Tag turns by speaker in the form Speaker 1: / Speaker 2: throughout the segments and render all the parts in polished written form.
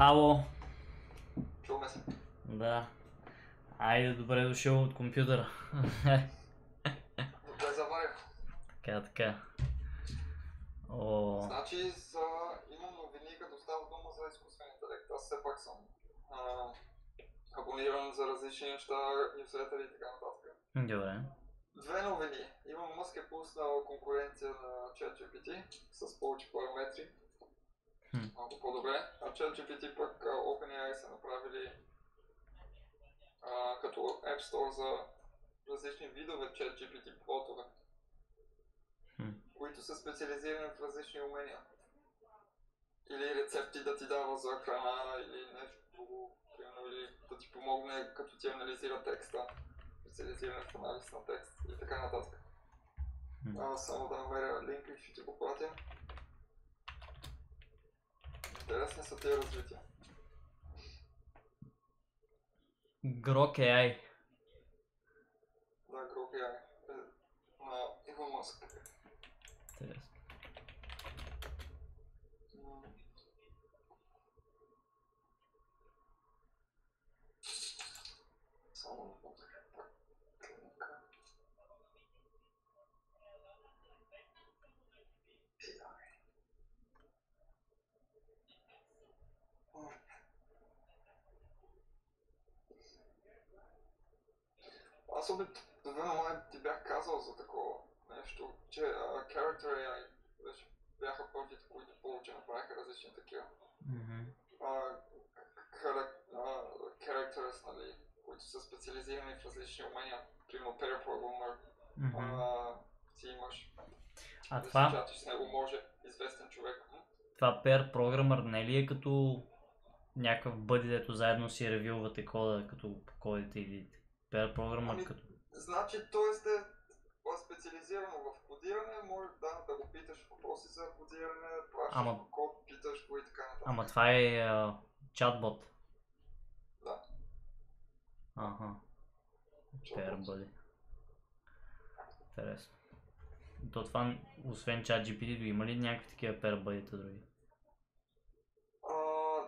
Speaker 1: Ало,
Speaker 2: Чуваме се.
Speaker 1: да. Айде, добре дошъл от компютъра.
Speaker 2: Добре заварих.
Speaker 1: Така. О,
Speaker 2: Значи имам новини, като става дума за изкуствен интелект. Аз все пак съм абониран за различни неща, нюслетъри и така нататък.
Speaker 1: добре.
Speaker 2: Две новини. Илон Мъск е пуснал конкуренция на ChatGPT с повече параметри. Малко по-добре. А ChatGPT пък OpenAI са направили като App Store за различни видове ChatGPT ботове, които са специализирани в различни умения. Или рецепти да ти дава за храна, или нещо друго, примерно, или да ти помогне като ти анализира текста, специализиране в анализ на текст и така нататък. Само да намеря линк и ще ти го пратя. Интересни са тия развития.
Speaker 1: Grok AI.
Speaker 2: Да, Grok AI на Илон Мъск.
Speaker 1: Интересно.
Speaker 2: Само аз обикновено май ти бях казал за такова нещо, че Character AI бяха първите, които повече направиха различни такива. Characters, нали, които са специализирани в различни умения, примерно Pair Programmer, ти имаш да
Speaker 1: това...
Speaker 2: си чатиш с него, може известен човек.
Speaker 1: Това Pair Programmer не ли е като някакъв бъди, дето заедно си ревювате кода, като кодите или Pair Programmer като...
Speaker 2: Значи, т.е. е специализирано в кодиране, може да го питаш въпроси за кодиране, пращаш го код, питаш го и така нататък.
Speaker 1: Ама това е чатбот.
Speaker 2: Да.
Speaker 1: Аха. Pair Buddy. Интересно. То това, освен ChatGPT, има ли някакви такива Pair Buddy-та други?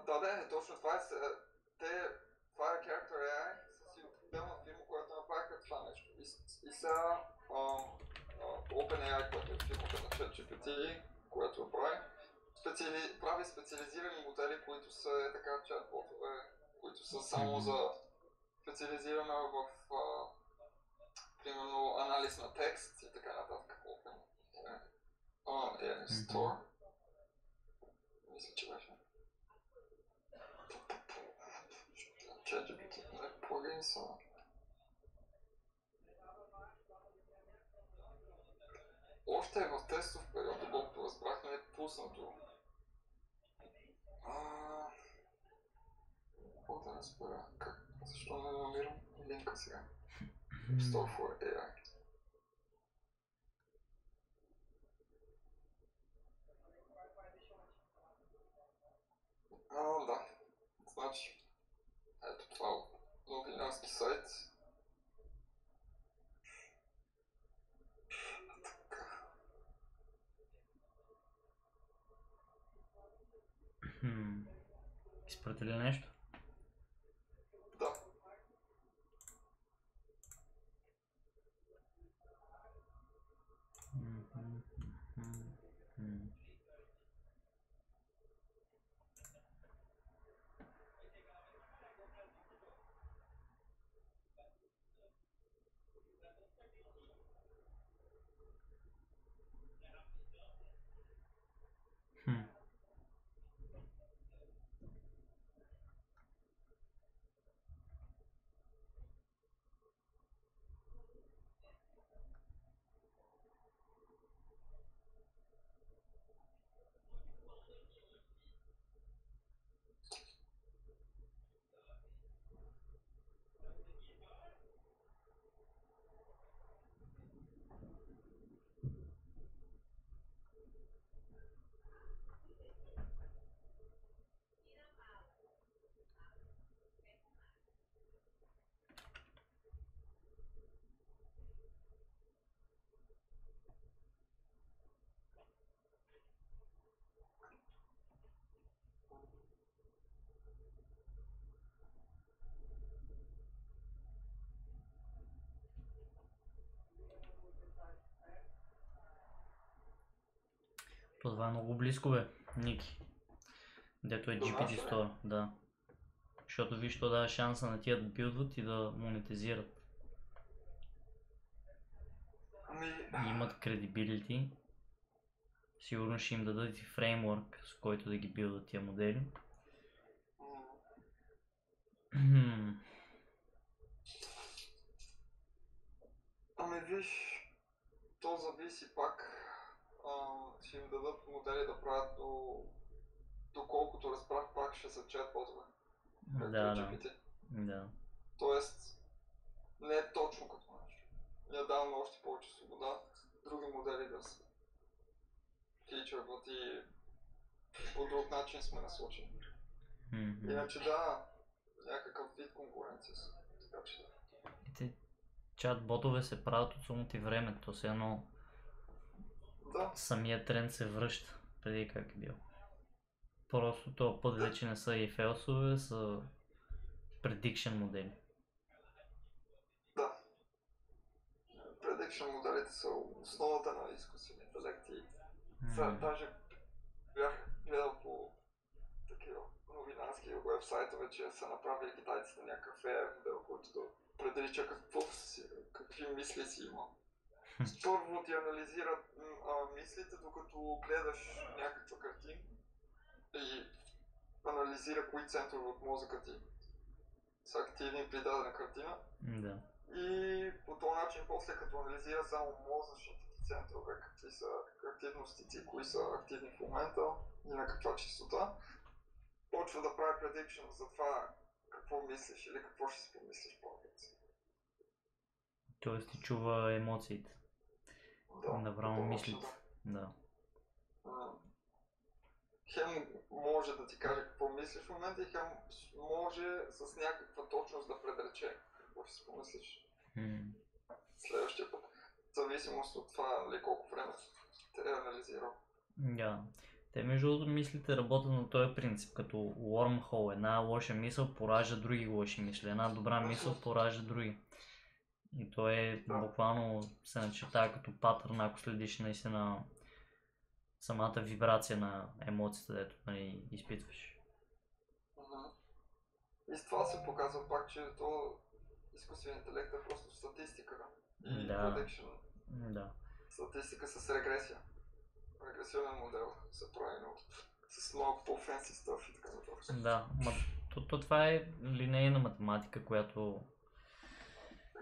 Speaker 2: Да, точно това е. Това е Character AI, са си отделна фирма, която направиха това нещо. И са OpenAI, която е фирмата на ChatGPT, която прави специализирани модели, които са така чат-ботове, които са само за специализирана в примерно анализ на текст и така нататък. AI Store. Мисля, че беше. ChatGPT плагин са. Още е в тестов период, доколкото разбрахме, е пуснато. Какво да разбера? Защо не намирам линка сега? Store for AI. Да. Значи, ето това е новинарски сайт.
Speaker 1: Изпрати ли нещо?
Speaker 2: Да.
Speaker 1: Това е много близко, бе, Ники. Дето е
Speaker 2: До
Speaker 1: GPT
Speaker 2: нашия.
Speaker 1: Store, да. Защото виж, то дава шанса на тия да билдват и да монетизират.
Speaker 2: Ами,
Speaker 1: И имат credibility. Сигурно ще им дадат и фреймворк, с който да ги билдат тия модели.
Speaker 2: ами виж, то зависи пак. Ще им дадат модели да правят доколкото разбрах пак ще са чат-ботове. Както
Speaker 1: Да,
Speaker 2: е
Speaker 1: да.
Speaker 2: GPT.
Speaker 1: Да.
Speaker 2: Тоест, не е точно като нещо. Ние даваме още повече свобода, други модели да се фичърват и по друг начин сме насочени. Иначе да, някакъв вид конкуренция са. Така че да.
Speaker 1: Чат-ботове се правят от самото време, то се едно
Speaker 2: Да,
Speaker 1: самия тренд се връща преди как е бил. Просто този път вече не са и фелсове, са prediction модели.
Speaker 2: да. Prediction моделите са основата на изкуствения интелект и даже бях гледал по такива новинарски уебсайтове, че са направили китайците някакъв AI модел, който да предрича какви мисли си имал. Първо ти анализират мислите, докато гледаш някаква картина и анализира кои центрове от мозъка ти са активни при дадена картина.
Speaker 1: Да.
Speaker 2: И по този начин, после като анализира само мозъчните ти центрове, какви са активностите и кои са активни в момента и на каква чистота, почва да прави prediction за това какво мислиш или какво ще си помислиш по-напред.
Speaker 1: Тоест ти чува емоциите.
Speaker 2: Да,
Speaker 1: Направо мислите. Да.
Speaker 2: Хем може да ти каже какво мислиш в момента и хем може с някаква точност да предрече какво ще си помислиш следващия път. В зависимост от това, нали, колко време те е анализирал.
Speaker 1: Да. Те между другото мислите работят на този принцип, като wormhole. Една лоша мисъл поражда други лоши мисли, една добра мисъл поражда други. И то е буквално се начертава като патърн, ако следиш наистина самата вибрация на емоцията, дето нали, изпитваш.
Speaker 2: И с това се показва пак, че то изкуственият интелект е просто статистика. И prediction.
Speaker 1: Да.
Speaker 2: Статистика с регресия. Регресионен модел се прави, но с много по-фенси стъф и така нататък.
Speaker 1: Да, това е линейна математика, която...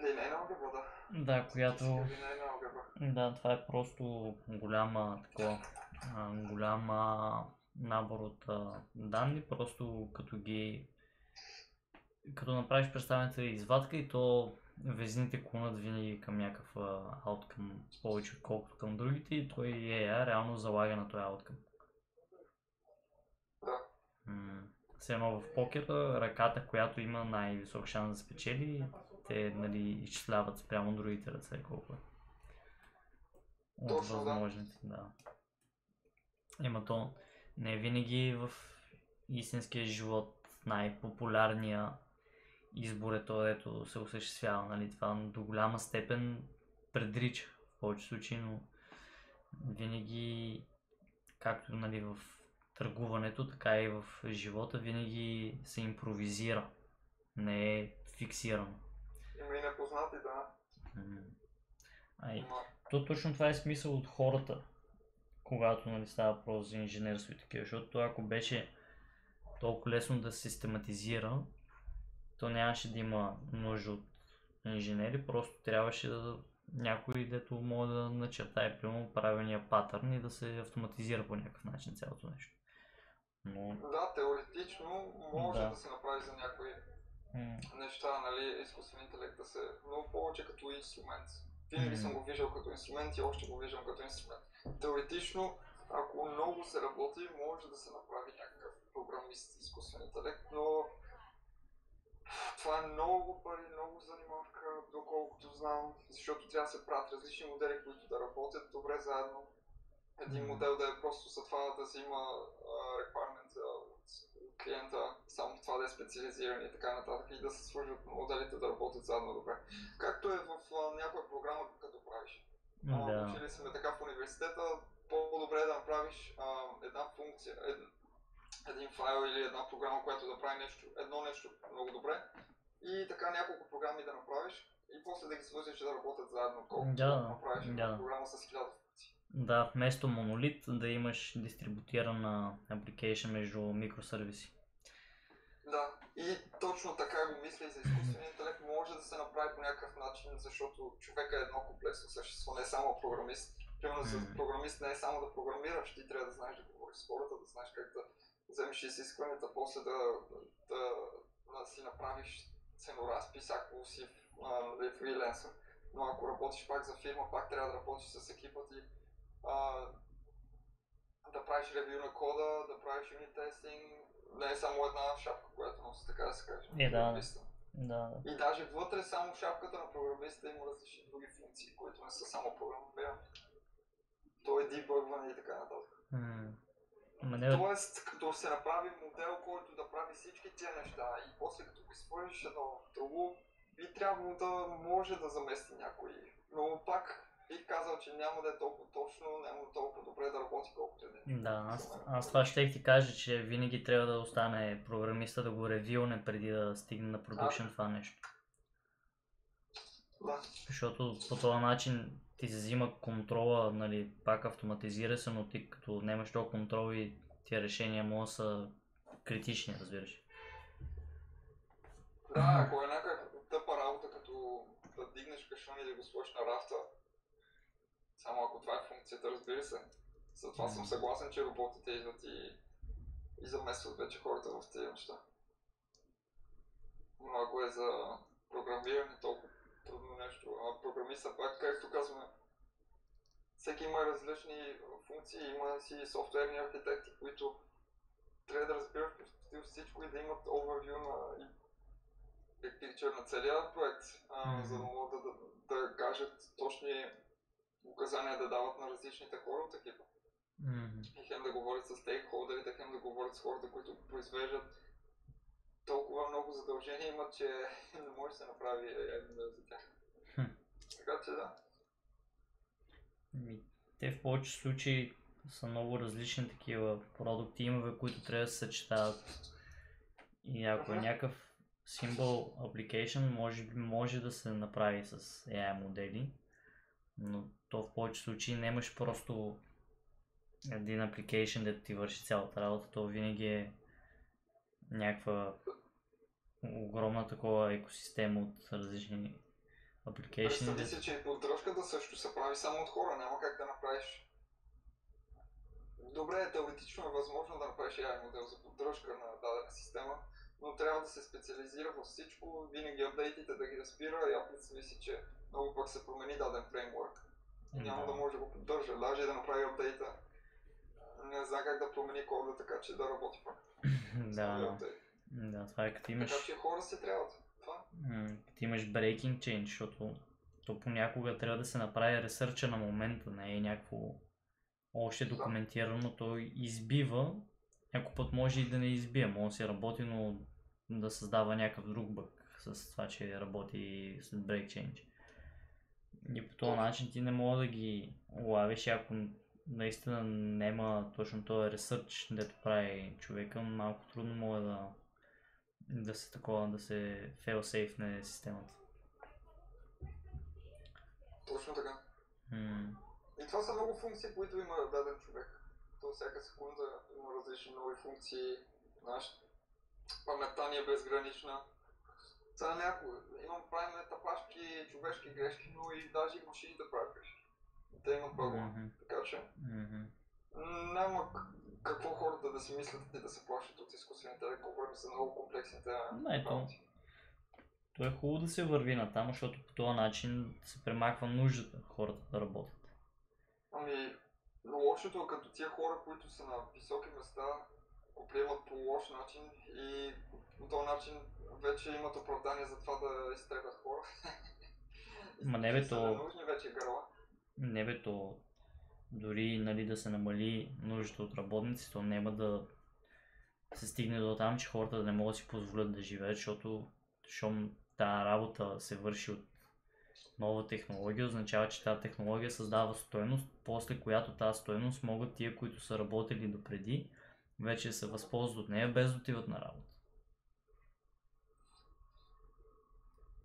Speaker 2: Линейна алгебра, да.
Speaker 1: Да, която...
Speaker 2: Линейна алгебра.
Speaker 1: Да, това е просто голяма набор от данни, просто като направиш представената извадка и то везните клонят винаги към някакъв outcome повече отколкото към другите и той AI реално залага на този outcome.
Speaker 2: Да.
Speaker 1: Все едно в покера, ръката, която има най-висок шанс да спечели, те нали, изчисляват спрямо другите ръце колко е. От възможните, да. То не е винаги в истинския живот най-популярния избор е то, дето се осъществява. Нали? Това до голяма степен предрича в повече случаи, но винаги, както нали, в търгуването, така и в живота, винаги се импровизира. Не е фиксирано.
Speaker 2: Има и непознати, да.
Speaker 1: То точно това е смисъл от хората, когато нали, става въпрос за инженерство и такива, защото ако беше толкова лесно да се систематизира, то нямаше да има нужда от инженери, просто трябваше някой, дето може да начертае примерно правилния патърн и да се автоматизира по някакъв начин цялото нещо. Но...
Speaker 2: Да, теоретично може да се направи за някои неща, нали, изкуствен интелект да се много повече като инструмент. Винаги съм го виждал като инструмент и още го виждам като инструмент. Теоретично, ако много се работи, може да се направи някакъв програмист изкуствен интелект, но това е много пари, много занимавка, доколкото знам, защото трябва да се правят различни модели, които да работят добре заедно. Един модел да е просто за това да взима requirement от клиента, само това да е специализиран и така нататък и да се свържат моделите да работят заедно добре. Както е в някоя програма, като правиш. Учили сме така в университета, по-добре е да направиш една функция, един файл или една програма, която да прави едно нещо много добре и така няколко програми да направиш и после да ги свържеш да работят заедно, отколкото да направиш една програма с 1000 функции.
Speaker 1: Да, вместо монолит да имаш дистрибутирана application между микросервиси.
Speaker 2: Да, и точно така го мисля и за изкуствения интелект може да се направи по някакъв начин, защото човека е едно комплексно същество, не е само програмист. Примерно за програмист не е само да програмираш, ти трябва да знаеш да говориш с хората, да знаеш как да вземеш изискванията, после да си направиш ценоразпис, ако си фриленсър. Но ако работиш пак за фирма, пак трябва да работиш с екипа ти, да правиш ревю на кода, да правиш юнит тестинг, не е само една шапка, която носи, така да се каже.
Speaker 1: Да.
Speaker 2: И даже вътре само шапката на програмиста има различни други функции, които не са само програмиране. То е дебъгване и така нататък. Тоест, като се направи модел, който да прави всички тия неща и после като го свържиш едно друго, би трябвало да може да замести някой. Но пак бих казал, че няма да е толкова точно, няма да е толкова добре да работи колкото е.
Speaker 1: Да, аз това ще ти кажа, че винаги трябва да остане програмиста да го ревюне преди да стигне на продукшн това нещо.
Speaker 2: Да.
Speaker 1: Защото по този начин ти се взима контрола, нали, пак автоматизира се, но ти като нямаш този контрол и тия решения могат да са критични, разбираш.
Speaker 2: Да, ако е някаква тъпа работа, като да дигнеш кашон и да го сложиш на рафта, само ако това е функцията, разбира се. Затова съм съгласен, че роботите идват и замесват вече хората в тези неща. Но ако е за програмиране, толкова трудно нещо. Програмиста пак, както казваме, всеки има различни функции, има си софтуерни архитекти, които трябва да разбират всичко и да имат overview на big picture на целия проект, за да могат да кажат точни указания да дават на различните хора от екипа. И хем да говорят с стейкхолдерите, хем да говорят с хората, които произвеждат. Толкова много задължения имат, че не може да се направи AI за тях. Така че да.
Speaker 1: Те в повече случаи са много различни такива продукти имове, които трябва да се съчетават. И ако е някакъв Symbol Application, може да се направи с AI модели, но то в повече случаи нямаш просто един application, да ти върши цялата работа, то винаги е някаква огромна такова екосистема от различни application.
Speaker 2: Представи си, че и поддръжката също се прави само от хора, няма как да направиш. Добре, теоретично е възможно да направиш AI модел за поддръжка на дадена система, но трябва да се специализира във всичко, винаги апдейтите да ги разбира и я представи си, че много пък се промени даден фреймворк. Няма да може да го поддържа, даже и да направи апдейта. Не знае как да промени кода, така че да работи пак.
Speaker 1: Да, това е като имаш...
Speaker 2: Така че хора си трябват.
Speaker 1: Като имаш breaking change, защото то понякога трябва да се направи ресърча на момента, не е някакво още документирано, то избива. Някой път може и да не избие, може да си работи, но да създава някакъв друг бъг с това, че работи след break change. И по този начин ти не мога да ги улавиш, ако наистина няма точно този ресърч, дето прави човека, малко трудно може да се fail-safe системата.
Speaker 2: Точно така. И това са много функции, които има даден човек. То всяка секунда има различни нови функции. Паметта ни е безгранична. Сега правим тапашки, човешки грешки, но и даже и машините правят грешки. Те имат бъгове. Така че няма какво хората да си мислят и да се плашат от изкуствените интелект, са много комплексните работи.
Speaker 1: То е хубаво да се върви натам, защото по този начин се премахва нуждата хората да работят.
Speaker 2: Лошото е като тия хора, които са на високи места, го приемат по лош начин и по този начин вече имат оправдание за това да изтребят хора. Нужни вече гърла.
Speaker 1: Не бе, то дори да се намали нуждата от работници, то няма да се стигне до там, че хората да не могат да си позволят да живеят, защото тази работа се върши от нова технология означава, че тази технология създава стойност, после която тази стойност могат тия, които са работили допреди, вече да се възползват от нея без да отиват на работа.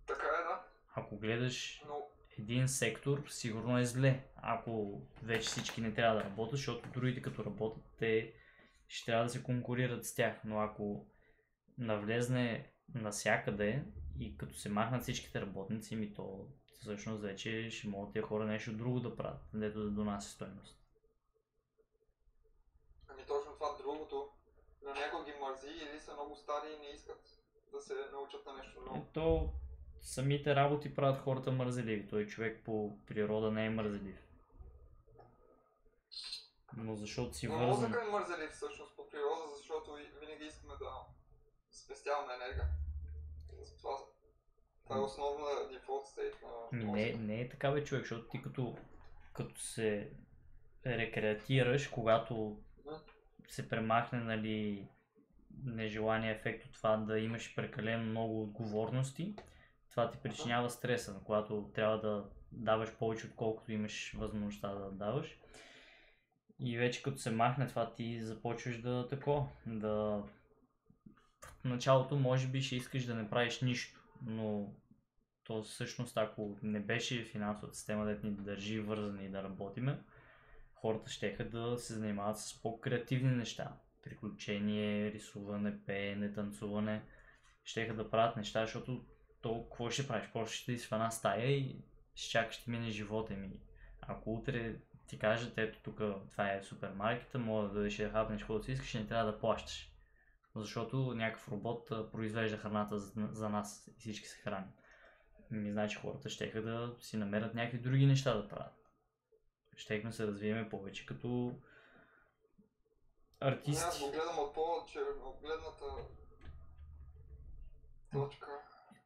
Speaker 2: Така е, да.
Speaker 1: Ако гледаш
Speaker 2: Но
Speaker 1: един сектор, сигурно е зле, ако вече всички не трябва да работят, защото другите като работят, те ще трябва да се конкурират с тях. Но ако навлезне навсякъде и като се махнат всичките работници, ми то всъщност вече ще могат тия хора нещо друго да правят, дето да донася стойност.
Speaker 2: ами точно това другото, на някой ги мързи или са много стари и не искат да се научат на нещо ново.
Speaker 1: То самите работи правят хората мързеливи. Той човек по природа не е мързелив. Но защото си
Speaker 2: Но
Speaker 1: вързан.
Speaker 2: мозъка е мързелив всъщност по природа, защото винаги искаме да спестяваме енергия. Това е основна default state на мозъка.
Speaker 1: Не е така бе, човек, защото ти като се рекреатираш, когато се премахне, нали, нежелания ефект от това да имаш прекалено много отговорности, това ти причинява стреса, когато трябва да даваш повече, отколкото имаш възможността да даваш. И вече като се махне това, ти започваш да в началото може би ще искаш да не правиш нищо, но то всъщност ако не беше финансовата система да ни държи вързани и да работиме, хората щеха да се занимават с по-креативни неща. Приключение, рисуване, пеене, танцуване. Щеха да правят неща, защото то какво ще правиш? Просто ще ти в една стая и ще чакаш ти мине живота ми. Ако утре ти кажат, ето тук това е супермаркета, може да дойдеш да хапнеш каквото си искаш и не трябва да плащаш. Защото някакъв робот произвежда храната за нас и всички се храним. Значи хората щеха да си намерят някакви други неща да правят. Щехме се развиеме повече като артисти.
Speaker 2: Аз го гледам от по-черногледната точка.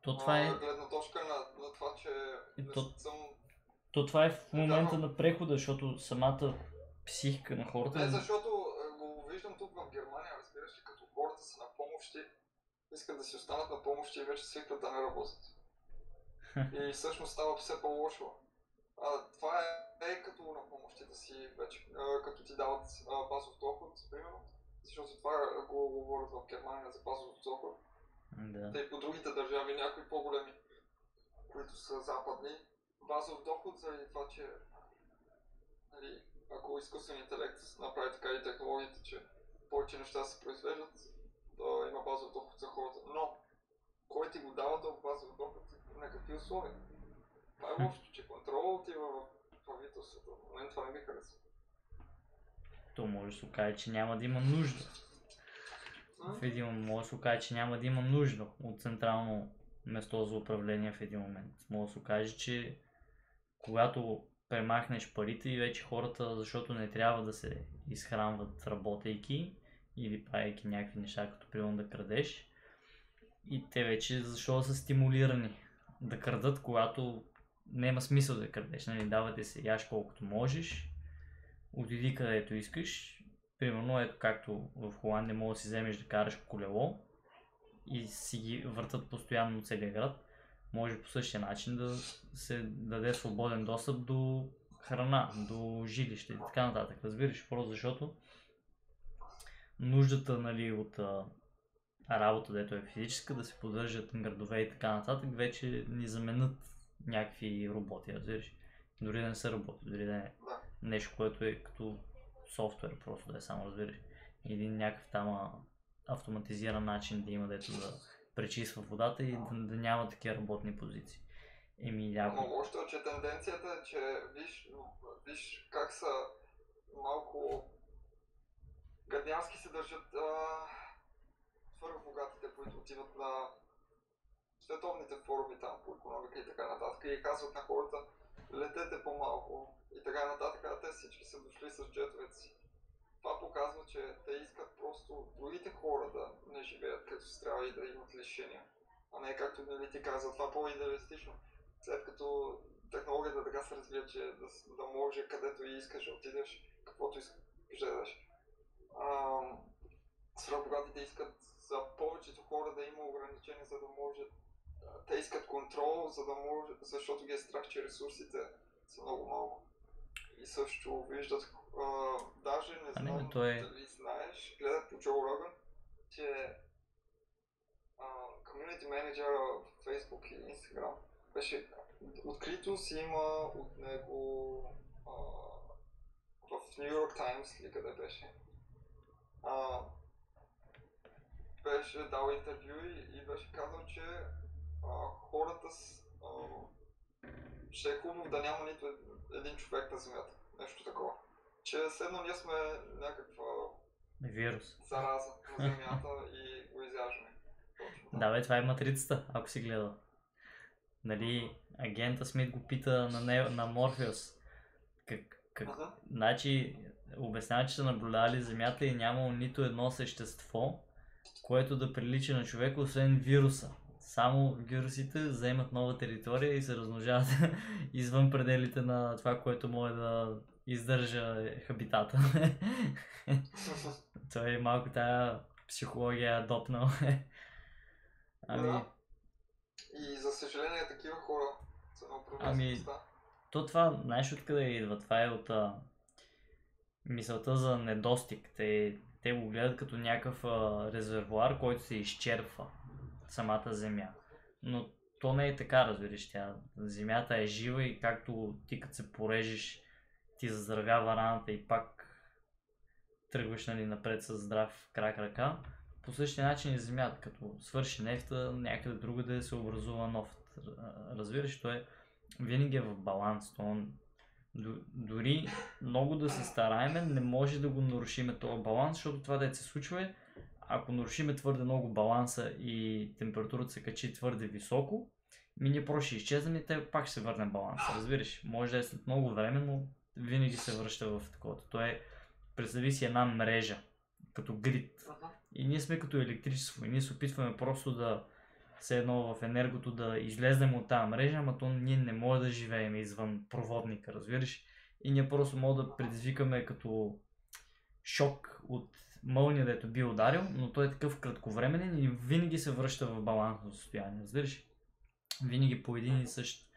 Speaker 1: Това е...
Speaker 2: Гледна точка на това, че
Speaker 1: това е в момента на прехода, защото самата психика на хората...
Speaker 2: Не, защото го виждам тук в Германия, разбираш ли, като хората са на помощи, искат да си останат на помощи и вече свикват да не работят. И всъщност става все по-лошо. Това е като на помощите си вече, като ти дават базов доход, примерно. Защото това го говорят в Германия за базов доход.
Speaker 1: Да.
Speaker 2: Те и по другите държави, някои по-големи, които са западни, базов доход заради това, че нали, ако изкуствен интелект направи така и технологиите, че повече неща се произвеждат, да има базов доход за хората. Но, кой ти го дава този базов доход и на какви условия? Това е лошото, че контрол отива в правителството. На мен това не ми харесва.
Speaker 1: То може да се окаже, че няма да има нужда. Може да се окаже, че няма да има нужда от централно место за управление в един момент. Може да се окаже, че когато премахнеш парите и вече хората, защото не трябва да се изхранват работейки или правейки някакви неща, като примерно да крадеш, и те вече защо да са стимулирани да крадат, когато няма смисъл да крадеш, нали, давате се яш колкото можеш, отиди където искаш. Примерно, ето както в Холандия може да си вземеш да караш колело и си ги въртат постоянно целия град, може по същия начин да се даде свободен достъп до храна, до жилище и така нататък. Разбираш, просто защото нуждата, нали, от работа, дето е физическа, да се поддържат градове и така нататък, вече ни заменят някакви роботи, разбираш. Дори да не са роботи, дори да е нещо, което е като софтуер, просто да е само, разбираш. Или някакъв там автоматизиран начин да има, дето да пречиства водата и да няма такива работни позиции.
Speaker 2: Но още, че тенденцията е, че виж как са малко гаднянски се държат свръхбогатите, които отиват на световните форуми там по икономика и така нататък и казват на хората летете по-малко и така нататък, а те всички са дошли с джетовете си. Това показва, че те искат просто другите хора да не живеят като се трябва и да имат лишения. А не както нали ти казва, това по-идеалистично. След като технологията така се развие, че да може където и искаш да отидеш, каквото искаш да дадеш. Свръхбогатите искат за повечето хора да има ограничения, за да може. Те искат контрол за да може, защото ги е страх, че ресурсите са много малко. И също виждат, даже не знам дали знаеш, гледах по Джо Роган, че комьюнити менеджера в Facebook и Instagram беше открито си има от него в New York Times или къде беше. Беше дал интервю и беше казал, че хората ще е хубаво да няма нито един човек на Земята. Нещо такова. Че седно ние сме някаква
Speaker 1: вирус.
Speaker 2: Зараза на Земята и го изяждаме.
Speaker 1: Да, бе, това е Матрицата, ако си гледал. Нали, агента Смит го пита на Морфеус. Значи, обяснява, че са наблюдали Земята и нямало нито едно същество, което да прилича на човека, освен вируса. Само вирусите заемат нова територия и се размножават извън пределите на това, което може да издържа хабитата. Той малко тая психология е допнал.
Speaker 2: Да. И за съжаление такива хора са много проблеми.
Speaker 1: То това, знаеш откъде идва? Това е от мисълта за недостиг. Те го гледат като някакъв резервоар, който се изчерпва самата Земя. Но то не е така, разбираш. Земята е жива и както ти като се порежеш, ти заздравява раната и пак тръгваш напред с здрав крак ръка. По същия начин и Земята, като свърши нефта, някъде другаде се образува нов. Разбираш, то е винаги е в баланс. Дори много да се стараеме, не може да го нарушиме този баланс, защото това да се случва е, ако нарушиме твърде много баланса и температурата се качи твърде високо, ние просто ще изчезнем и те пак ще се върне баланс. Разбираш, може да е след много време, но винаги се връща в такова. То е, представи си една мрежа, като грид. И ние сме като електричество и ние се опитваме просто да все едно в енергото да излезнем от тази мрежа, ама то ние не може да живеем извън проводника, разбираш? И ние просто може да предизвикаме като шок от мълния, дето би ударил, но той е такъв кратковременен и винаги се връща в балансно състояние, разбираш? Винаги по един и същ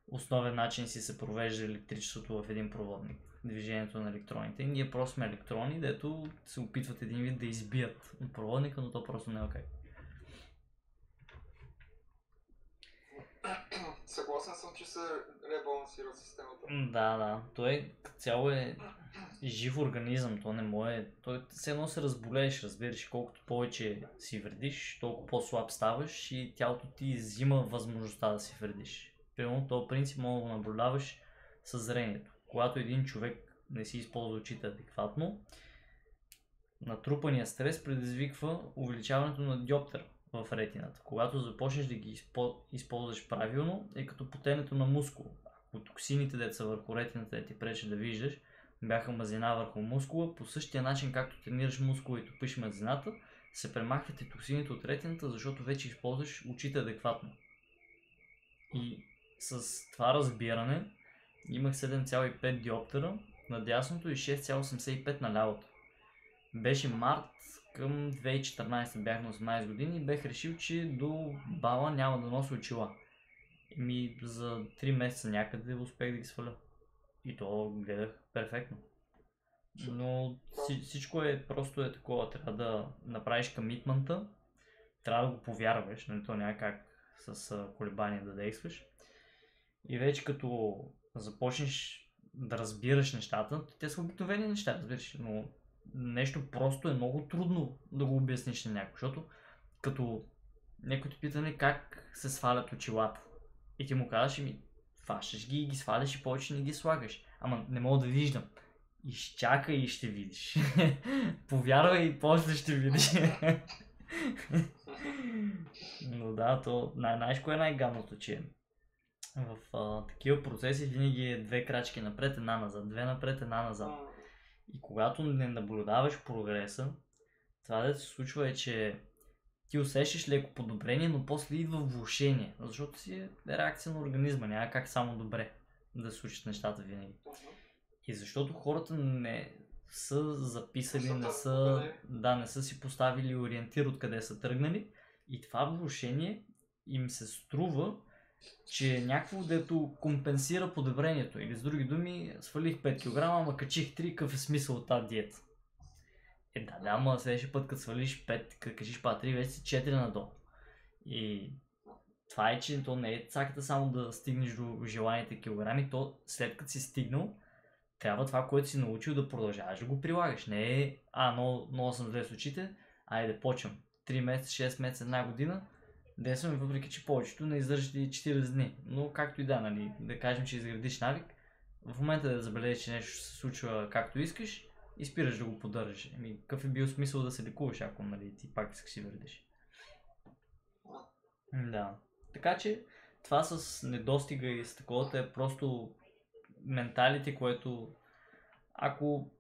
Speaker 1: основен начин си се провежда електричеството в един проводник, движението на електроните. И ние просто сме електрони, дето се опитват един вид да избият от проводника, но то просто не е окей.
Speaker 2: Съгласен съм, че се ребалансира системата.
Speaker 1: Да. Той цяло е жив организъм, то не може. Той все едно се разболееш, разбираш, колкото повече си вредиш, толкова по-слаб ставаш и тялото ти взима възможността да си вредиш. Примерно този принцип може да го наблюдаваш със зрението. Когато един човек не си използва очите адекватно, натрупания стрес предизвиква увеличаването на диоптера в ретината. Когато започнеш да ги използваш правилно, е като потенето на мускул. Ако токсините, деца върху ретината да ти пречи да виждаш, бяха мазнина върху мускула, по същия начин както тренираш мускула и топиш мазнината, се премахват и токсините от ретината, защото вече използваш очите адекватно. И с това разбиране имах 7,5 диоптера на дясното и 6,85 на лявото. Беше март към 2014, бях на 18 години и бех решил, че до бала няма да нося очила. За 3 месеца някъде успех да ги сваля. И то гледах перфектно. Но всичко просто е такова, трябва да направиш комитмента, трябва да го повярваш, нали, то няма как с колебания да действаш. И вече като започнеш да разбираш нещата, те са обикновени неща, разбираш, но нещо просто е много трудно да го обясниш на някой, защото като някой те пита как се свалят очилата и ти му казваш, фащаш ги и ги сваляш и повече не ги слагаш, ама не мога да виждам. Изчакай и ще видиш. Повярвай и после ще видиш. Но да, то знаеш кое е най-гадното, че в такива процеси винаги е 2 крачки напред, една назад, 2 напред, една назад. И когато не наблюдаваш прогреса, това да се случва е, че ти усещаш леко подобрение, но после идва влошение, защото си е реакция на организма, няма как само добре да се случат нещата винаги. И защото хората не са записали, не са си поставили ориентир откъде са тръгнали и това влошение им се струва че някакво дето компенсира подобрението. Или с други думи, свалих 5 кг, ама качих 3, какъв е смисъл от тази диета? Да, ама следващия път, като свалиш 5, като качиш па 3, вече си 4 надолу. И това е, че то не е цаката само да стигнеш до желаните килограми, то след като си стигнал, трябва това, което си научил да продължаваш да го прилагаш. Не е, много съм зле с очите, айде почвам. 3 месеца, 6 месеца, една година, действам, въпреки че повечето не издържат и 40 дни. Но както и да, нали, да кажем, че изградиш навик, в момента да забележиш, че нещо се случва както искаш и спираш да го поддържаш. Какъв е бил смисъл да се лекуваш, ако нали, ти пак искаш си вредиш. Да. Така че това с недостига и с таковата е просто менталите, което ако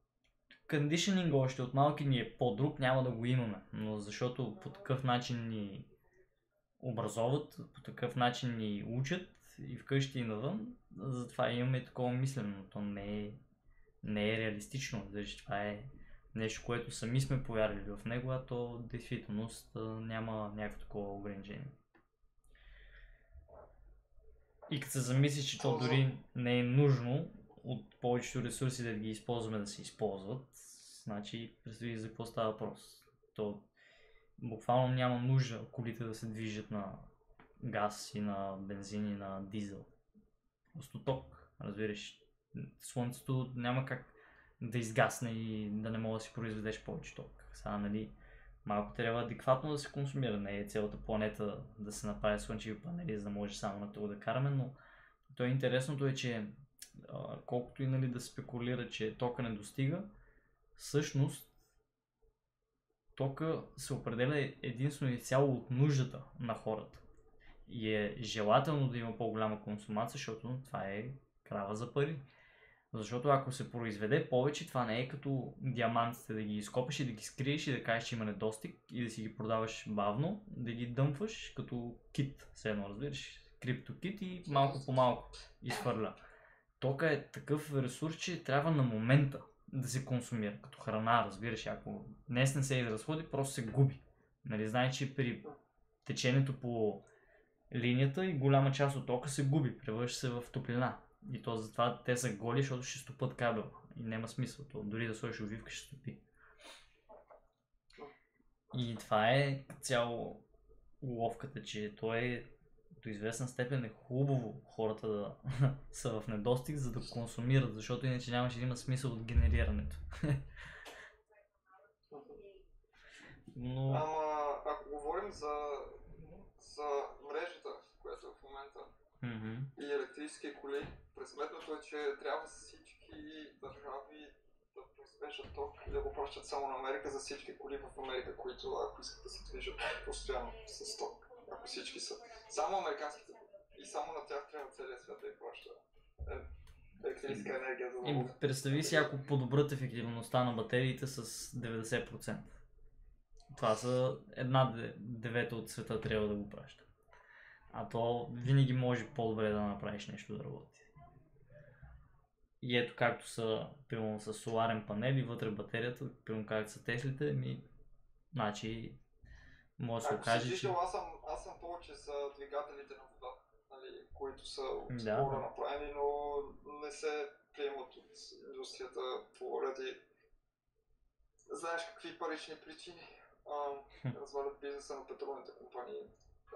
Speaker 1: кондишнинга още от малки ни е по-друг, няма да го имаме. Но защото по такъв начин ни образоват, по такъв начин ни учат и вкъщи и навън, затова имаме такова мислене, но то не е реалистично, защото това е нещо, което сами сме повярвали в него, а то в действителност няма някакво такова ограничение. И като се замислиш, че то дори не е нужно от повечето ресурси да ги използваме да се използват, значи представи за какво става въпрос. То буквално няма нужда колите да се движат на газ и на бензин и на дизел. Просто ток, разбираш. Слънцето няма как да изгасне и да не мога да си произведеш повече ток. Сега, нали, малко трябва адекватно да се консумира. Не е цялата планета да се направи слънчеви панели, за да може само на това да караме, но то е интересното е, че колкото и нали, да спекулира, че тока не достига, всъщност тока се определя единствено и цяло от нуждата на хората. И е желателно да има по-голяма консумация, защото това е крава за пари. Защото ако се произведе повече, това не е като диамантите да ги изкопаш и да ги скриеш и да кажеш, че има недостиг и да си ги продаваш бавно, да ги дъмпваш като кит, все едно разбираш, криптокит и малко по малко изхвърля. Тока е такъв ресурс, че трябва на момента да се консумира, като храна, разбираш, ако днес не се изразходи, просто се губи. Нали, знае, че при течението по линията и голяма част от тока се губи, превръща се в топлина. И то затова те са голи, защото ще стопат кабел. И няма смисъл. То, дори да сложиш увивка, ще стопи. И това е цяло уловката, че то е до известна степен е хубаво хората да са в недостиг, за да консумират, защото иначе нямаше да има смисъл от генерирането.
Speaker 2: Но... Ама ако говорим за мрежата, която е в момента, и електрически коли, предсметното е, че трябва всички държави да произвеждат ток и да го пращат само на Америка за всички коли в Америка, които ако искат да се движат постоянно с ток. Ако всички са само американските и само на тях трябва целият свят да им праща електрическа енергия. За да
Speaker 1: представи си, ако подобрят ефективността на батериите с 90%. Това са 1/9 от света трябва да го праща. А то винаги може по-добре да направиш нещо да работи. И ето както са, примерно с соларен панел и вътре батерията, примерно както са Теслите, значи може да се окаже, че...
Speaker 2: Аз съм повече за двигателите на вода, нали, които са от хора направени, но не се приемат от индустрията поради знаеш какви парични причини развалят бизнеса на петролните компании,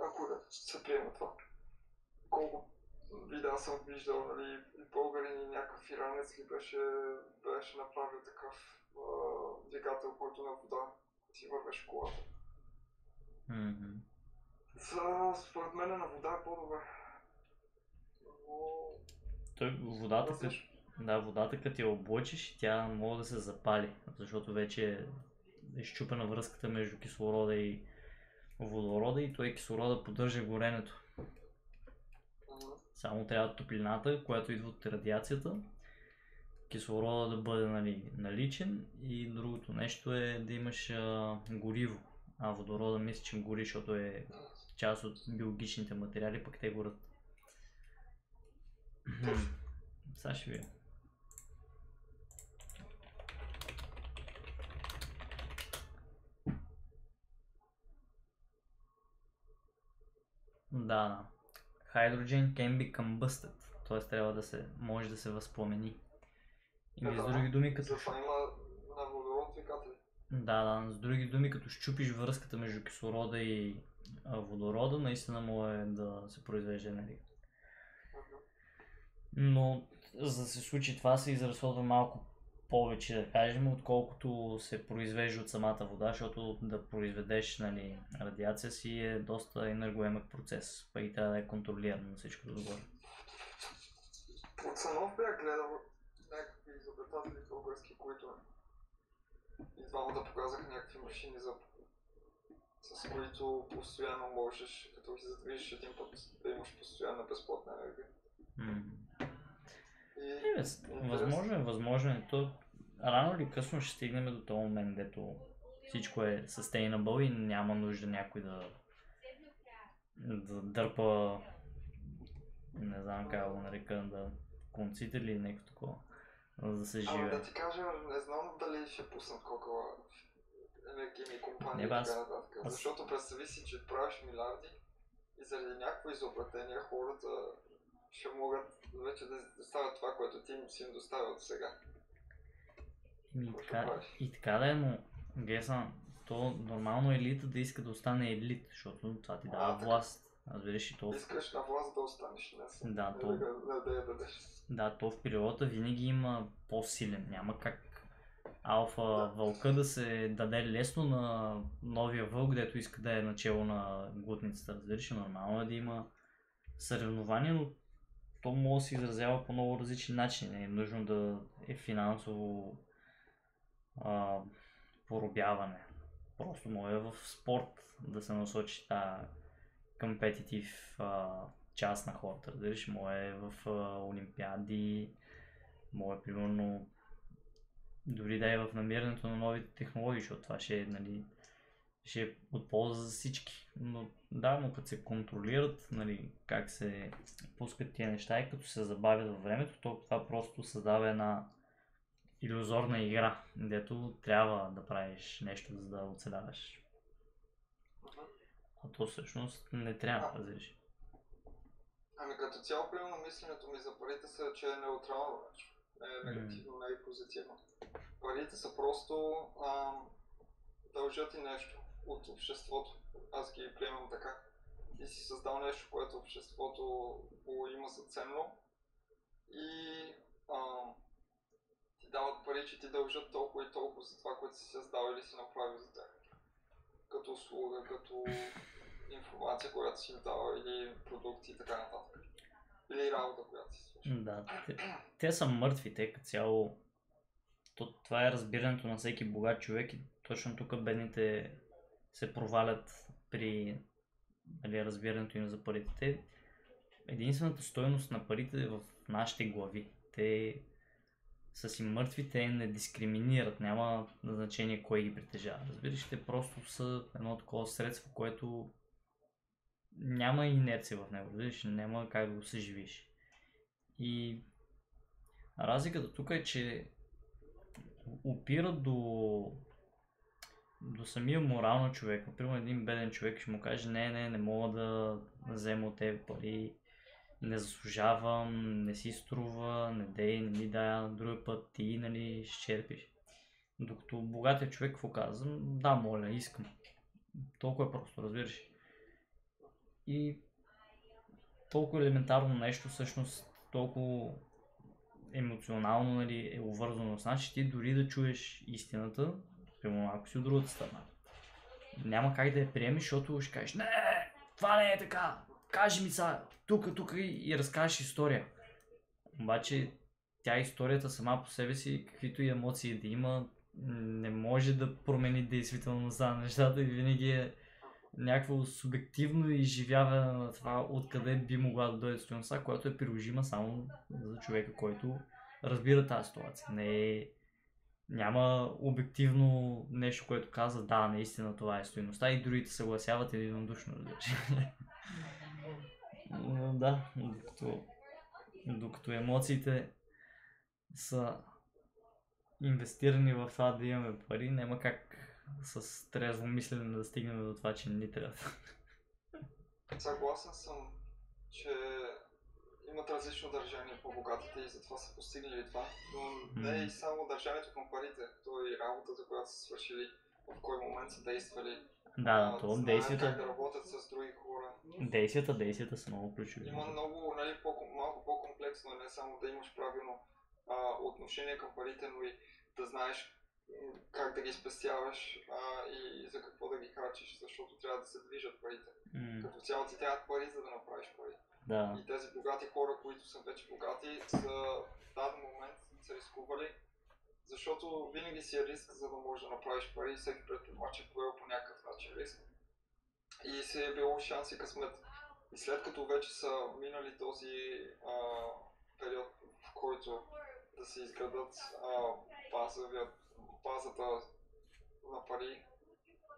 Speaker 2: ако се приема това. Колко видеа съм виждал, нали, българин и някакъв иранец ли беше направил такъв двигател, който на вода си вървеше колата. Според мен на вода е по-добре.
Speaker 1: Водата като я облъчиш, тя може да се запали, защото вече е счупена връзката между кислорода и водорода и той кислорода поддържа горенето. Само трябва топлината, която идва от радиацията, кислорода да бъде наличен и другото нещо е да имаш гориво. А водорода мисля, че гори, защото е част от биологичните материали, пък те горят. Сега ще видя. Да. hydrogen can be combusted, т.е. трябва да се, може да се възпламени. И с други думи, като...
Speaker 2: Затова има на водород двигатели.
Speaker 1: Да, с други думи, като щупиш връзката между кислорода и водорода, наистина може да се произвежда енергия. Но за да се случи това се изразходва малко повече, да кажем, отколкото се произвежда от самата вода, защото да произведеш, нали, радиация си е доста енергоемък процес, пък и трябва да е контролирано на всичко отгоре.
Speaker 2: От Санов бях гледал някакви изобретатели български, които и двамата показаха някакви машини, с които постоянно можеш, като ги задвижиш един път, да имаш постоянна безплатна енергия.
Speaker 1: Възможно е. То рано или късно ще стигнем до този момент, дето всичко е sustainable и няма нужда някой да дърпа, не знам как го нарека, да конците или нещо такова, за да се живее.
Speaker 2: Да ти кажа, не знам дали ще пуснат колко енергийни компании и така нататък. Защото представи си, че правиш милиарди и заради някакво изобретение хората ще могат вече да доставят това, което ти си им доставят сега.
Speaker 1: И така да е, но Геса, то нормално елита да иска да остане елит, защото това ти дава власт. Разбираш и то...
Speaker 2: Искаш на власт да останеш, не
Speaker 1: да,
Speaker 2: да я дадеш.
Speaker 1: Да, то в природата винаги има по-силен. Няма как алфа вълка да се даде лесно на новия вълк, дето иска да е начало на глутницата. Разбираш, нормално е да има съревнование, но то може да се изразява по много различни начини. Не е нужно да е финансово поробяване. Просто може в спорт да се насочи тази компетитив част на хората. Разбираш, може в олимпиади, може примерно дори да е в намирането на новите технологии, защото това ще е, нали, ще е от полза за всички. Но като се контролират, нали, как се пускат тия неща и като се забавят във времето, то това просто създава една илюзорна игра, дето трябва да правиш нещо, за да оцеляваш. А то всъщност не трябва да разреши.
Speaker 2: Ами като цяло, примерно мисленето ми за парите са, че е неутрално нещо. Не е негативно, не е позитивно. Парите са просто дължат и нещо от обществото. Аз ги приемам така. Ти си създал нещо, което обществото го има за ценно и ти дават пари, че ти дължат толкова и толкова за това, което си създал или си направил за тях. Като услуга, като информация, която си им дава, или продукти и така нататък. Или работа, която си свърши.
Speaker 1: Да, те са мъртви, те като цяло. Това е разбирането на всеки богат човек и точно тук бедните се провалят при, нали, разбирането им за парите. Единствената стойност на парите е в нашите глави. Те са си мъртви, те не дискриминират, няма значение кой ги притежава. Разбираш, те просто са едно такова средство, което няма инерция в него, разбираш, няма как да го съживиш. И разликата тук е, че опира до самия морал на човека. Примерно един беден човек ще му каже, не мога да взема от тебе пари, не заслужавам, не си струва, не ми дай, другия път ти, нали, ще черпиш. Докато богатия човек какво казва? Да, моля, искам. Толкова е просто, разбираш. И толкова елементарно нещо, всъщност толкова емоционално, нали, е увързано. Значи ти дори да чуеш истината, примерно ако си от другата страна, няма как да я приемеш, защото ще кажеш, не, това не е така, кажи ми сега, тук и разкажеш история. Обаче историята сама по себе си, каквито и емоции да има, не може да промени действителността на нещата и винаги е някакво субективно изживяване на това, откъде би могла да дойде стойността, която е приложима само за човека, който разбира тази ситуация. Няма обективно нещо, което казва, да, наистина това е стойността и другите съгласяват единодушно. Но да, докато емоциите са инвестирани в това да имаме пари, няма как с трезво мислене да стигнем до това, че не ни трябва.
Speaker 2: Съгласен съм че имат различно държание по-богатите и затова са постигнали това, но не е и само държанието към парите, то е и работата, която са свършили, в кой момент са действали,
Speaker 1: Да, то
Speaker 2: знаят
Speaker 1: действията,
Speaker 2: как да работят с други хора.
Speaker 1: действията са много ключови.
Speaker 2: Има много, нали, малко по-комплексно, не само да имаш правилно отношение към парите, но и да знаеш как да ги спестяваш и за какво да ги харчиш, защото трябва да се движат парите. Като цяло ти трябват пари, за да направиш пари.
Speaker 1: Да.
Speaker 2: И тези богати хора, които са вече богати, са в даден момент са рискували, защото винаги си е риск, за да можеш да направиш пари, всеки предприемач е поел по някакъв начин риск. И си е било шанс и късмет. И след като вече са минали този период, в който да се изградат базата на пари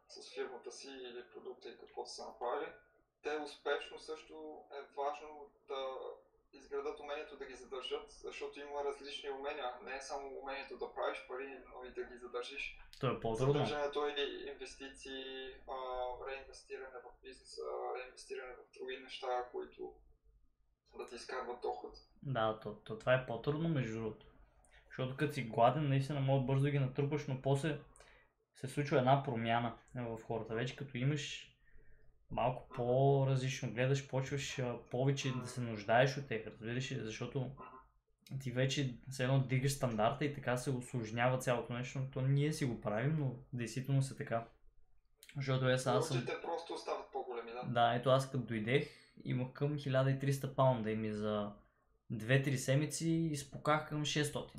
Speaker 2: с фирмата си или продукта и каквото са направили, те успешно също е важно да изградат умението да ги задържат, защото има различни умения. Не е само умението да правиш пари, но и да ги задържиш.
Speaker 1: То е по-трудно.
Speaker 2: Задържането е инвестиции, реинвестиране в бизнеса, реинвестиране в други неща, които да ти изкарват доход.
Speaker 1: Да, това е по-трудно между другото. Защото като си гладен, наистина може бързо да ги натрупаш, но после се случва една промяна в хората. Вече като имаш малко по-различно гледаш, почваш повече да се нуждаеш от тях, разбираш ли? Защото ти вече все едно дигаш стандарта и така се усложнява цялото нещо, но то ние си го правим, но действително се така. Защото аз съм...
Speaker 2: Те просто стават по-големи, да?
Speaker 1: Да, ето аз като дойдех, имах към 1300 паунда и ми за 2-3 седмици изпуках към 600.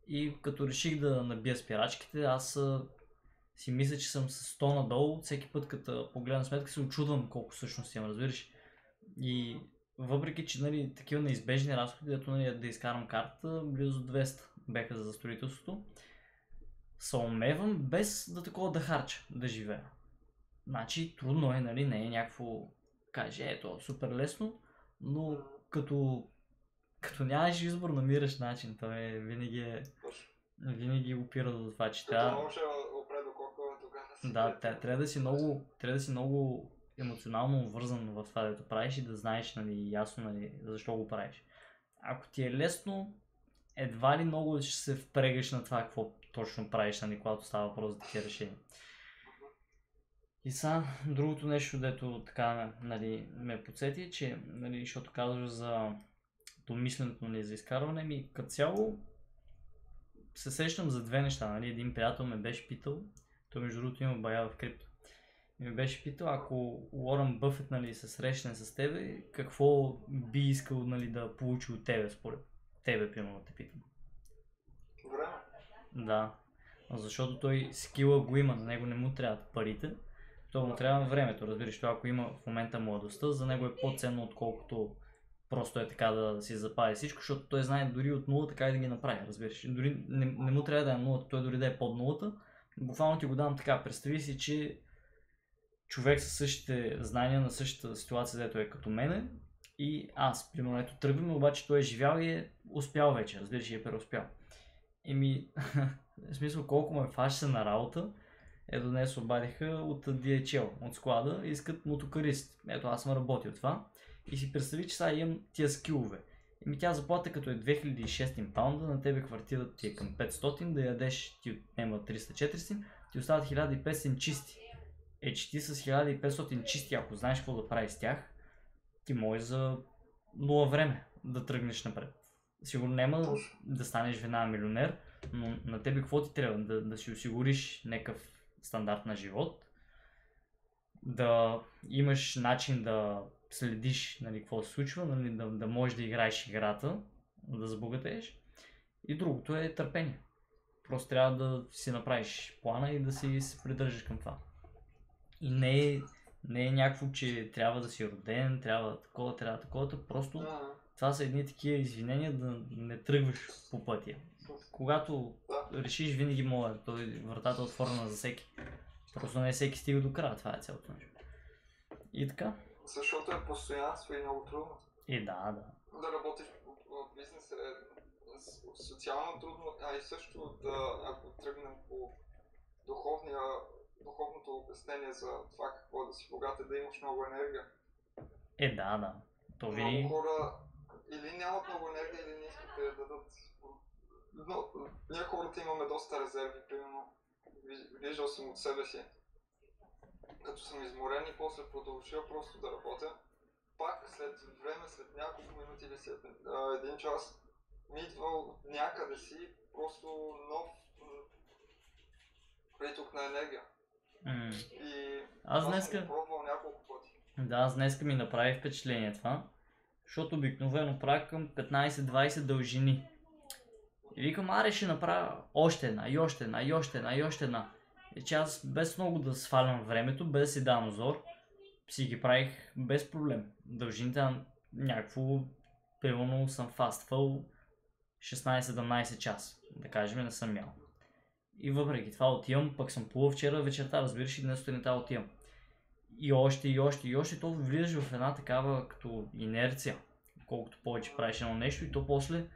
Speaker 1: И като реших да набия спирачките, аз си мисля, че съм с 100 надолу, всеки път като погледна сметка се очудвам колко всъщност имам, разбираш. И въпреки, че нали, такива неизбежни разходи, ето нали, да изкарам картата, близо 200 беха за строителството, се умевам без да такова да харча, да живея. Значи трудно е, нали, не е някакво, каже, ето, супер лесно, но като нямаш избор, намираш начин, то е винаги опира до това, че
Speaker 2: трябва... може да опре до колко тогава си...
Speaker 1: Да, трябва да си много емоционално вързан в това, дето правиш и да знаеш, нали, ясно, нали, защо го правиш. Ако ти е лесно, едва ли много ще се впрегаш на това, какво точно правиш, нали, когато става въпрос за такива решения. И сега, другото нещо, дето така, нали, ме подсети, че, нали, защото казваш за домисленето, нали, за изкарване, като цяло се сещам за две неща, нали, един приятел ме беше питал, той между другото има бая в крипто, и ме беше питал, ако Уорън Бъфет, нали, се срещне с тебе, какво би искал, нали, да получи от тебе, според тебе, примерно, те питам.
Speaker 2: Време?
Speaker 1: Да, защото той скила го има, на него не му трябват парите, то му трябва времето, разбираш, ако има в момента младостта, за него е по-ценно, отколкото просто е така да си запази всичко, защото той знае дори от нулата как да ги направи, разбираш. Дори не му трябва да е нулата, той дори да е под нулата. Буквално ти го дам така, представи си, че човек със същите знания на същата ситуация, дето е като мене и аз, примерно, ето тръгваме, обаче той е живял и е успял вече, разбираш, и е преуспял. В смисъл, колко ме фаща на работа, ето днес обадиха от DHL, от склада, искат мотокарист. Ето аз съм работил това. И си представи, че сега имам тия скилове. Тя заплата като е 2600 паунда, на тебе квартирата ти е към 500, да ядеш ти отнема 300-400, ти остават 1500 чисти. Че ти с 1500 чисти, ако знаеш какво да правиш с тях, ти може за 0 време да тръгнеш напред. Сигурно няма да станеш веднага милионер, но на тебе какво ти трябва? Да си осигуриш някакъв стандарт на живот, да имаш начин да следиш, нали, какво се случва, нали, да можеш да играеш играта, да забогатееш. И другото е търпение. Просто трябва да си направиш плана и да си се придържаш към това. И не е някакво, че трябва да си роден, трябва такова, просто това са едни такива извинения да не тръгваш по пътя. Когато решиш, винаги може, вратата е отворена за всеки. Просто не всеки стига до края, това е цялото нещо. И така.
Speaker 2: Защото е постоянство и много трудно.
Speaker 1: Да.
Speaker 2: Да работиш в бизнес е социално трудно, а и също ако тръгнем по духовното обяснение за това какво е да си богат, е да имаш много енергия.
Speaker 1: Да. То
Speaker 2: много
Speaker 1: винаги...
Speaker 2: хора или нямат много енергия, или не искат да я дадат. Но ние хората имаме доста резерви, примерно. Виждал съм от себе си. Като съм изморен и после продължа просто да работя, пак след време, след няколко минути или след един час, ми идва от някъде си просто нов приток на енергия. И
Speaker 1: аз
Speaker 2: това съм го пробвал няколко пъти.
Speaker 1: Да, аз днеска ми направи впечатление това, защото обикновено правя към 15-20 дължини. И викам, аре ще направя още една, и още една, и още една, и още една. И че аз без много да свалям времето, без да си дам зор, си ги правих без проблем. Дължините на някакво, примерно съм фаствал 16-17 часа, да кажем, не съм ял. И въпреки това отивам, пък съм плувал вчера вечерта, разбираш, и днес сутринта отивам. И още, и още, и още, то влизаш в една такава като инерция. Колкото повече правиш едно нещо и то после,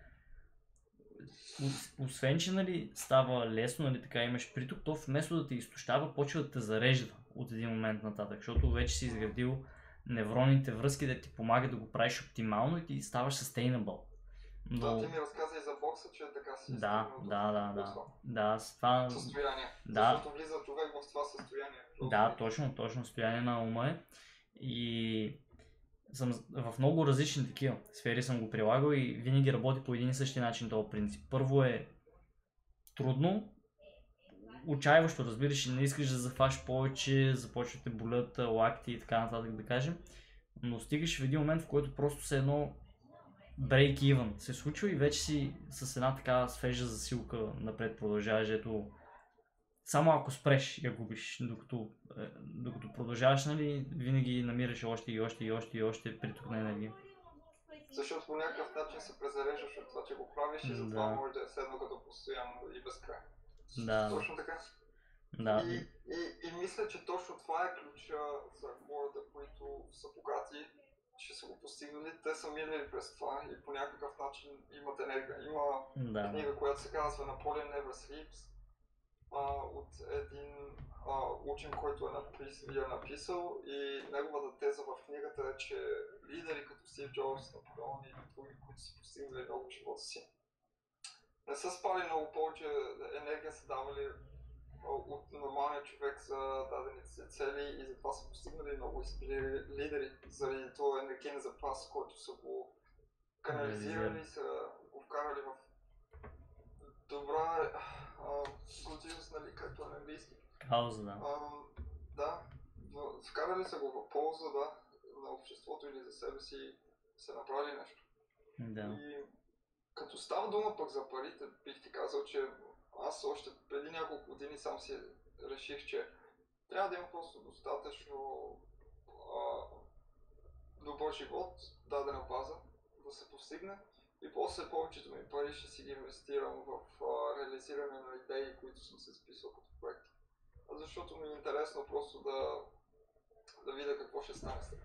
Speaker 1: освен че нали, става лесно, нали, така имаш приток, то вместо да те изтощава, почва да те зарежда от един момент нататък, защото вече си изградил невронните връзки да ти помагат да го правиш оптимално и ти ставаш sustainable.
Speaker 2: Но... Да, ти ми разказа и за бокса, че така си
Speaker 1: Да, с това...
Speaker 2: състояние.
Speaker 1: Да.
Speaker 2: Защото влиза човек в това състояние.
Speaker 1: Да, точно състояние на ума е. И съм в много различни такива сфери съм го прилагал и винаги работи по един и същи начин този принцип. Първо е трудно, отчаиващо, разбираш, не искаш да зафаш повече, започвате болят лакти и така нататък да кажем, но стигаш в един момент, в който просто се едно break even се случва и вече си с една така свежа засилка напред продължаваш, ето само ако спреш я губиш, докато продължаваш, нали, винаги намираш още приток на енергия.
Speaker 2: Защото по някакъв начин се презареждаш от това, че го правиш и затова може да е седно като постоянно и безкрай.
Speaker 1: Да.
Speaker 2: Точно така.
Speaker 1: Да.
Speaker 2: И мисля, че точно това е ключа за хората, които са богати, че са го постигнали. Те са минали през това и по някакъв начин имат енергия. Има книга, която се казва Napoleon Never Sleeps, от един учен, който я написал, и неговата теза в книгата е, че лидери като Стив Джобс, Наполеон и други, които са постигнали много в живота си, не са спали много повече енергия, са давали от нормалния човек за дадените си цели и затова са постигнали много и са били лидери заради този енергиен запас, който са го канализирали и са го вкарали в добра годиност, нали, както е на английски.
Speaker 1: Кауза, да.
Speaker 2: Да, вкарали са го в полза, да, на обществото или за себе си, са направили нещо.
Speaker 1: Да.
Speaker 2: И като става дума пък за парите, бих ти казал, че аз още преди няколко години сам си реших, че трябва да имам просто достатъчно добър живот, дадена база, да се постигне. И после повечето ми пари ще си ги инвестирам в реализиране на идеи, които съм се списал като проекти. Защото ми е интересно просто да видя какво ще стане с това.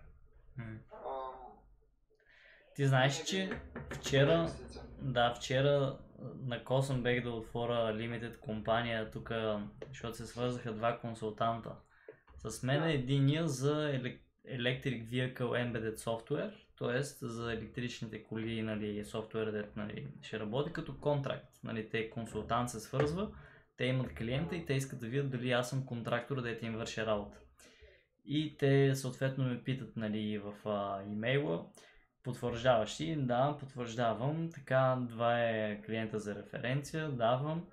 Speaker 1: Ти знаеш, че вчера на косъм бех да отворя Limited компания тук, защото се свързаха два консултанта. С мен е единия за Electric Vehicle Embedded Software, т.е. за електричните коли, нали, софтуер, дето, нали, ще работи като контракт. Нали, те консултант се свързва, те имат клиента и те искат да видят дали аз съм контрактор, дето им върши работа. И те съответно ме питат, нали, в имейла, потвърждаваш ли? Да, потвърждавам. Така, това е клиента за референция, давам.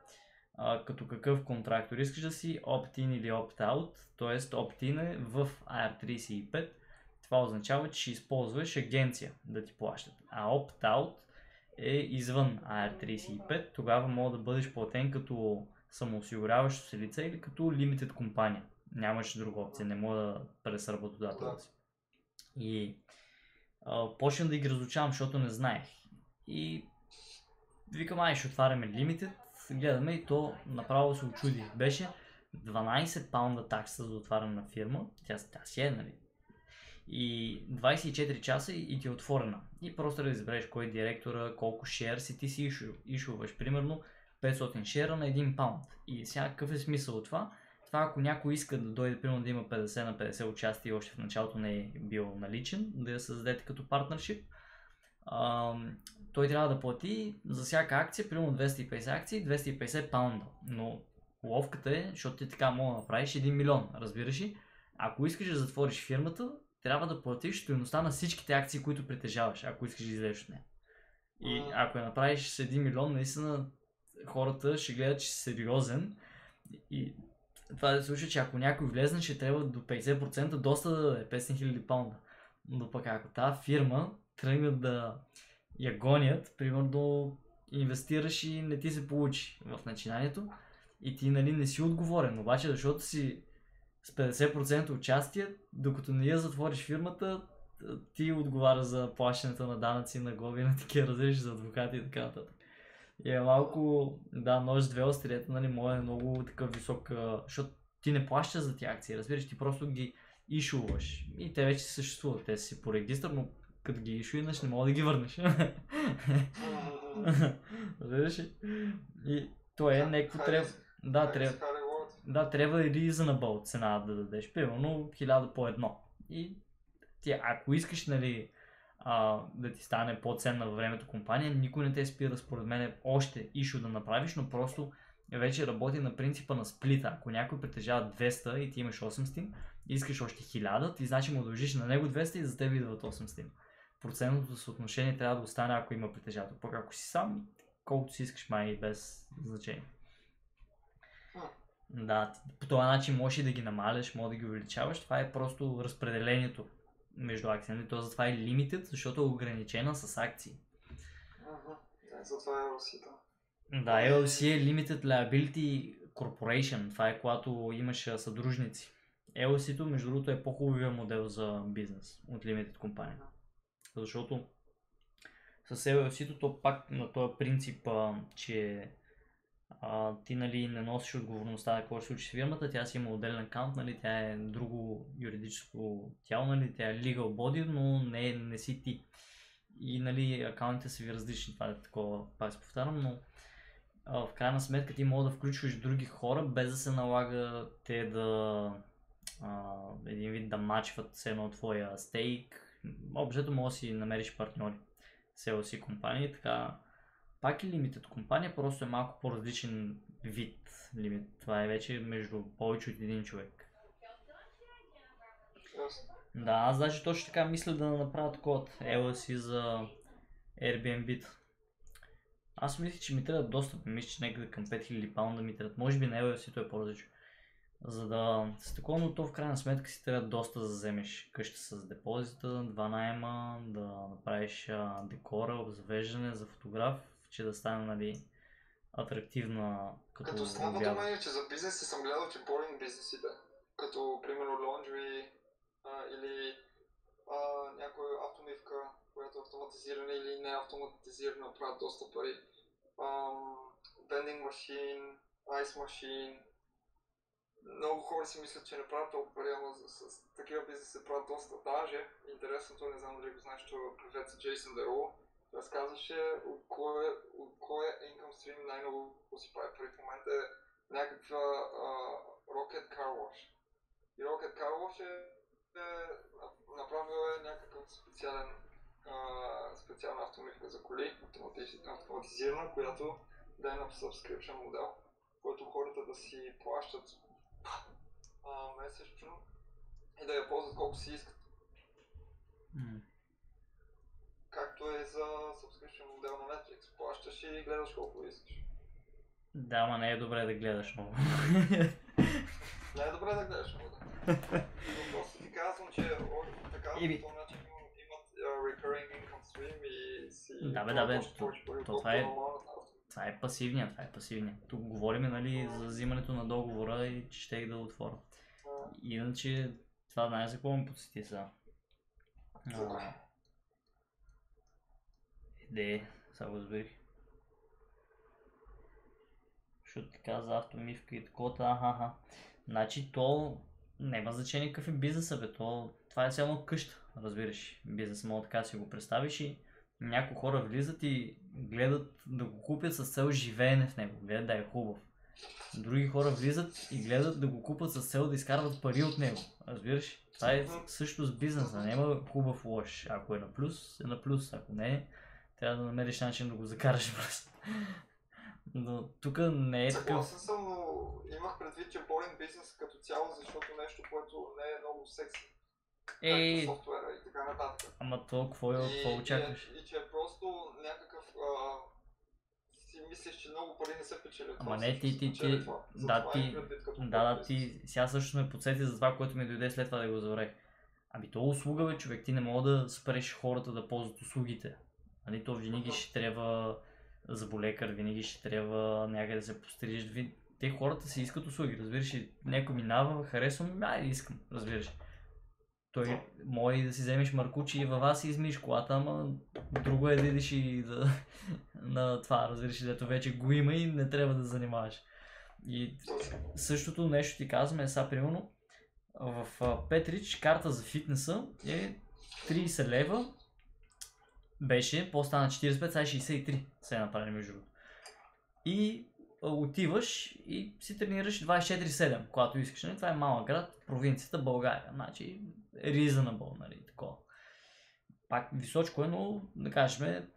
Speaker 1: Като какъв контрактор искаш да си, opt-in или opt-out, т.е. opt-in е в AR35. Това означава, че ще използваш агенция да ти плащат. А opt-out е извън AR35, тогава може да бъдеш платен като самоосигуряващо се лице или като limited компания. Нямаш друга опция, не мога да през работодателя си. И почнах да ги разучавам, защото не знаех. И викам, ще отваряме limited, гледаме и то направо се очудих. Беше 12 паунда такса за отваряне на фирма, тя си е, нали? И 24 часа и ти е отворена. И просто да избереш кой е директора, колко шерс и ти си ишуваш примерно 500 шера на 1 паунд. И сега какъв е смисъл от това? това ако някой иска да дойде, примерно да има 50 на 50 участие и още в началото не е бил наличен, да я създадете като партнершип, той трябва да плати за всяка акция, примерно 250 акции, 250 паунда. Но ловката е, защото ти така мога да направиш 1 милион, разбираш ли? Ако искаш да затвориш фирмата, трябва да платиш стойността на всичките акции, които притежаваш, ако искаш да излезеш от нея. И ако я направиш с 1 милион, наистина хората ще гледат, че си сериозен. И това да се случва, че ако някой влезне, ще трябва до 50% доста да даде 500 000 паунда. Но пък ако тази фирма тръгнат да я гонят, примерно инвестираш и не ти се получи в начинанието и ти нали не си отговорен, обаче защото си с 50% участие, докато не я затвориш фирмата, ти отговаря за плащането на данъци, на глоби, на такива разреши за адвокати и така нататък. И е малко, да, нож с две остриета, нали, моят е много такъв висок, защото ти не плащаш за тия акции, разбираш, ти просто ги ишуваш и те вече съществуват, те си по регистър, но като ги ишуинаш не мога да ги върнеш. Разбираш ли? И то е някакво трябва... Да, трябва и reasonable цена да дадеш, примерно 1000 по едно. И ти, ако искаш, нали, да ти стане по-ценна във времето компания, никой не те спира според мен още ишу да направиш, но просто вече работи на принципа на сплита. Ако някой притежава 200 и ти имаш 800, искаш още 1000, ти значи му дължиш на него 200 и за теб идват 800. Процентното съотношение трябва да остане, ако има притежател. Пък ако си сам, колкото си искаш май без значение. Да, по този начин можеш и да ги намаляш, може да ги увеличаваш. Това е просто разпределението между акции. То затова е limited, защото е ограничена с акции.
Speaker 2: Затова е LLC-та.
Speaker 1: Да, LLC е Limited Liability Corporation. Това е когато имаш съдружници. LLC-то, между другото, е по-хубавия модел за бизнес от Limited компания. Защото с LLC-то то пак на този принцип, че ти нали, не носиш отговорността да какво ще случи с фирмата, тя си има отделен акаунт, нали, тя е друго юридическо тяло, нали, тя е legal body, но не си ти. И нали, акаунтите са ви различни, това е такова, пак се повтарям, но в крайна сметка ти мога да включваш други хора, без да се налага те да един вид да мачват с едно твоя стейк. Общо може да си намериш партньори с LLC компании, така пак е limited компания, просто е малко по-различен вид лимит. Това е вече между повече от един човек. Да, аз даже точно така мисля да направя такова LLC за Airbnb. Аз мисля, че ми трябва доста, мисля, че някъде към 5000 паунда ми трябва. Може би на LLC-то е по-различно. За да с такова, но то в крайна сметка си трябва доста да вземеш къща с депозита, 2 найема, да направиш декора, обзавеждане за фотограф, че да стане нали, атрактивна
Speaker 2: като основното дума е, че за бизнеси съм гледал, че boring бизнесите, като примерно laundry или някоя автомивка, която е автоматизирана или не автоматизирана, правят доста пари. Vending machine, ice machine. Много хора си мислят, че не правят толкова пари, ама с такива бизнеси се правят доста. Даже, интересното, не знам дали го знаеш, че певеца Джейсън Дероло разказваше от кой income stream най-много си прави пари в момента е някаква Rocket Car Wash. И Rocket Car Wash направил някакъв специална автомивка за коли, автоматизирана, която да е на subscription модел, който хората да си плащат месечно и да я ползват колко си искат. Както е за subscription модел на Netflix. Плащаш и гледаш колко искаш.
Speaker 1: Да, ама не е добре да гледаш много.
Speaker 2: Не е добре да гледаш много, да. Но просто ти казвам, че така по този начин имат recurring income stream и си...
Speaker 1: Това е пасивния, Тук говорим нали, за взимането на договора и че ще да отворя. Иначе това знаеш за какво ме подсети сега. Сега го разберих. Защото ти каза автомивка и такова, Значи то няма значение какъв е бизнеса, бе. Това е само къща, разбираш. Бизнес мога така си го представиш и някои хора влизат и гледат да го купят с цел живеене в него, гледат да е хубав. Други хора влизат и гледат да го купат с цел да изкарват пари от него. Разбираш? Това е също с бизнеса. Няма хубав лош. Ако е на плюс, е на плюс. Ако не е, трябва да намериш начин да го закараш просто. Но тук не е такъв.
Speaker 2: Съгласен съм, но имах предвид, че болен бизнес като цяло, защото нещо, което не е много секси. Софтуера и така нататък.
Speaker 1: Ама то, какво очакваш?
Speaker 2: И че е просто някакъв... си мислиш, че много пари не се печели от това.
Speaker 1: Ама не, ти сега също сме подсети за това, което ми дойде след това да го забравих. Ами то услуга, бе, човек, ти не мога да спреш хората да ползват услугите. Нали, то винаги ще трябва заболекар, винаги ще трябва някъде да се пострижиш. Те хората си искат услуги, разбираш, и някой минава, харесвам, искам, разбираш. Той може и да си вземеш маркучи и във вас и измиш колата, ама друго е да идеш и на това, разбираш, дето вече го има и не трябва да занимаваш. И същото нещо ти казваме, сега примерно в Петрич карта за фитнеса е 30 лева, беше, по-стана 45, сега 63 се направи между другото. И отиваш и си тренираш 24/7, когато искаш. Нали? Това е малък град, провинцията България. Значи reasonable, нали, такова. Пак височко е, но да кажем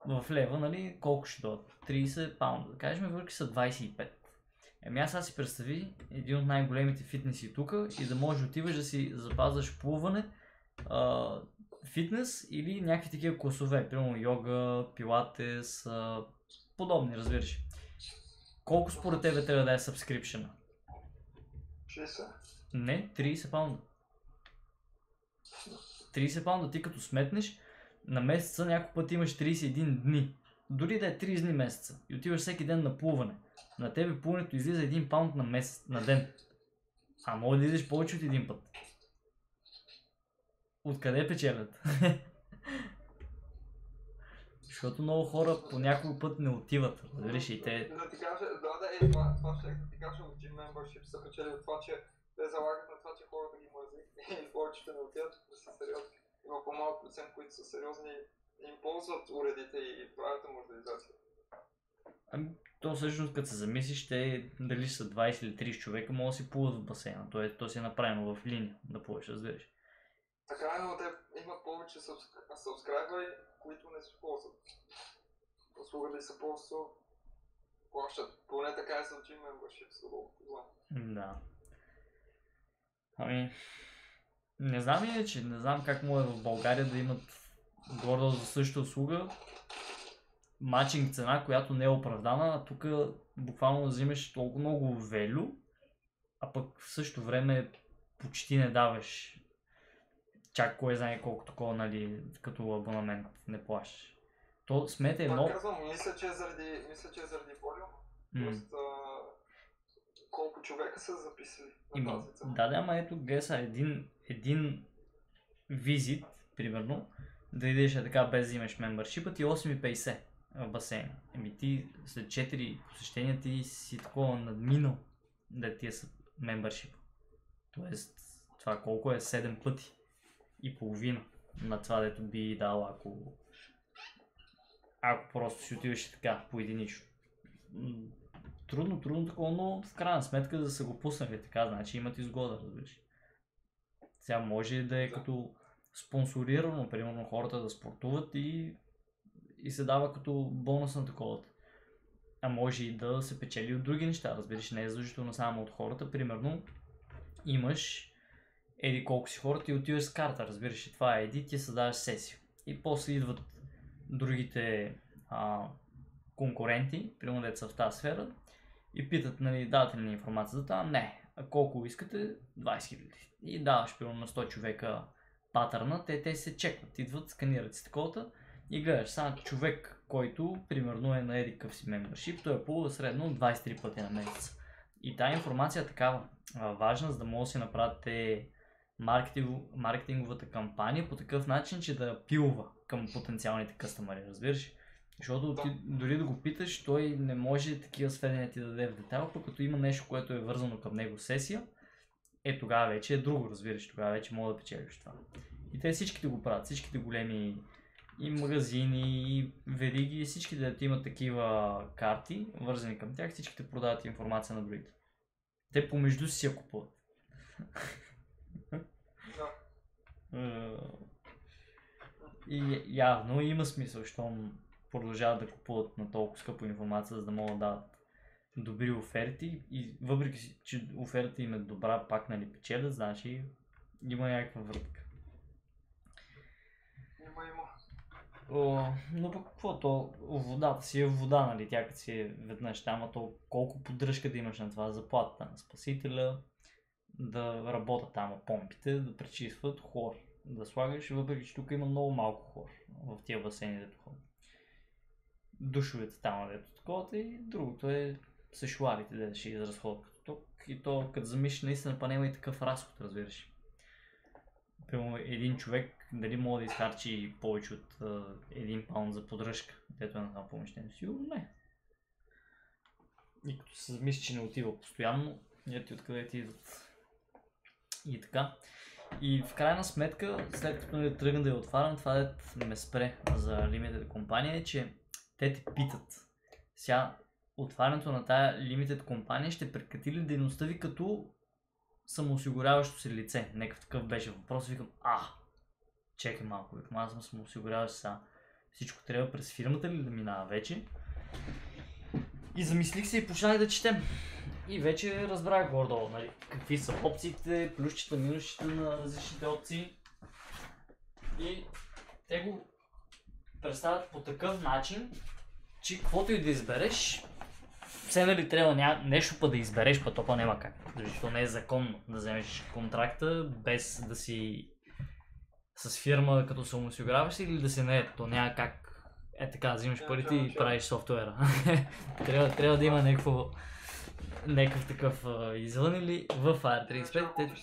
Speaker 1: в лева, нали, колко ще дойдат? 30 паунда. Да кажем, върки са 25. Аз сега си представи един от най-големите фитнеси тук и да можеш да отиваш да си запазваш плуване, фитнес или някакви такива класове, примерно йога, пилатес, подобни, разбираш. Колко според тебе трябва да е subscription?
Speaker 2: 60.
Speaker 1: Не, 30 паунда. 30 паунда ти като сметнеш, на месеца няколко пъти имаш 31 дни. Дори да е 30 дни месеца и отиваш всеки ден на плуване. На тебе плуването излиза 1 паунд на месец, на ден. А може да излизаш повече от един път. Откъде печелят? Защото много хора по някой път не отиват. Разбираш и те...
Speaker 2: Да ти кажа, това ще да ти кажа от Gym Membership са печели от това, че те залагат на това, че хората ги мързи и повечето не отиват, да са сериозни. Има по-малък процент, които са сериозни, им ползват уредите и правят амортизация.
Speaker 1: Ами, то всъщност като се замислиш, те дали са 20 или 30 човека, могат да си плуват в басейна. То си е направено в линия да плуваш, разбираш.
Speaker 2: Така е, но те имат повече сабскрайбъри, които не се ползват. Услугата и са просто плащат. Поне така е с Gym Membership,
Speaker 1: Да. Ами, не знам иначе, не знам как му е в България да имат горе за същата услуга матчинг цена, която не е оправдана, а тук буквално взимаш толкова много велю, а пък в същото време почти не даваш чак кой знае колко такова, нали, като абонамент не плащаш. То смете едно...
Speaker 2: Пак казвам, мисля, че е заради волюм. Тоест, колко човека са записали на тази цена.
Speaker 1: Да, ама ето геса, един визит, примерно, да идеш така без да имаш мембършипът и 8,50 в басейна. Ти след 4 посещения ти си такова надминал да ти е мембършип. Тоест, това колко е 7 пъти и половина на това, дето би дал, ако просто си отиваш така по единично. Трудно такова, но в крайна сметка да са го пуснали така, значи имат изгода, разбираш. Сега може да е като спонсорирано, примерно хората да спортуват и се дава като бонус на таковата. А може и да се печели от други неща, разбираш, не е задължително само от хората. Примерно имаш еди колко си хората и отиваш с карта, разбираш, и това е еди, ти създаваш сесия. И после идват другите конкуренти, примерно деца в тази сфера, и питат, нали, давате ли информация за това? Не. А колко искате? 20 000. И даваш, примерно на 100 човека патърна, те се чекват, идват, сканират си таковата и гледаш само човек, който примерно е на еди къв си мембършип, той е плува средно 23 пъти на месец. И тази информация е такава важна, за да може да си направите маркетинговата кампания по такъв начин, че да пилва към потенциалните къстъмъри, разбираш? Защото ти дори да го питаш, той не може такива сведения ти да даде в детайл, пък като има нещо, което е вързано към него сесия, тогава вече е друго, разбираш, тогава вече мога да печелиш това. И те всичките го правят, всичките големи и магазини, и вериги, и всички, дето имат такива карти, вързани към тях, всичките продават информация на другите. Те помежду си я купуват. И явно има смисъл, щом продължават да купуват на толкова скъпа информация, за да могат да дадат добри оферти, и въпреки че оферта им е добра, пак нали печелят, значи има някаква врътка. Но пък какво то, водата си е вода, нали, тя като си е веднъж там, а то колко поддръжка да имаш на това, заплатата на спасителя, да работят там помпите, да пречистват хлор, да слагаш, въпреки че тук има много малко хлор в тия басейни, дето ходят. Душовете там, дето такова, и другото е сешуарите, дето ще изразходят като тук, и то като замислиш наистина па няма и такъв разход, разбираш. Примерно един човек дали може да изхарчи повече от 1 паунд за поддръжка, дето е на това помещение? Сигурно не. И като се замисли, че не отива постоянно, ето откъде ти идват. И така. И в крайна сметка, след като не тръгна да я отварям, това дето ме спре за Limited компания е, че те те питат. Сега отварянето на тая Limited компания ще прекрати ли дейността ви като самоосигуряващо се лице? Некъв такъв беше въпрос. Викам, чекай малко, викам, аз съм самоосигуряващ сега. Всичко трябва през фирмата ли да минава вече? И замислих се и почнах да четем. И вече разбрах горе-долу, нали, какви са опциите, плюсчета, минусчета на различните опции. И те го представят по такъв начин, че каквото и да избереш, все нали трябва нещо па да избереш, па то па няма как. Защото не е законно да вземеш контракта без да си с фирма като самоосигуряваш или да се не, то няма как така взимаш парите и правиш софтуера. трябва да има някакъв такъв извън или в AR35.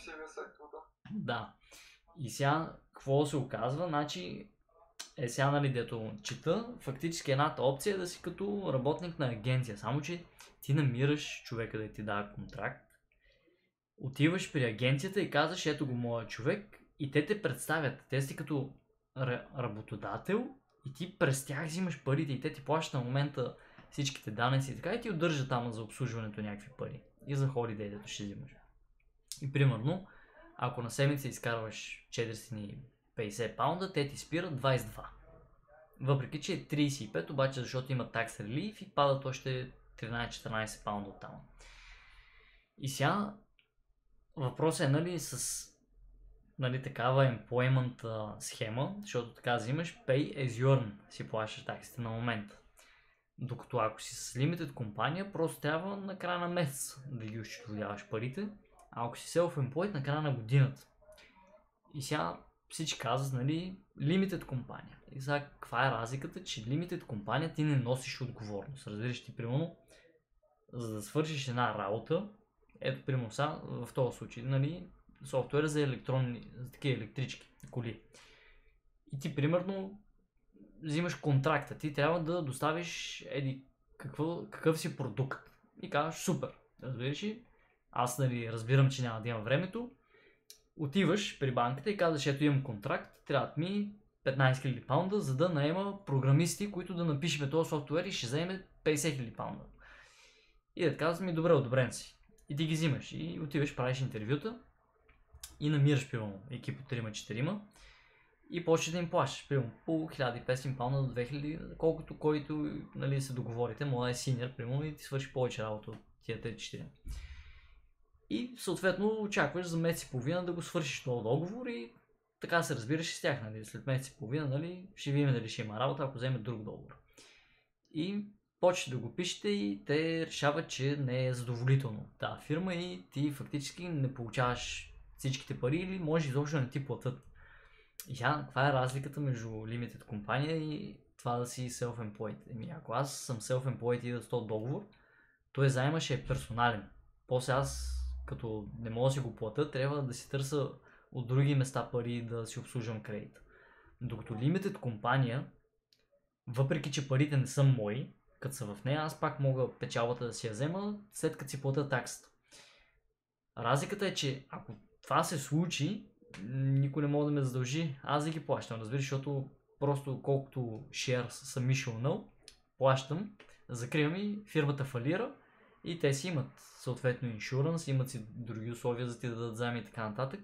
Speaker 1: Да. И сега, какво се оказва? Значи, сега нали дето чета, фактически едната опция е да си като работник на агенция, само че ти намираш човека да ти дава контракт, отиваш при агенцията и казваш, ето го моя човек, и те представят, те си като работодател и ти през тях взимаш парите и те ти плащат на момента всичките данъци и така и ти удържат там за обслужването някакви пари и за холидей, дето ще взимаш. И примерно, ако на седмица изкарваш 450 паунда, те ти спират 22. Въпреки че е 35, обаче защото има такс релив и падат още 13-14 паунда от там. И сега въпросът е нали с нали, такава employment схема, защото така взимаш pay as you earn, си плащаш таксите на момента. Докато ако си с limited компания, просто трябва на края на месец да ги осчетоводяваш парите, а ако си self-employed, на края на годината. И сега всички казват, нали, limited компания. И сега каква е разликата, че limited компания ти не носиш отговорност. Разбираш ти, примерно, за да свършиш една работа, ето примерно сега, в този случай, нали, софтуер за електронни, за такива електрички, коли. И ти примерно взимаш контракта, ти трябва да доставиш какъв си продукт. И казваш, супер, разбираш ли? Аз нали разбирам, че няма да имам времето. Отиваш при банката и казваш, ето имам контракт, трябват ми 15 000 паунда, за да наема програмисти, които да напишем този софтуер и ще вземе 50 000 паунда. И да казваш ми, добре, одобрен си. И ти ги взимаш и отиваш, правиш интервюта и намираш примерно екип от 3-4 и почваш да им плащаш, примерно по 1500 паунда до 2000, колкото който нали, се договорите, моя е синьор, примерно, и ти свърши повече работа от тия 3-4. И съответно очакваш за месец и половина да го свършиш този договор и така се разбираш с тях, нали, след месец и половина, нали, ще видим дали ще има работа, ако вземе друг договор. И почвате да го пишете и те решават, че не е задоволително тази фирма и ти фактически не получаваш всичките пари или може изобщо да не ти платят. И сега, каква е разликата между limited компания и това да си self-employed? Ако аз съм self-employed и да с този договор, той заема ще е персонален. После аз, като не мога да си го платя, трябва да си търся от други места пари да си обслужвам кредит. Докато limited компания, въпреки че парите не са мои, като са в нея, аз пак мога печалбата да си я взема, след като си платя таксата. Разликата е, че ако това се случи, никой не може да ме задължи аз да ги плащам, разбираш, защото просто колкото share съм ишълнал, плащам, закривам и фирмата фалира и те си имат съответно иншуранс, имат си други условия за ти да дадат заеми и така нататък.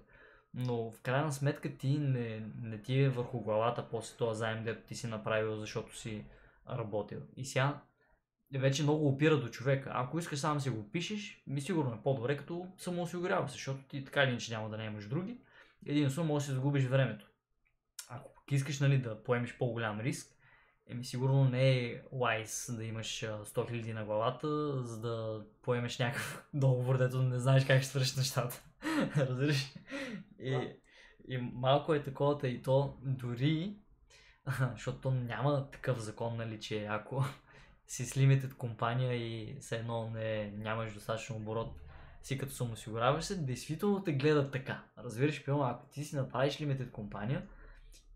Speaker 1: Но в крайна сметка ти не ти е върху главата после този заем, дето ти си направил, защото си работил. И сега вече много опира до човека. Ако искаш сам си го пишеш, ми сигурно е по-добре като самоосигуряваш, защото ти така или иначе няма да наемаш други. Единствено може да си загубиш времето. Ако пък искаш, нали, да поемеш по-голям риск, сигурно не е лайс да имаш 100 000 на главата, за да поемеш някакъв договор, дето не знаеш как ще свършиш нещата. Разбираш? И малко е такова, и то дори, защото няма такъв закон, нали, че ако си с limited компания и все едно нямаш достатъчно оборот, си като самоосигуряваш се, действително те гледат така. Разбираш, пълно, ако ти си направиш limited компания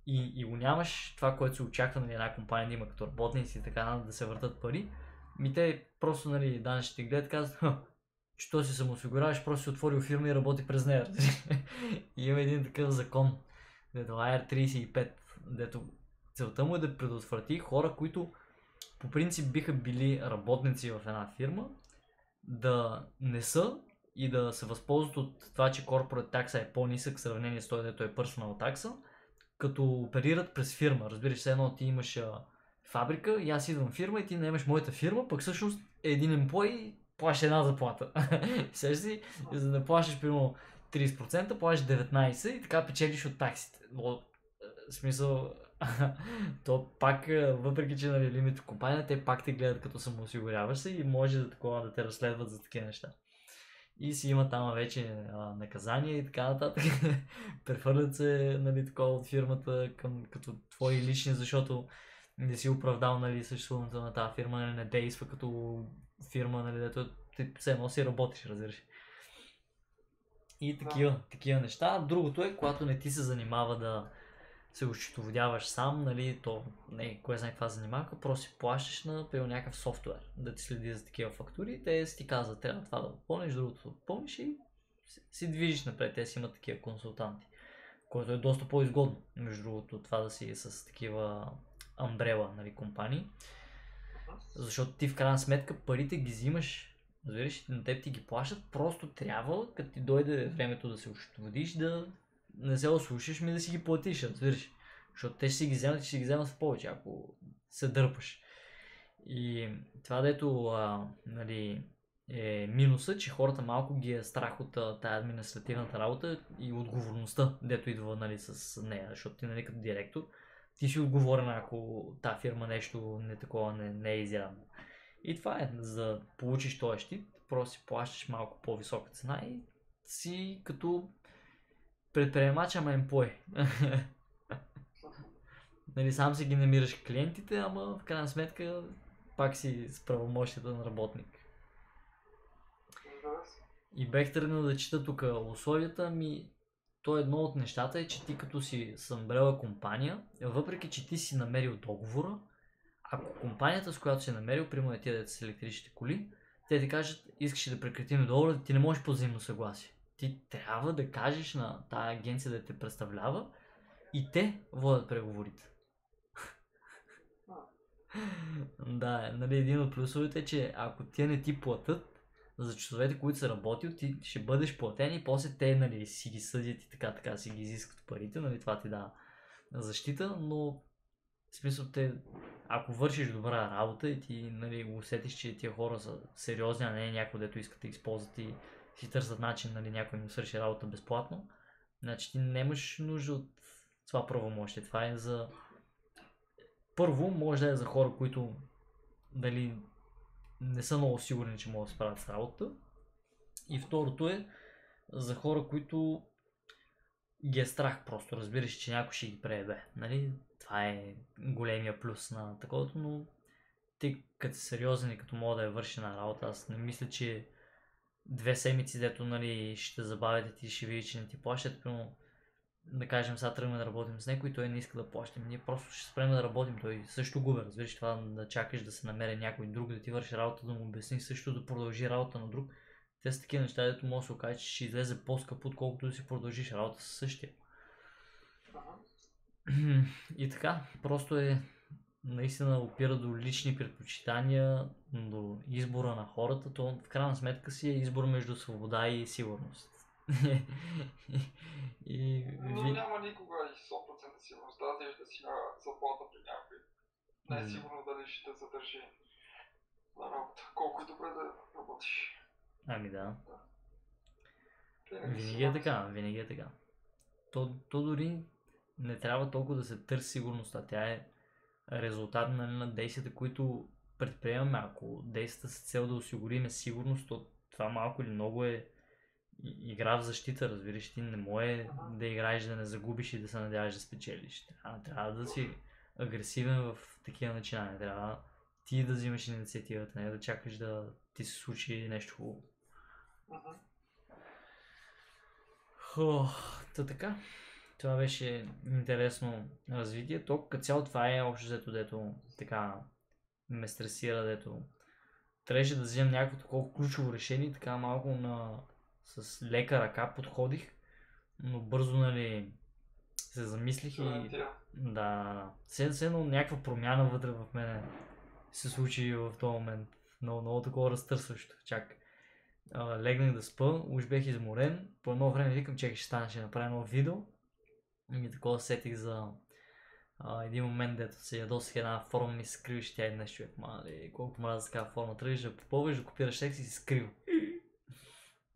Speaker 1: и го нямаш това, което се очаква, нали, една компания да има като работници и така, да се въртат пари, те просто, нали, данъчни ще гледат, казват, що си самоосигуряваш, просто си отворил фирма и работи през нея. И има един такъв закон, дето IR35, дето целта му е да предотврати хора, които по принцип биха били работници в една фирма, да не са и да се възползват от това, че corporate такса е по-нисък в сравнение с той, дето е personal такса, като оперират през фирма. Разбираш, все едно ти имаш фабрика и аз идвам фирма и ти наемаш моята фирма, пък всъщност е един емплой, плаща една заплата. Сеш си, за да плащаш примерно 30%, плащаш 19% и така печелиш от таксите. Но, в смисъл, то пак, въпреки че нали лимит компания, те пак те гледат като самоосигуряваш се и може да те разследват за такива неща. И си има там вече наказания и така нататък. Прехвърлят се, нали, такова от фирмата към като твои лични, защото не си оправдал, нали, съществуването на тази фирма, нали, не действа като фирма, нали, дето ти все едно си работиш, разбираш. И такива неща. Другото е, когато не ти се занимава да се осчетоводяваш сам, нали, то не кое знае каква занимавка, просто си плащаш на някакъв софтуер да ти следи за такива фактури, те си ти казват, трябва това да попълниш, другото да попълниш и си движиш напред, те си имат такива консултанти, което е доста по-изгодно, между другото, това да си с такива амбрела, нали, компании, защото ти в крайна сметка парите ги взимаш, разбираш, на теб ти ги плащат, просто трябва, като ти дойде времето да се осчетоводиш, да не се ослушаш, да си ги платиш, разбираш. Защото те ще си ги вземат и ще си ги вземат в повече, ако се дърпаш. И това дето нали, е минуса, че хората малко ги е страх от тая административната работа и отговорността, дето идва, нали, с нея. Защото ти, нали, като директор, ти си отговорен, ако тази фирма нещо не е изрядно. И това е, за да получиш този щит, просто си плащаш малко по-висока цена и си като предприемач, ама емплой. Нали, сам си ги намираш клиентите, ама в крайна сметка пак си с правомощията на работник. И бех тръгнал да чета тук условията ми. То едно от нещата е, че ти като си съмбрела компания, въпреки че ти си намерил договора, ако компанията, с която си намерил, примерно тия деца с електричните коли, те ти кажат, искаш да прекратим договора, ти не можеш по взаимно съгласие. Ти трябва да кажеш на тая агенция да те представлява и те водят преговорите. Да, нали, един от плюсовете е, че ако те не ти платят за часовете, които са работил, ти ще бъдеш платен и после те, нали, си ги съдят и така си ги изискват парите, нали, това ти дава защита, но в смисъл те, ако вършиш добра работа и ти, нали, усетиш, че тия хора са сериозни, а не някой, дето искат да използват и си търсят начин, нали, някой им свърши работа безплатно, значи ти нямаш нужда от това правомощие. Това е за... Първо, може да е за хора, които, дали, не са много сигурни, че могат да справят с работа. И второто е за хора, които ги е страх просто, разбираш, че някой ще ги преебе. Нали? Това е големия плюс на таковато, но ти като си сериозен и като мога да я върши на работа, аз не мисля, че 2 седмици, дето, нали, ще забавят и ти ще видиш, че не ти плащат, примерно, да кажем, сега тръгваме да работим с някой, той не иска да плащаме, ние просто ще спрем да работим, той също губи, разбираш, това да чакаш да се намери някой друг да ти върши работа, да му обясни, също да продължи работа на друг. Те са такива неща, дето може да се окаже, че ще излезе по-скъпо, отколкото да си продължиш работа с същия. И така, просто наистина опира до лични предпочитания, до избора на хората, то в крайна сметка си е избор между свобода и сигурност. и
Speaker 2: Но
Speaker 1: ви...
Speaker 2: няма никога и 100% сигурност. Да, да си на заплата при някой. Не е сигурно дали ще те задържи на работа. Колко добре да работиш.
Speaker 1: Ами да. Винаги е така. То дори не трябва толкова да се търси сигурността. Тя е резултат на действията, които предприемаме. Ако действията с цел да осигурим сигурност, то това малко или много е игра в защита, разбираш, ти не може да играеш да не загубиш и да се надяваш да спечелиш. Трябва да си агресивен в такива начинания. Трябва ти да взимаш инициативата, не да чакаш да ти се случи нещо хубаво. Така. Това беше интересно развитие. То като цяло това е общо взето, дето така ме стресира, дето трябваше да вземем някакво такова ключово решение, така малко с лека ръка подходих, но бързо, нали, се замислих и да, едно някаква промяна вътре в мене се случи в този момент. Много такова разтърсващо. Чак легнах да спа, уж бях изморен, по едно време викам, чекай, ще стана, ще направя едно видео и такова сетих за един момент, дето се ядосах една форма ми се скриваш, тя днес човек, колко мраза такава форма, тръгваш да попълваш, да копираш текст и се скрива.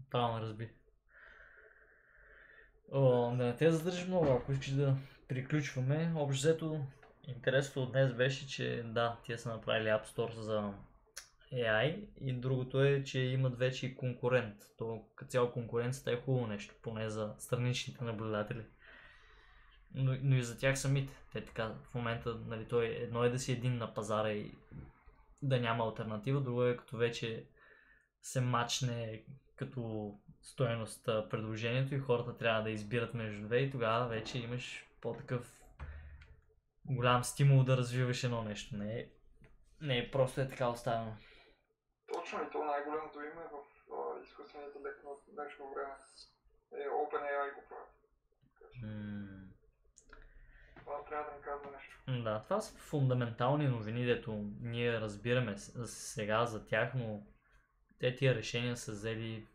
Speaker 1: Право ме разби. Да не те задържи много, ако искаш да приключваме. Общо взето, интересното от днес беше, че да, тия са направили App Store за AI и другото е, че имат вече и конкурент. То като цяло конкуренцията е хубаво нещо, поне за страничните наблюдатели. Но и за тях самите. Те така в момента, нали, едно е да си един на пазара и да няма алтернатива, друго е като вече се мачне като стойност предложението и хората трябва да избират между две и тогава вече имаш по-такъв голям стимул да развиваш едно нещо. Не е просто така оставено.
Speaker 2: Точно, и то най-голямото име в изкуствения интелект на днешно време е OpenAI го прави. Това трябва да ни казва нещо.
Speaker 1: Да, това са фундаментални новини, дето ние разбираме сега за тях, но те тия решения са взели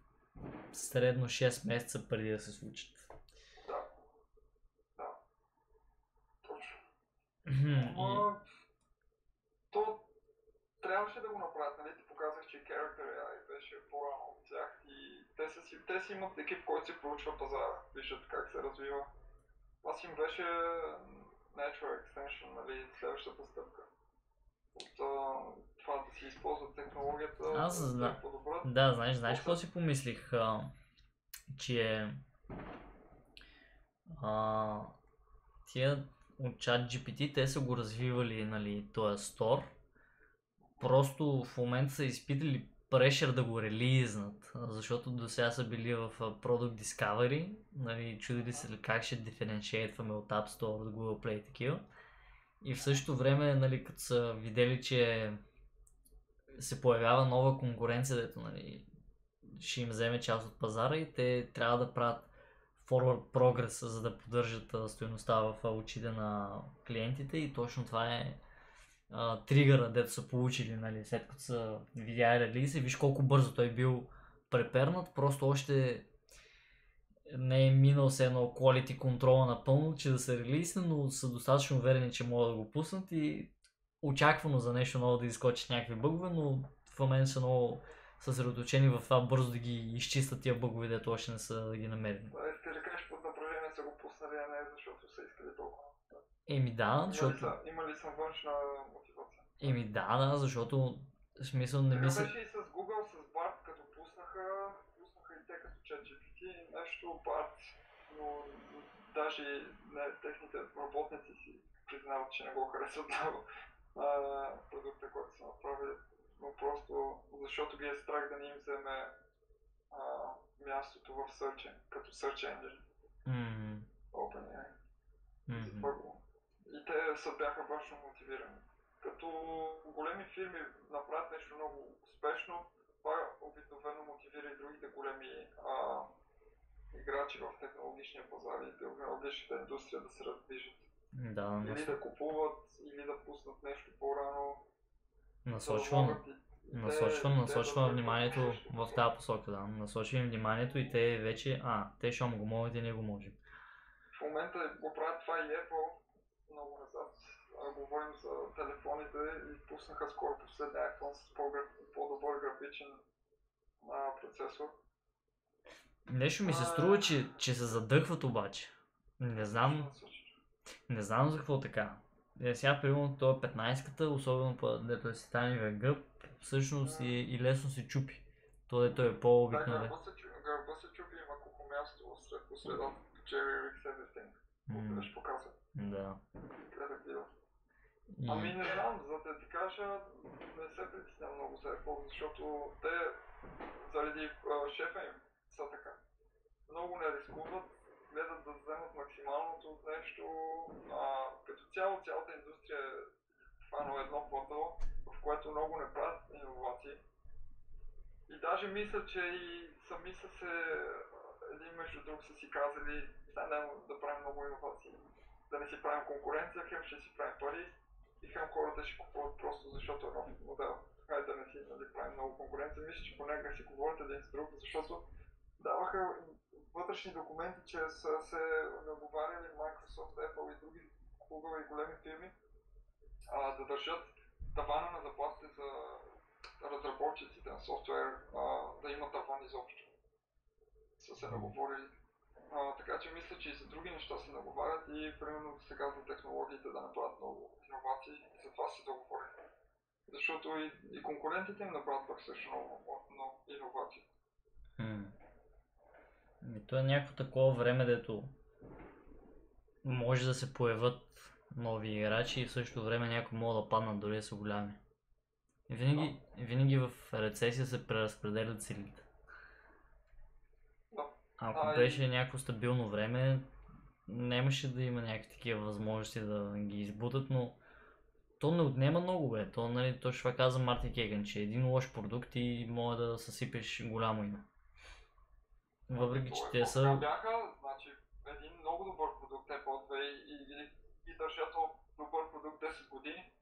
Speaker 1: средно 6 месеца преди да се случат.
Speaker 2: Да. Точно. То трябваше да го направят, нали? Ти показах, че Character AI беше по-рано от тях и те си имат екип, който си проучва пазара, виждат как се развива. Това си им беше Natural Extension, нали, следващата стъпка. От това да си използват технологията, да я подобрят.
Speaker 1: Да, знаеш какво си помислих? Че тия от ChatGPT, те са го развивали, нали, този стор. Просто в момента са изпитали прешър да го релизнат, защото до сега са били в Product Discovery, нали, чудили се как ще диференшиетваме от App Store, от Google Play и такива. И в същото време, нали, като са видели, че се появява нова конкуренция, дето, нали, ще им вземе част от пазара и те трябва да правят forward progress, за да поддържат стойността в очите на клиентите и точно това е тригъра, дето са получили, нали, след като са видяли релиз и виж колко бързо той бил препернат, просто още не е минал се едно quality контрола напълно, че да се релизне, но са достатъчно уверени, че могат да го пуснат и очаквано за нещо ново да изкочат някакви бъгове, но в момента са много съсредоточени в това бързо да ги изчистят тия бъгове, дето още не са да ги намерили.
Speaker 2: Искаш да кажеш под напрежение са го пуснали, а не защото са искали толкова.
Speaker 1: Защото...
Speaker 2: Има ли съм външна мотивация?
Speaker 1: Защото в смисъл не мисля...
Speaker 2: Беше и с Google, с Bard, като пуснаха и те като ChatGPT, нещо Bard, но даже техните работници си признават, че не го харесват продукта, който са направили, но просто защото ги е страх да не им вземе мястото в Search, като Search Engine. OpenAI. И те са бяха външно мотивирани. Като големи фирми направят нещо много успешно, това обикновено мотивира и другите големи играчи в технологичния пазар и технологичната индустрия да се раздвижат.
Speaker 1: Да,
Speaker 2: Или да купуват, или да пуснат нещо по-рано.
Speaker 1: насочва вниманието в тази посока, да. Насочва им вниманието и те вече, те щом го могат и ние го можем.
Speaker 2: В момента го правят това и Apple, много назад. Говорим за телефоните и пуснаха скоро последния iPhone с по-добър графичен процесор.
Speaker 1: Нещо ми се струва, че се задъхват обаче. Не знам за какво така. Сега, примерно, това 15-ката, особено дето е с титановия гъб, всъщност и лесно се чупи. То дето е по-обикновен.
Speaker 2: Гърба се чупи, има колко място по средата. Jerry Rigs Everything. Ще показва.
Speaker 1: Да.
Speaker 2: Гледах видео. Ами не знам, за да ти кажа, не се притеснявам много за Apple, защото те заради шефа им са така. Много не рискуват, гледат да вземат максималното от нещо. Като цяло, цялата индустрия е фано едно плато, в което много не правят иновации. И даже мисля, че и сами са се, един между друг са си казали, сега да правим много иновации. Да не си правим конкуренция, хем ще си правим пари и хем хората ще купуват просто защото е нов модел. Хайде да не си правим много конкуренция. Мисля, че понякога си говорят един с друг, защото даваха вътрешни документи, че са се наговаряли Microsoft, Apple и други клубове и големи фирми да държат тавана на заплатите за разработчиците на софтуер, да има таван изобщо. Са се наговорили. Така че мисля, че и за други неща се наговарят и примерно сега за технологиите да направят много иновации и за това се договорят. Защото и конкурентите им направят пък също много иновации.
Speaker 1: То е някакво такова време, дето може да се появят нови играчи и в същото време някои могат да паднат дори да са голями. Винаги в рецесия се преразпределят силите. Ако беше някакво стабилно време, нямаше да има някакви такива възможности да ги избутат, но то не отнема много, бе. То ще каза Мартин Кейгън, че един лош продукт и може да съсипеш голямо име. Въпреки, че те са...
Speaker 2: Бяха, значи, един много добър продукт Apple 2 и държат добър продукт 10 години.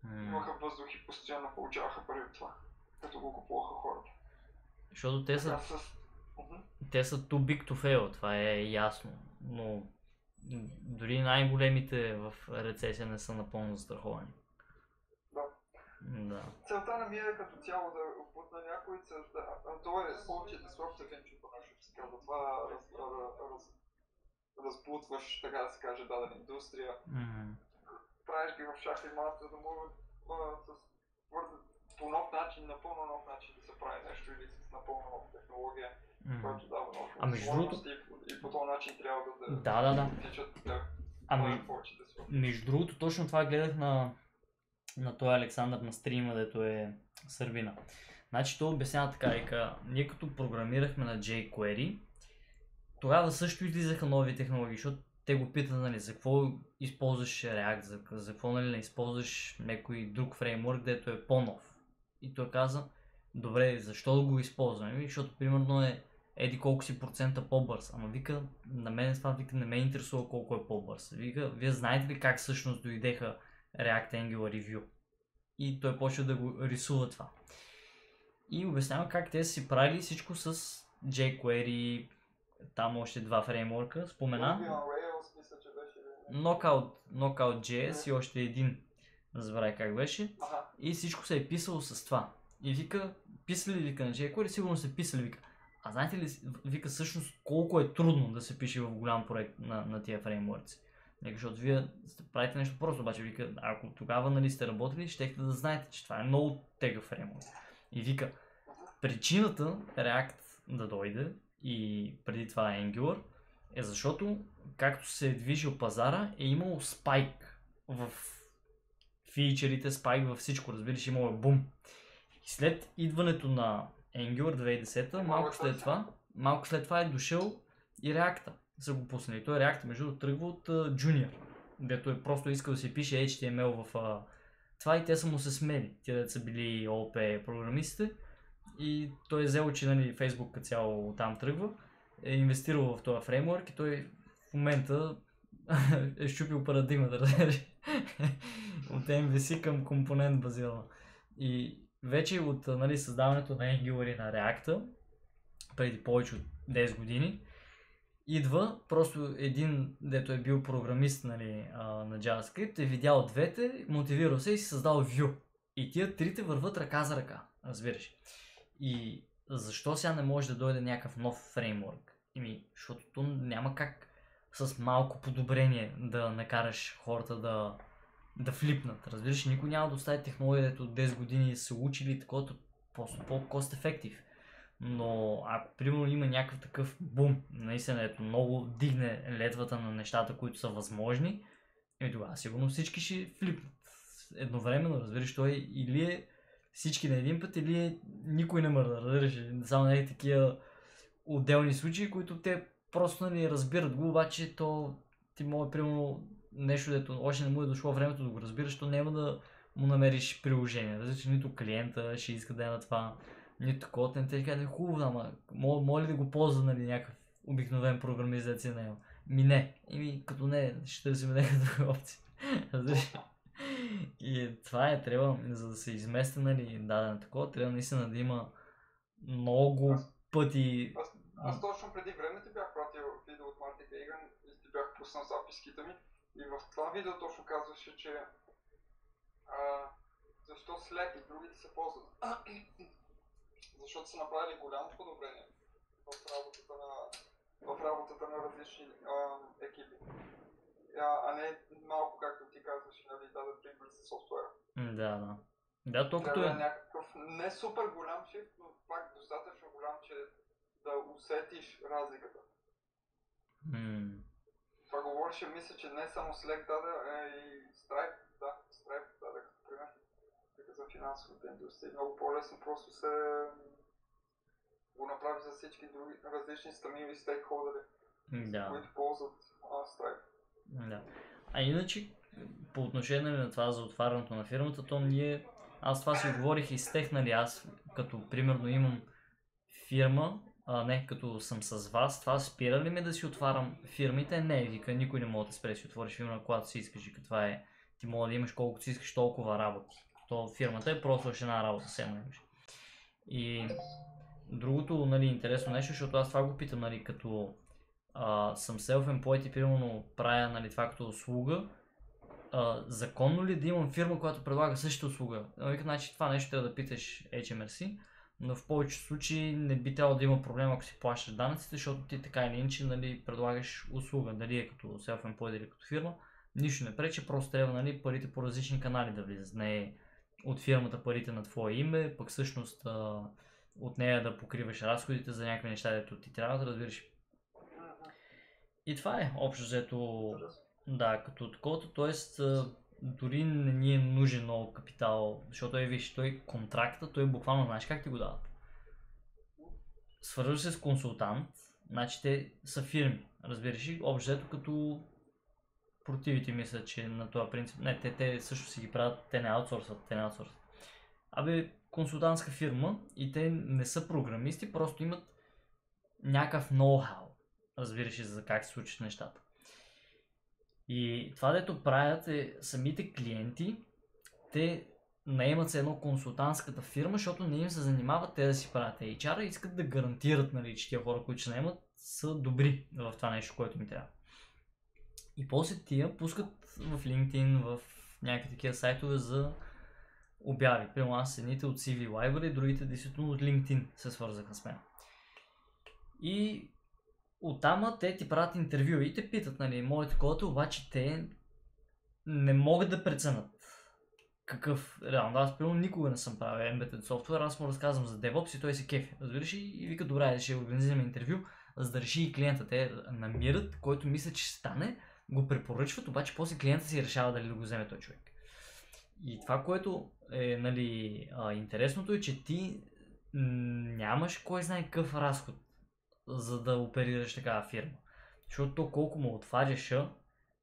Speaker 2: Имаха въздух и постоянно получаваха пари от това, като го купуваха хората.
Speaker 1: Защото те са too big to fail, това е ясно, но дори най-големите в рецесия не са напълно застраховани. Да.
Speaker 2: Целта на ми е като цяло да отбутна някой, това е повече disruptive entrepreneurship, се казва. Това разбутваш, така да се каже, дадена индустрия. Правиш ги в шах и мат, за да могат по нов начин, напълно нов начин да се прави нещо или с напълно нова технология, която дава нова възможност и по този начин трябва да тичат повече да се.
Speaker 1: Между другото, точно това гледах на този Александър на стрима, дето е сърбина. Значи той обяснява така, ние като програмирахме на jQuery, тогава също излизаха нови технологии, защото те го питат, нали, за какво използваш React, за какво, нали, не използваш някой друг фреймворк, дето е по-нов. И той каза, добре, защо да го използваме? Защото примерно е еди колко си процента по-бърз. Ама вика, на мен това не ме интересува колко е по-бърз. Вика, вие знаете ли как всъщност дойдеха React Angular и Vue? И той почва да го рисува това. И обяснява как те са си правили всичко с jQuery, там още два фреймворка, спомена. Knockout.js и още един, разбирай как беше. И всичко се е писало с това. И вика, писали вика на jQuery, сигурно се писали вика. А знаете ли, вика всъщност колко е трудно да се пише в голям проект на тия фреймворци? Защото вие правите нещо просто, обаче вика, ако тогава, нали, сте работили, щехте да знаете, че това е много тегъв фреймворк. И вика, причината React да дойде и преди това Angular е защото, както се е движил пазара, е имало спайк в фичерите, спайк във всичко, разбираш, имало е бум. И след идването на Angular 2010, малко след това е дошъл и React-а. Са го пуснали. Той React, между другото, тръгва от Junior, дето е просто искал да се пише HTML в това и те са му се смели. Те да са били OP програмистите и той е взел, че, нали, Facebook като цяло там тръгва, е инвестирал в този фреймворк и той в момента е щупил парадигмата, разбираш. От MVC към компонент базирано. И вече от нали, създаването на Angular и на React преди повече от 10 години идва просто един, дето е бил програмист нали, на JavaScript, е видял двете, мотивирал се и си създал Vue. И тия трите върват ръка за ръка, разбираш. И защо сега не може да дойде някакъв нов фреймворк? Защото то няма как с малко подобрение да накараш хората да флипнат. Разбираш, никой няма да остави технология, дето 10 години са учили такова, просто по-cost effective. Но ако примерно има някакъв такъв бум, наистина ето много дигне летвата на нещата, които са възможни, и тогава сигурно всички ще флипнат едновременно, разбираш, той или е всички на един път, или е никой не мърда, разбираш, само не е такива отделни случаи, които те просто нали разбират го, обаче то ти може примерно нещо, дето още не му е дошло времето да го разбираш, то няма да му намериш приложение, разбираш, нито клиента ще иска да е на това, нито такова, не те кажа, хубаво, ама моля да го ползва нали, някакъв обикновен програмист, да си наема. Не. Като не, ще търсим някаква друга опция. И това е, трябва, за да се измести нали, даден такова, трябва наистина да има много пъти...
Speaker 2: Аз точно преди време ти бях пратил видео от Марти Кейган и ти бях пуснал записките ми. И в това видео точно казваше, че защо Slack и другите се ползват. Защото са направили голямо подобрение в работата на различни екипи. А не малко, както ти казваш, нали, да прибори за софтуера.
Speaker 1: Да. Да, толкова
Speaker 2: е някакъв не супер голям шифт, но пак достатъчно голям, че да усетиш разликата. Това говореше, мисля, че не само Slack даде, и Stripe даде като пример. За финансовата индустрия. Много по-лесно просто се го направи за всички други различни страни и стейкхолдери, които ползват Stripe.
Speaker 1: Да. А иначе, по отношение на това за отварянето на фирмата, то аз това си говорих и с тех, нали, аз като примерно имам фирма, като съм с вас, това спира ли ме да си отварям фирмите? Не, вика, никой не може да спре да си отвориш фирма, когато си искаш, и това е, ти може да имаш колкото си искаш толкова работи. То фирмата е просто още една работа, все имаш. И другото, нали, интересно нещо, защото аз това го питам, нали, като съм self-employed и примерно правя, нали, това като услуга, законно ли да имам фирма, която предлага същата услуга? Значи това нещо трябва да питаш HMRC, но в повечето случаи не би трябвало да има проблем, ако си плащаш данъците, защото ти така или иначе нали, предлагаш услуга, дали е като self-employed или като фирма, нищо не пречи, просто трябва нали, парите по различни канали да влизат. Не е от фирмата парите на твое име, пък всъщност от нея да покриваш разходите за някакви неща, дето ти трябва да разбираш. И това е общо взето, да, като таковато, т.е. дори не ни е нужен много капитал, защото виж, той контракта, той буквално знаеш как ти го дават. Свързваш се с консултант, значи те са фирми, разбираш ли, общо взето като противите мислят, че на този принцип, не, те също си ги правят, те не аутсорсват. Консултантска фирма и те не са програмисти, просто имат някакъв ноу-хау, разбираш ли, за как се случат нещата. И това, дето правят е самите клиенти, те наемат се едно консултантската фирма, защото не им се занимават те да си правят HR и искат да гарантират, нали, че тия хора, които се наемат, са добри в това нещо, което ми трябва. И после тия пускат в LinkedIn, в някакви такива сайтове за обяви. Примерно аз едните от CV Library, другите действително от LinkedIn се свързаха с мен. И оттама те ти правят интервю и те питат, нали, моите кода, обаче те не могат да преценят какъв реално. Аз примерно никога не съм правил embedded software, аз му разказвам за DevOps и той се кефи. Разбираш и вика, добре, ще организираме интервю, за да реши и клиента. Те намират, който мисля, че ще стане, го препоръчват, обаче после клиента си решава дали да го вземе този човек. И това, което е нали, интересното е, че ти нямаш кой знае какъв разход, за да оперираш такава фирма. Защото то колко му отваряш,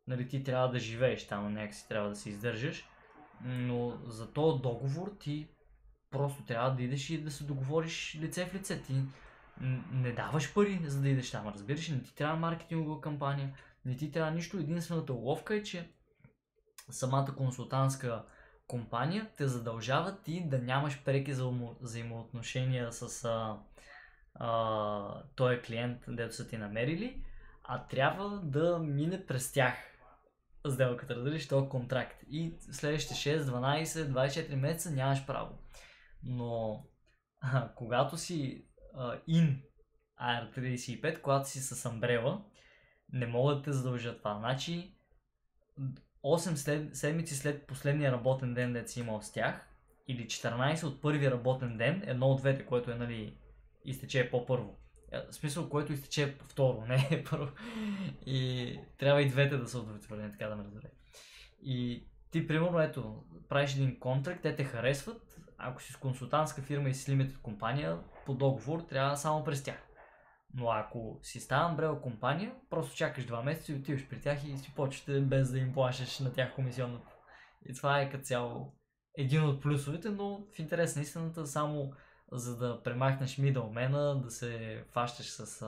Speaker 1: нали, ти трябва да живееш там, някакси трябва да се издържаш, но за този договор ти просто трябва да идеш и да се договориш лице в лице. Ти не даваш пари, за да идеш там, разбираш, не ти трябва маркетингова кампания, не ти трябва нищо, единствената уловка е, че самата консултантска компания те задължава ти да нямаш преки взаимоотношения с този клиент, дето са ти намерили, а трябва да мине през тях сделката, разбираш, този контракт. И следващите 6, 12, 24 месеца нямаш право. Но когато си in AR35, когато си с Umbrella, не могат да те задължат това. Значи 8 седмици след последния работен ден, дето си имал с тях, или 14 от първия работен ден, едно от двете, което е, нали, изтече по-първо. В смисъл, което изтече второ, не първо. И трябва и двете да са удовлетворени, така да ме разбере. И ти, примерно, ето, правиш един контракт, те харесват. Ако си с консултантска фирма и си limited компания, по договор трябва само през тях. Но ако си става Umbrella компания, просто чакаш 2 месеца и отиваш при тях и си почвате без да им плащаш на тях комисионната. И това е като цяло един от плюсовете, но в интерес на истината, само за да премахнеш middleman, да се фащаш с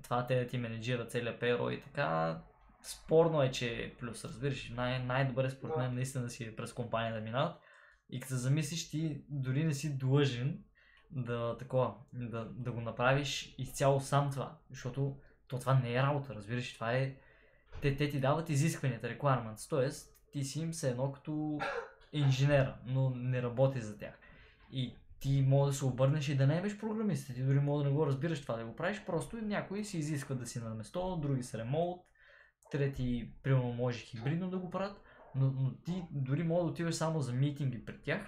Speaker 1: това те да ти менеджира целия payroll и така, спорно е, че е плюс, разбираш. Най-добре според мен наистина да си през компания да минават. И като замислиш, ти дори не си длъжен да го направиш изцяло сам това, защото това не е работа, разбираш, това е... Те ти дават изискванията, requirements, т.е. ти си им се едно като инженера, но не работи за тях. И ти може да се обърнеш и да не имаш програмист, ти дори може да не го разбираш това да го правиш, просто някои си изискват да си на место, други са ремоут, трети примерно може хибридно да го правят, но ти дори може да отиваш само за митинги пред тях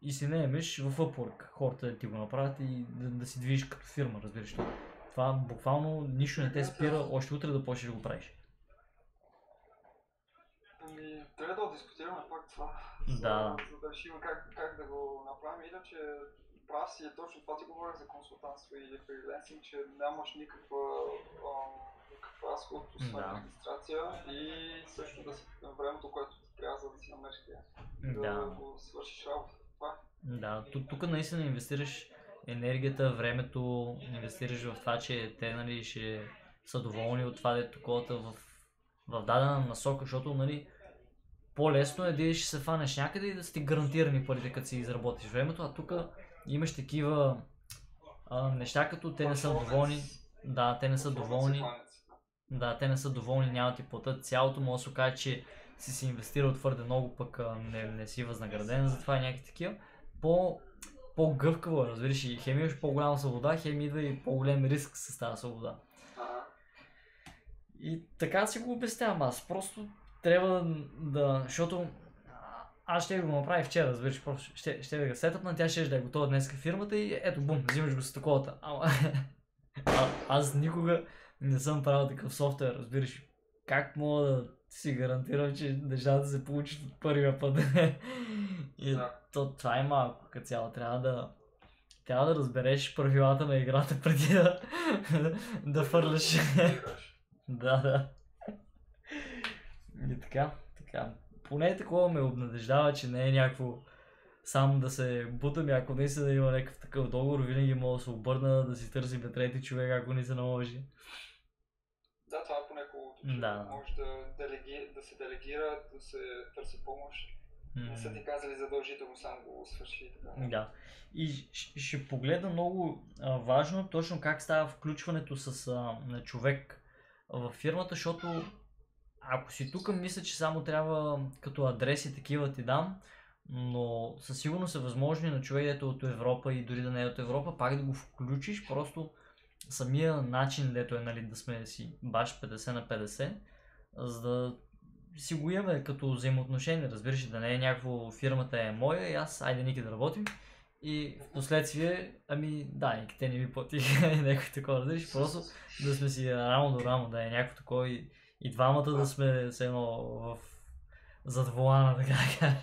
Speaker 1: и си наемеш в Upwork хората да ти го направят и да си движиш като фирма, разбираш. Това буквално нищо не те спира още утре да почнеш да го правиш.
Speaker 2: Трябва да дискутираме пак това,
Speaker 1: да.
Speaker 2: За да решим как да го направим, иначе прав си е точно това ти говоря за консултантство или фриленсинг, че нямаш никаква разход, освен регистрация и също да си на времето, което ти трябва за да си намериш клиент, да го свършиш работа.
Speaker 1: Да, тук наистина инвестираш енергията, времето, инвестираш в това, че те, нали, ще са доволни от това, дето колата в дадена насока, защото, нали, по-лесно е да ще се фанеш някъде и да сте гарантирани парите, като си изработиш времето, а тук имаш такива неща, като те не са доволни. Да, те не са доволни. Да, те не са доволни, няма ти платят цялото, може да се окаже, че си инвестирал твърде много, пък не си възнаграден за това и някакви такива. По-гъвкаво, разбираш, и хем имаш по-голяма свобода, хем идва и по-голям риск с тази свобода. И така си го обяснявам аз, просто трябва да, защото аз ще го направя вчера, разбираш, просто ще да го сетъпна, тя ще да е готова днес фирмата и ето бум, взимаш го с таковата. Аз никога не съм правил такъв софтуер, разбираш, как мога да си гарантирам, че нещата се получат от първия път. И това е малко като цяло, трябва да разбереш правилата на играта преди да фърляш. Да. И така. Поне такова ме обнадеждава, че не е някакво само да се бутам, ако наистина има някакъв такъв договор, винаги мога да се обърна, да си търсим трети човек, ако не се наложи.
Speaker 2: Да, това е понякога, че може да се делегира, да се търси помощ. Не са ти казали задължително, само го свърши.
Speaker 1: Да. И ще погледна много важно точно как става включването на човек в фирмата, защото ако си тук, мисля, че само трябва като адреси такива ти дам, но със сигурност е възможно и на човек, дето от Европа и дори да не е от Европа, пак да го включиш, просто самия начин, дето е, нали, да сме си баш 50 на 50, за да си го имаме като взаимоотношение, разбираш, да не е някакво фирмата е моя и аз, айде Ники да работим и в последствие, да, Ники, те не ми платиха и някакво такова, разбираш, просто да сме си рамо до рамо, да е някакво такова и двамата да сме все едно зад волана, така да кажа.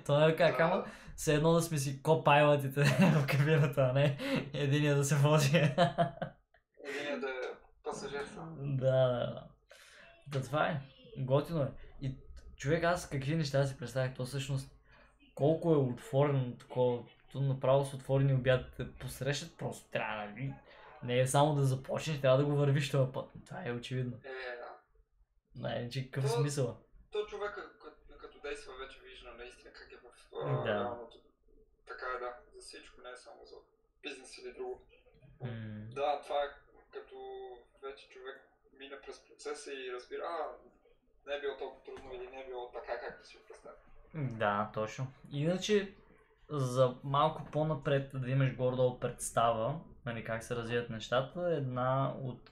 Speaker 1: Това е как, ама все едно да сме си ко-пайлотите в кабината, а не единия да се вози.
Speaker 2: Единия да е пасажир сам.
Speaker 1: Да. Това е. Готино е. И човек, аз какви неща си представях, то всъщност колко е отворено такова, то направо с отворени обяд посрещат, просто трябва, нали, Не е само да започнеш, трябва да го вървиш този път. Това е очевидно.
Speaker 2: Да.
Speaker 1: Не, че какъв смисъл?
Speaker 2: То човека, като действа, вече вижда наистина как е в
Speaker 1: Да.
Speaker 2: реалното. Така е, да, за всичко, не е само за бизнес или друго. Да, това е като вече човек мине през процеса и разбира, не е било толкова трудно или не е било така, както си го представя.
Speaker 1: Да, точно. Иначе, за малко по-напред да имаш горе-долу представа, нали, как се развият нещата, една от...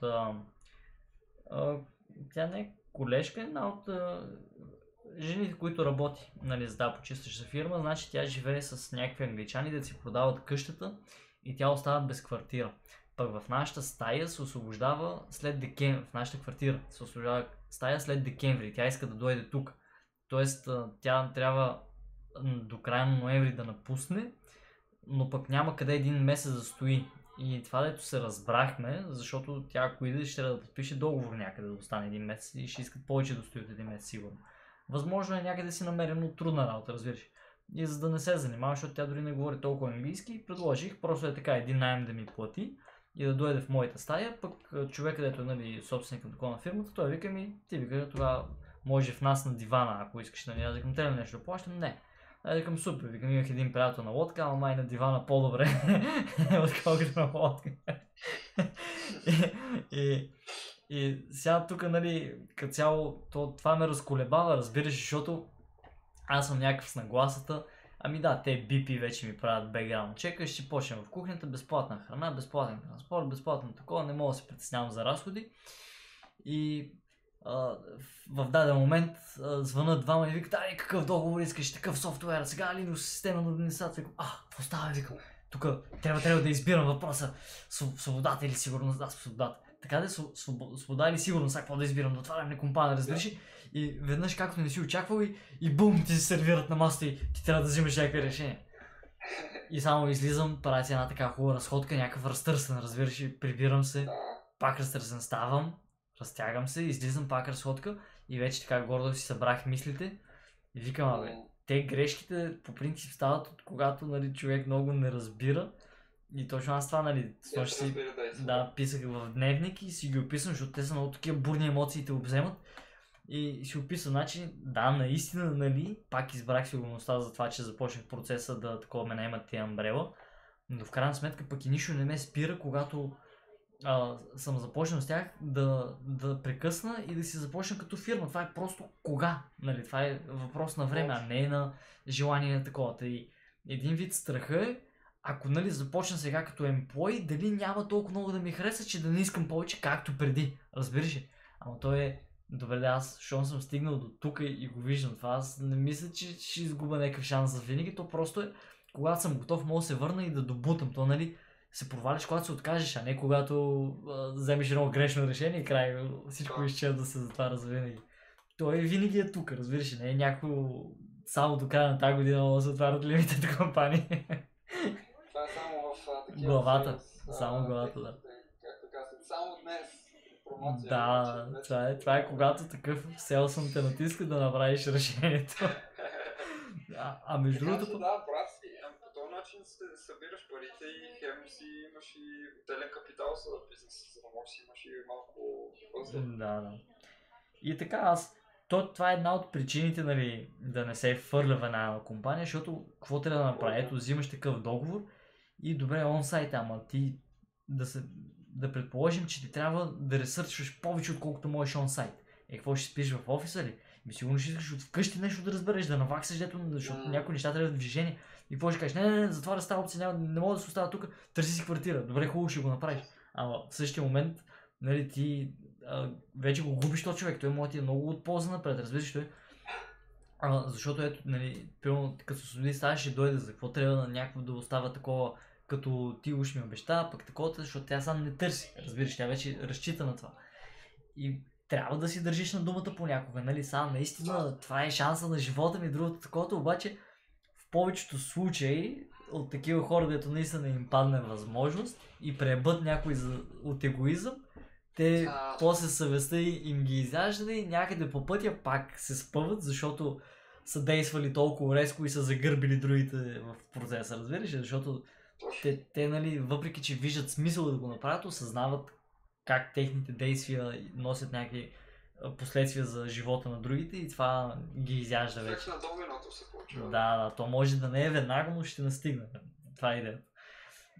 Speaker 1: тя не е колежка, една от жените, които работи, нали, за да почистваща фирма, значи тя живее с някакви англичани, да си продават къщата и тя остава без квартира. Пък в нашата стая се освобождава след декември, в нашата квартира се освобождава стая след декември, тя иска да дойде тук. Тоест тя трябва до края на ноември да напусне, но пък няма къде един месец да стои. И това дето се разбрахме, защото тя ако иде ще трябва да подпише договор някъде да остане един месец и ще искат повече да стои от един месец сигурно. Възможно е някъде си намерим, но трудна работа, разбираш. И за да не се занимава, защото тя дори не говори толкова английски, предложих просто е така един наем да ми плати и да дойде в моята стая, пък човек, където е, нали, собственикът на фирмата, той вика ми, ти вика, тогава може в нас на дивана, ако искаш, нали, аз викам, трябва ли нещо да плащам? Не. Аз викам, супер, викам, имах един приятел на лодка, ама май на дивана по-добре, отколкото на лодка. И сега тук, нали, като цяло, това ме разколебава, разбираш, защото аз съм някакъв с нагласата. Ами да, те BP вече ми правят бекграунд чека, ще почнем в кухнята, безплатна храна, безплатен транспорт, безплатно такова, не мога да се притеснявам за разходи. И в даден момент звънат двама и викат, ай, какъв договор искаш, такъв софтуер, сега Linux система на администрация. Викам, какво става, викам, тук трябва да избирам въпроса, свободата или сигурност, да, свободата. Така да е свобода или сигурност, какво да избирам, да отварям ли компания, разбираш? И веднъж, както не си очаквал и бум, ти се сервират на масата и ти трябва да взимаш някакви решения. И само излизам, правя си една така хубава разходка, някакъв разтърсен, разбираш, и прибирам се, пак разтърсен ставам, разтягам се, излизам пак разходка и вече така гордо си събрах мислите и викам, те грешките по принцип стават от когато, нали, човек много не разбира. И точно аз това, нали, писах в дневник и си ги описвам, защото те са много такива бурни емоции те обземат. И ще описвам, значи, да, наистина, нали, пак избрах сигурността за това, че започнах процеса да такова ме наемат тия амбрела. Но в крайна сметка пък и нищо не ме спира, когато съм започнал с тях да прекъсна и да си започна като фирма. Това е просто кога, нали, това е въпрос на време, а не е на желание на такова. И един вид страха е, ако, нали, започна сега като емплой, дали няма толкова много да ми хареса, че да не искам повече, както преди. Разбираш ли? Ама то е, добре, да, аз, щом съм стигнал до тук и го виждам това, аз не мисля, че ще изгубя някакъв шанс за винаги. То просто е, когато съм готов, мога да се върна и да добутам. То, нали, се провалиш, когато се откажеш, а не когато вземеш едно грешно решение и край, всичко изчезва да се затваря за винаги. Той винаги е тук, разбираш ли? Не е някакво само до края на тази година да се отварят лимитите компании.
Speaker 2: Това е само в такива
Speaker 1: главата. Само главата, да.
Speaker 2: Както казват, само днес. Промоция.
Speaker 1: Да, това е когато такъв селсъм те натиска да направиш решението. Между другото...
Speaker 2: Да, брат си, по този начин събираш парите и хем си имаш и отделен капитал за бизнес, за да можеш си имаш и малко възел.
Speaker 1: Да. И така това е една от причините, нали, да не се фърля в една компания, защото какво трябва да направи? Ето, взимаш такъв договор и добре, онсайт, ама ти да предположим, че ти трябва да ресърчваш повече, отколкото можеш онсайт. Какво ще спиш в офиса ли? Сигурно ще искаш от вкъщи нещо да разбереш, да наваксаш, защото някои неща трябва да в движение. И какво ще кажеш? Не, затваря става опция, не мога да се остава тук, търси си квартира. Добре, хубаво ще го направиш. Ама в същия момент, нали, ти вече го губиш този човек, той може да ти е много от полза напред, разбираш той. Защото ето, нали, примерно, като се освободи става, ще дойде за какво трябва на някакво да остава такова, като ти уж ми обещава, пък такова, защото тя сам не търси, разбираш, тя вече разчита на това. И трябва да си държиш на думата понякога, нали, сам наистина това е шанса на живота ми, другото такова, обаче в повечето случаи от такива хора, дето наистина им падне възможност и преебът някой от егоизъм, те после съвестта им ги изяжда и някъде по пътя пак се спъват, защото са действали толкова резко и са загърбили другите в процеса, разбираш ли? Защото
Speaker 2: Точно.
Speaker 1: те, нали, въпреки че виждат смисъл да го направят, осъзнават как техните действия носят някакви последствия за живота на другите и това ги изяжда вече.
Speaker 2: Ефект на доминото се получава.
Speaker 1: Да, то може да не е веднага, но ще настигне. Това е идеята.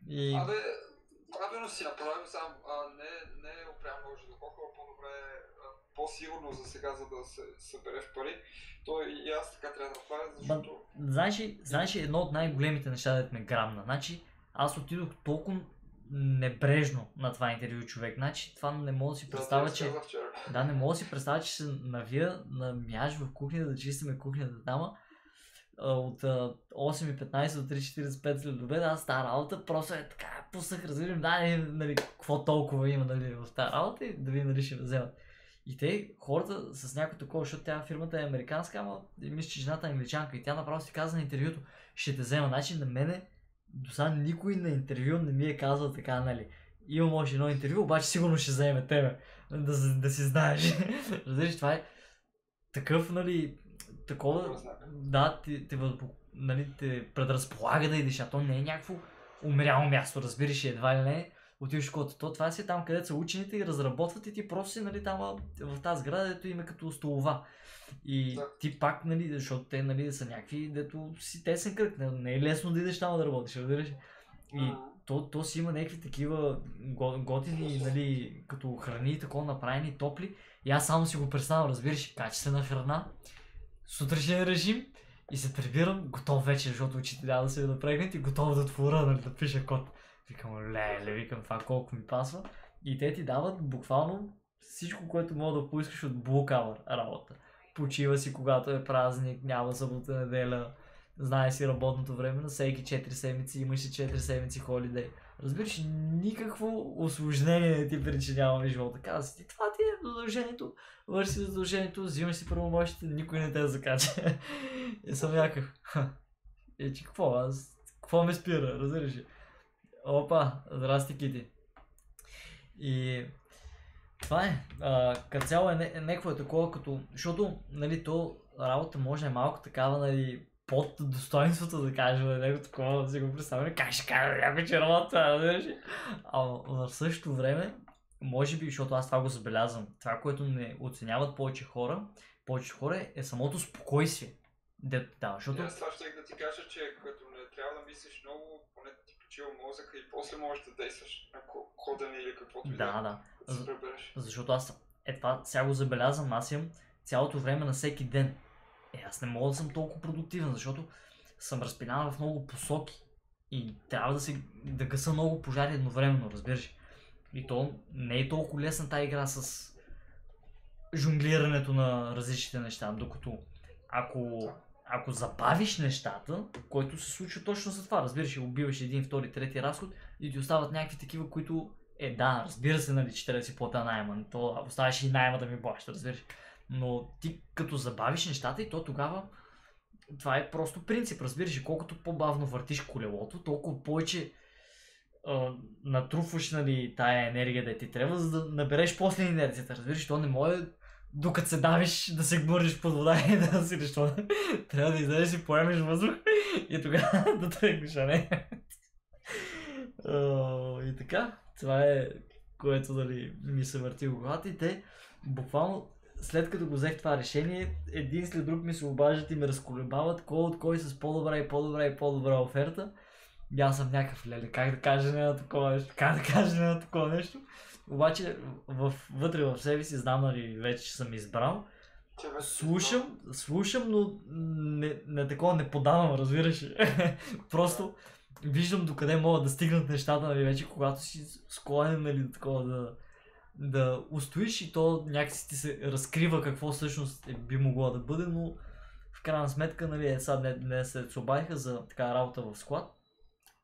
Speaker 1: И...
Speaker 2: Абе, правилно си направим, сам не е опрям може да колко по-добре, по-сигурно за сега, за да се събереш пари. То и аз така трябва да направя, защото...
Speaker 1: Знаеш едно от най-големите неща, да ме грабна. Значи, аз отидох толкова небрежно на това интервю, човек. Значи, това не мога да си представя, че... Да, не мога да си представя, че се навия на мяж в кухнята, да чистиме кухнята там. От 8:15 до 3:45 след обед, аз тази работа просто е така, пуснах, разбирам, нали, какво толкова има, нали, в тази работа и да ви, нали, ще вземат. И те, хората с някой такова, защото тя фирмата е американска, ама мисля, че жената е англичанка и тя направо си каза на интервюто, ще те взема. Значи на мене до сега никой на интервю не ми е казал така, нали, имам още едно интервю, обаче сигурно ще вземе тебе, да си знаеш. Разбираш, това е такъв, нали, такова, да, нали, те предразполага да идеш, а то не е някакво умряло място, разбираш, едва ли не, отиваш колата. Това си е там, където са учените и разработват и ти просто си, нали, там в тази сграда, дето има като столова. И ти пак, нали, защото те, нали, са някакви, дето си тесен кръг, не е лесно да идеш там да работиш, разбираш. И то си има някакви такива готини, нали, като храни, такова направени, топли. И аз само си го представям, разбираш, качествена храна, сутрешен режим и се прибирам, готов вече, защото очите трябва да се напрегнат и готов да отворя, нали, да пиша код. Викам, викам това колко ми пасва. И те ти дават буквално всичко, което мога да поискаш от Blue Collar работа. Почива си, когато е празник, няма събота, неделя, знае си работното време, на всеки 4 седмици имаш и 4 седмици холидей. Разбираш, никакво усложнение не ти причинява живота. Казва си, това ти е задължението, върши си задължението, взимаш си правомощите, никой не те закача. И съм някакъв. Че какво ме спира, разбираш? Опа, здрасти, Кити. И това е. Като цяло е някакво е такова, като... Защото, нали, то работа може да е малко такава, нали, под достоинството да кажа, него такова да си го представя, как ще кажа някой, че работа, разбираш? А в същото време, може би, защото аз това го забелязвам, това, което не оценяват повече хора е самото спокойствие. Защото...
Speaker 2: Аз това ще да ти кажа, че като не трябва да мислиш много, поне да ти почива мозъка и после можеш да действаш на ходене или каквото и
Speaker 1: да
Speaker 2: се пребереш.
Speaker 1: Защото аз това сега го забелязвам, аз имам цялото време на всеки ден. Аз не мога да съм толкова продуктивен, защото съм разпилян в много посоки и трябва да гаса много пожари едновременно, разбираш. И то не е толкова лесна тази игра с жонглирането на различните неща, докато ако забавиш нещата, който се случва точно за това, разбираш, убиваш един, втори, трети разход и ти остават някакви такива, които разбира се, нали, че трябва да си платя найма, то оставаш и найма да ми плаща, разбираш. Но ти като забавиш нещата и то тогава това е просто принцип, разбираш, колкото по-бавно въртиш колелото, толкова повече натрупваш, нали, тая енергия да ти трябва, за да набереш после инерцията, разбираш, то не може докато се давиш да се гмуриш под вода и да си нещо. Трябва да излезеш и поемеш въздух и тогава да тръгнеш, а не. И така, това е което, нали, ми се върти в главата и те буквално след като го взех това решение, един след друг ми се обаждат и ме разколебават кой с по-добра и по-добра оферта. И аз съм някакъв, леле, как да кажа на такова нещо, Обаче вътре в себе си знам, нали, вече че съм избрал. Слушам, но не такова не подавам, разбираш. Просто виждам докъде могат да стигнат нещата, нали, вече когато си склонен, нали, такова да устоиш и то някакси ти се разкрива какво всъщност би могло да бъде, но в крайна сметка, нали, днес се обадиха за така работа в склад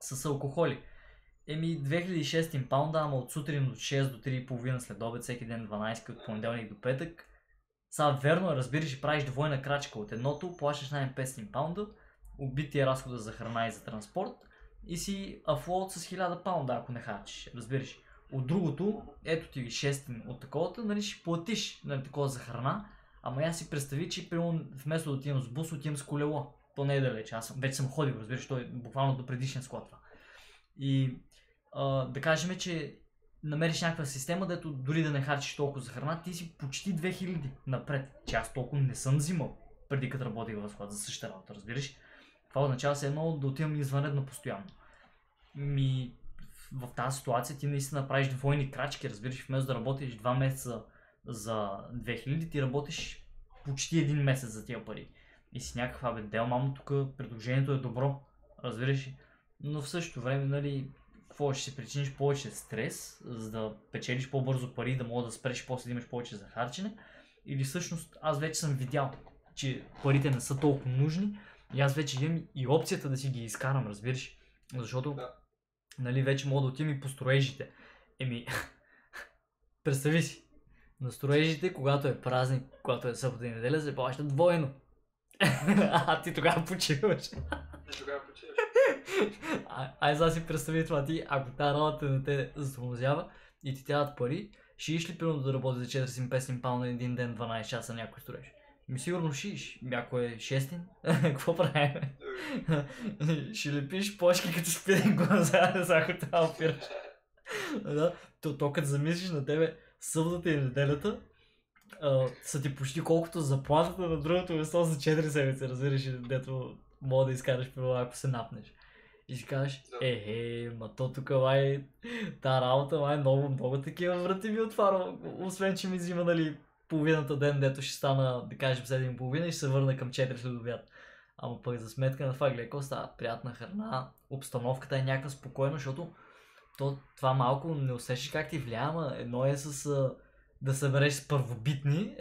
Speaker 1: с алкохоли. 2600 паунда, ама от сутрин от 6 до 3:30 след обед, всеки ден 12 от понеделник до петък. Сега верно е, разбираш и правиш двойна крачка от едното, плащаш най 500 паунда, убити е разхода за храна и за транспорт и си афлоуд с 1000 паунда, ако не харчиш, разбираш. От другото, ето ти 6 от таковата, нали, ще платиш, нали, такова за храна, ама я си представи, че вместо да отивам с бус, отивам с колело. То не е далеч, аз вече съм ходил, разбираш, той е буквално до предишния склад това. И да кажем, че намериш някаква система, дето дори да не харчиш толкова за храна, ти си почти 2000 напред. Че аз толкова не съм взимал преди като работих в склад за същата работа, разбираш? Това означава се едно да отивам извънредно постоянно. В тази ситуация ти наистина правиш двойни крачки, разбираш, вместо да работиш 2 месеца за 2000, ти работиш почти 1 месец за тия пари. И си някаква дел, мамо, тук предложението е добро, разбираш? Но в същото време, нали, какво ще си причиниш повече стрес, за да печелиш по-бързо пари, да мога да спреш и после да имаш повече за харчене. Или всъщност аз вече съм видял, че парите не са толкова нужни и аз вече имам и опцията да си ги изкарам, разбираш? Защото нали, вече мога да отидем и по строежите. Представи си, на строежите, когато е празник, когато е събота и неделя, се плаща двойно. А ти тогава почиваш. Ай, сега си представи това, ти, ако тази работа не те затормозява и ти тяват пари, ще иш ли примерно да работи за 400-500 паунда един ден, 12 часа някой строеж? Сигурно ще иш. Ако е 6, какво правим? Ще лепиш почки като спирен глаза, ако това опираш. Да, то като замислиш на тебе съботата и неделята, са ти почти колкото заплатата на другото место за 4 седмици, разбираш, дето мога да изкараш първо, ако се напнеш. И си кажеш, ма то тук май, тази работа май много такива врати ми отваря, освен че ми взима, нали, половината ден, дето ще стана, да кажем, 7:30 и ще се върна към 4 след обяд. Ама пък за сметка на това, гледай, какво става, приятна храна, обстановката е някаква спокойна, защото това малко не усещаш как ти влияе, ама едно е да събереш с първобитни,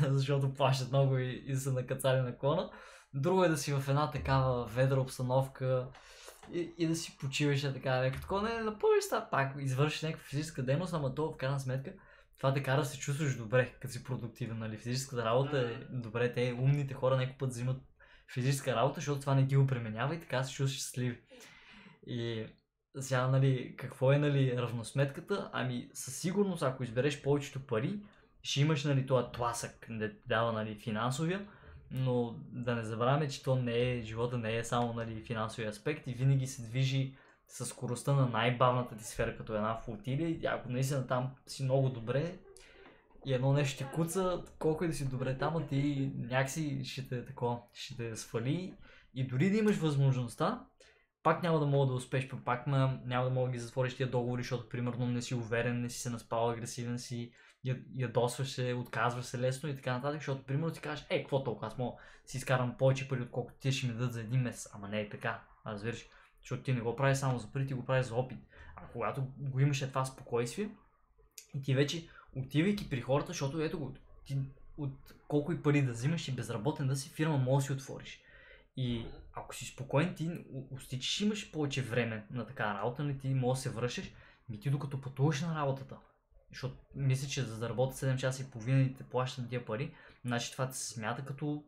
Speaker 1: защото плащат много и са накацали на клона. Друго е да си в една такава ведра обстановка и да си почиваш така, като не напълниш това, пак извършиш някаква физическа дейност, ама то в крайна сметка това те кара да се чувстваш добре, като си продуктивен, нали? Физическата работа е добре, те умните хора някой път взимат физическа работа, защото това не ги обременява и така се чувстваш щастлив. И сега, нали, какво е, нали, равносметката? Ами със сигурност, ако избереш повечето пари, ще имаш, нали, това тласък, да ти дава, нали, финансовия, но да не забравяме, че живота не е само, нали, финансовия аспект и винаги се движи със скоростта на най-бавната ти сфера, като една флотилия, и ако наистина там си много добре и едно нещо ти куца, колко и да си добре там, а ти някакси ще те свали и дори да имаш възможността, пак няма да мога да успеш, пак няма да мога да ги затвориш тия договори, защото примерно не си уверен, не си се наспал, агресивен си, ядосваш се, отказваш се лесно и така нататък, защото примерно ти кажеш, какво толкова, аз мога да си изкарам повече пари, отколкото ти ще ми дадат за един месец, ама не е така, разбираш, защото ти не го правиш само за пари, ти го правиш за опит. А когато го имаш това спокойствие и ти вече отивайки при хората, защото ето го, ти от колко и пари да взимаш и безработен да си, фирма може да си отвориш. И ако си спокоен, ти остичаш, имаш повече време на такава работа, не ти може да се връщаш, ти докато пътуваш на работата. Защото мисля, че за да работя 7 часа и половина и те плащат на тия пари, значи това се смята като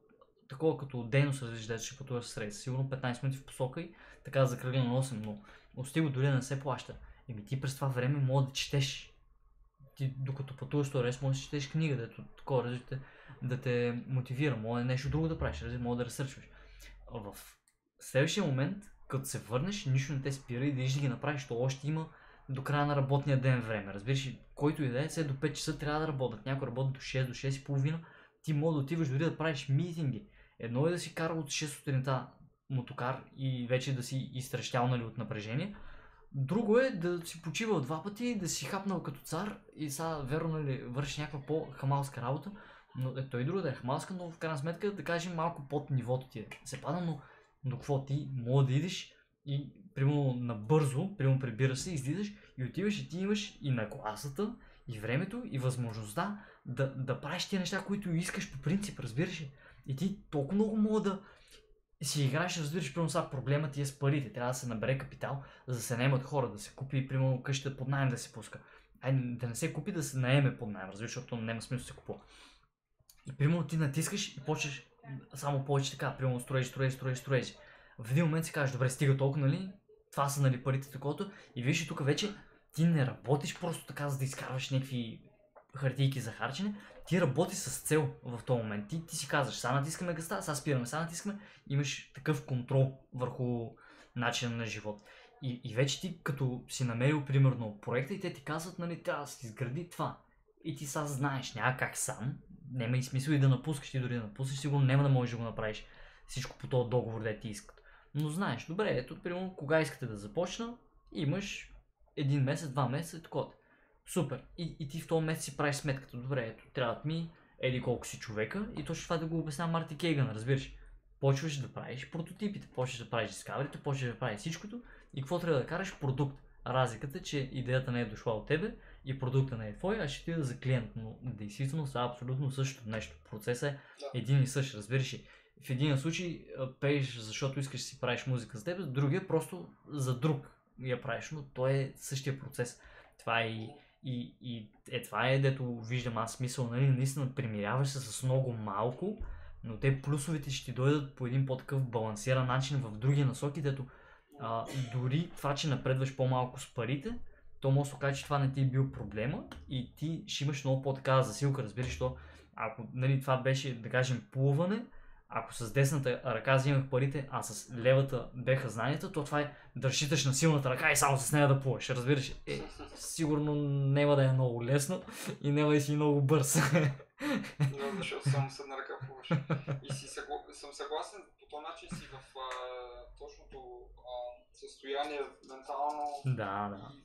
Speaker 1: дейност, различа, ще пътуваш с рейс. Сигурно 15 минути в посока и така закръглено на 8, но остиго дори да не се плаща. Ти през това време може да четеш. Ти докато пътуваш този рейс, може да четеш книга, да те мотивира, може нещо друго да правиш, може да ресърчваш. В следващия момент, като се върнеш, нищо не те спира и да ги направиш, то още има до края на работния ден време. Разбираш, който и да е, след до 5 часа трябва да работят. Някой работи до 6, до 6 и половина. Ти може да отиваш дори да правиш митинги. Едно е да си карал от 6 сутринта мотокар и вече да си изтрещял, нали, от напрежение. Друго е да си почивал 2 пъти, да си хапнал като цар и сега верно, нали, върши някаква по-хамалска работа. Но той друго да е хамалска, но в крайна сметка да кажем малко под нивото ти се пада, но какво ти може да идеш и примерно набързо, прибираш се, излизаш и отиваш и ти имаш и нагласата, и времето, и възможността да правиш тия неща, които искаш по принцип, разбираш ли? И ти толкова много мога да си играеш, разбираш, примерно сега проблемът ти е с парите, трябва да се набере капитал, за да се наемат хора, да се купи, примерно, къщата под наем да се пуска. Да не се купи, да се наеме под наем, разбираш, защото няма смисъл да се купува. И примерно ти натискаш и почнеш само повече така, примерно строежи. В един момент си кажеш, добре, стига толкова, нали? Това са, нали, парите такова. И виж, тук вече ти не работиш просто така, за да изкарваш някакви хартийки за харчене. Ти работиш с цел в този момент. Ти си казваш, сега натискаме гъста, сега спираме, сега натискаме. Имаш такъв контрол върху начина на живот. И вече ти като си намерил примерно проекта и те ти казват, нали, трябва да се изгради това. И ти сега знаеш, няма как сам, няма и смисъл и да напускаш, ти дори да напуснеш, сигурно няма да можеш да го направиш всичко по този договор, да ти искат. Но знаеш, добре, ето, примерно, кога искате да започна, имаш 1 месец, 2 месеца, такова. Супер. И ти в този месец си правиш сметката. Добре, ето, трябват ми еди колко си човека и точно това да го обясня Марти Кейгън, разбираш. Почваш да правиш прототипите, почваш да правиш дискаверито, почваш да правиш всичкото и какво трябва да караш? Продукт. Разликата е, че идеята не е дошла от тебе и продукта не е твой, а ще отиде за клиент. Но действително са абсолютно същото нещо. Процесът е един и същ, разбираш ли. В един случай пееш, защото искаш да си правиш музика за теб, в другия просто за друг я правиш, но той е същия процес. Това е това е, дето виждам аз смисъл, нали, наистина примиряваш се с много малко, но те плюсовете ще ти дойдат по един по-такъв балансиран начин в други насоки, дето дори това, че напредваш по-малко с парите, то може да се окаже, че това не ти е бил проблема и ти ще имаш много по-такава засилка, разбираш, то ако, нали, това беше, да кажем, плуване, ако с десната ръка взимах парите, а с левата беха знанията, то това е да разчиташ на силната ръка и само с нея да плуваш, разбираш? Сигурно няма да е много лесно и няма да си много бърз.
Speaker 2: Да, защото само с една ръка плуваш. И съм съгласен, по този начин си в точното състояние ментално